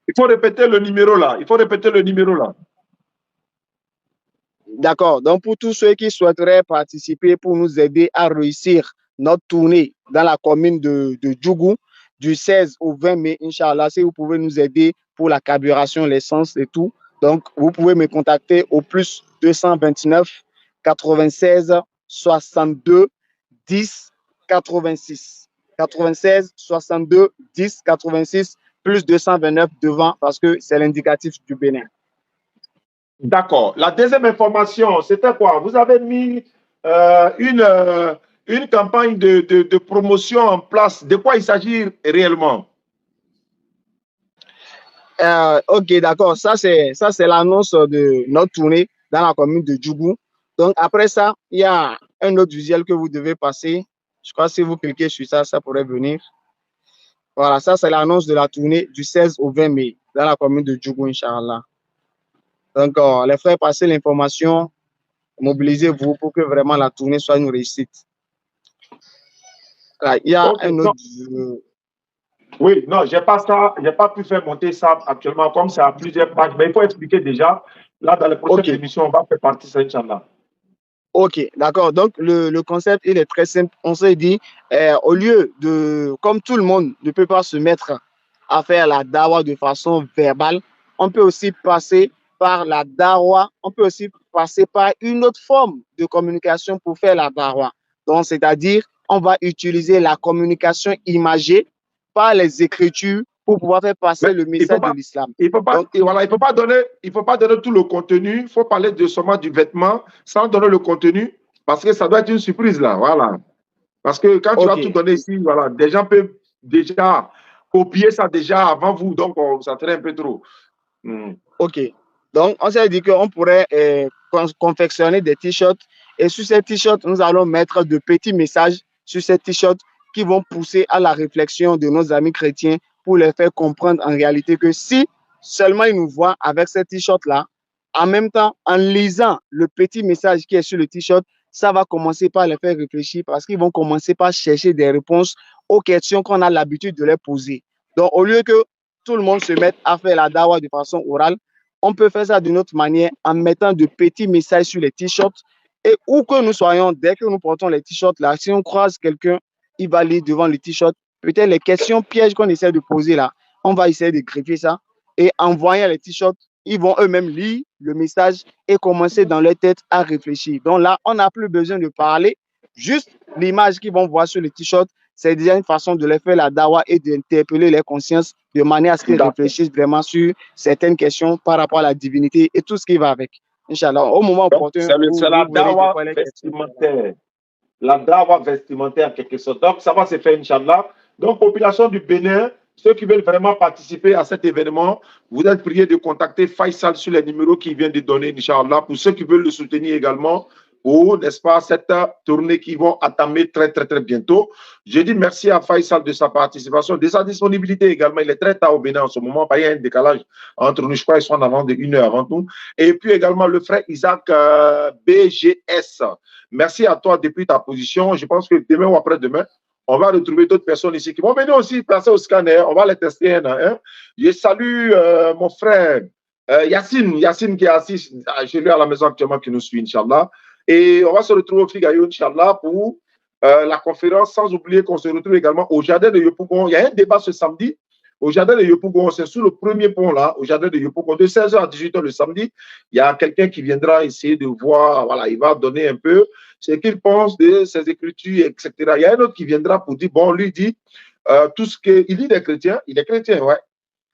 Il faut répéter le numéro là. Il faut répéter le numéro là. D'accord. Donc, pour tous ceux qui souhaiteraient participer pour nous aider à réussir notre tournée dans la commune de Djougou, du 16 au 20 mai, Inch'Allah, si vous pouvez nous aider pour la carburation, l'essence et tout, donc vous pouvez me contacter au plus 229 96 62 10 86. 96 62 10 86 plus 229 devant parce que c'est l'indicatif du Bénin. D'accord. La deuxième information, c'était quoi? Vous avez mis une campagne de promotion en place. De quoi il s'agit réellement? Ok, d'accord. Ça, c'est l'annonce de notre tournée dans la commune de Djougou. Donc, après ça, il y a un autre visuel que vous devez passer. Je crois que si vous cliquez sur ça, ça pourrait venir. Voilà, ça, c'est l'annonce de la tournée du 16 au 20 mai dans la commune de Djougou, Inch'Allah. Donc, les frères, passez l'information, mobilisez-vous pour que vraiment la tournée soit une réussite. Il y a Ok, un non. autre. Oui, non, j'ai pas pu faire monter ça actuellement, comme c'est à plusieurs pages, mais il faut expliquer déjà. Là, dans les prochaines Ok, émissions, on va faire partie de ça, Inch'Allah. ok, d'accord. Donc, le concept, il est très simple. On s'est dit, au lieu de, comme tout le monde ne peut pas se mettre à faire la dawa de façon verbale, on peut aussi passer par la dawa, on peut aussi passer par une autre forme de communication pour faire la dawa. Donc, c'est-à-dire, on va utiliser la communication imagée par les écritures pour pouvoir faire Mais passer le il faut message de pas, l'islam. il faut pas, Donc, et voilà, il faut pas donner tout le contenu. Il faut parler de seulement du vêtement sans donner le contenu, parce que ça doit être une surprise là, voilà. Parce que quand tu vas tout ok, donner ici, voilà, des gens peuvent déjà copier ça déjà avant vous, donc ça serait un peu trop. Hmm. ok. Donc, on s'est dit qu'on pourrait confectionner des t-shirts et sur ces t-shirts, nous allons mettre de petits messages sur ces t-shirts qui vont pousser à la réflexion de nos amis chrétiens pour les faire comprendre en réalité que si seulement ils nous voient avec ces t-shirts-là, en même temps, en lisant le petit message qui est sur le t-shirt, ça va commencer par les faire réfléchir parce qu'ils vont commencer par chercher des réponses aux questions qu'on a l'habitude de leur poser. Donc, au lieu que tout le monde se mette à faire la dawa de façon orale, on peut faire ça d'une autre manière en mettant de petits messages sur les t-shirts et où que nous soyons, dès que nous portons les t-shirts là, si on croise quelqu'un, il va lire devant le t-shirt. Peut-être les questions pièges qu'on essaie de poser là, on va essayer de greffer ça et en voyant les t-shirts, ils vont eux-mêmes lire le message et commencer dans leur tête à réfléchir. Donc là, on n'a plus besoin de parler, juste l'image qu'ils vont voir sur le t-shirt, c'est déjà une façon de les faire la dawa et d'interpeller les consciences de manière à ce qu'ils réfléchissent vraiment sur certaines questions par rapport à la divinité et tout ce qui va avec. Inch'Allah, au moment opportun, C'est la vous verrez de dawa quoi les questions. vestimentaire. La dawa vestimentaire en quelque sorte. Donc, ça va se faire, Inch'Allah. Donc, population du Bénin, ceux qui veulent vraiment participer à cet événement, vous êtes priés de contacter Faisal sur les numéros qu'il vient de donner, Inch'Allah. Pour ceux qui veulent le soutenir également, ou, n'est-ce pas, cette tournée qui vont entamer très, très, très bientôt. Je dis merci à Faisal de sa participation, de sa disponibilité également. Il est très tard au Bénin en ce moment. Il y a un décalage entre nous. Je crois qu'ils sont en avant de 1 heure avant nous. Et puis également le frère Isaac BGS. Merci à toi depuis ta position. Je pense que demain ou après-demain, on va retrouver d'autres personnes ici qui vont venir aussi passer au scanner. On va les tester. Hein. Je salue mon frère Yacine qui est assis chez lui à la maison actuellement, qui nous suit, Inch'Allah. Et on va se retrouver au Figayo, Inch'Allah, pour la conférence, sans oublier qu'on se retrouve également au jardin de Yopougon. Il y a un débat ce samedi au jardin de Yopougon, c'est sous le premier pont là, au jardin de Yopougon, de 16h à 18h le samedi. Il y a quelqu'un qui viendra essayer de voir, voilà, il va donner un peu ce qu'il pense de ses écritures, etc. Il y a un autre qui viendra pour dire, bon, lui dit tout ce que. Il dit des chrétiens, il est chrétien, ouais.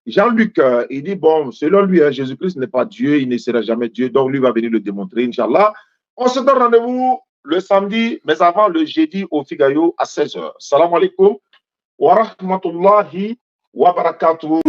Jean-Luc, il dit, bon, selon lui, hein, Jésus-Christ n'est pas Dieu, il ne sera jamais Dieu, donc lui va venir le démontrer, Inch'Allah. On se donne rendez-vous le samedi, mais avant le jeudi au Figayo à 16h. Salam alaikum wa rahmatullahi wa barakatuh.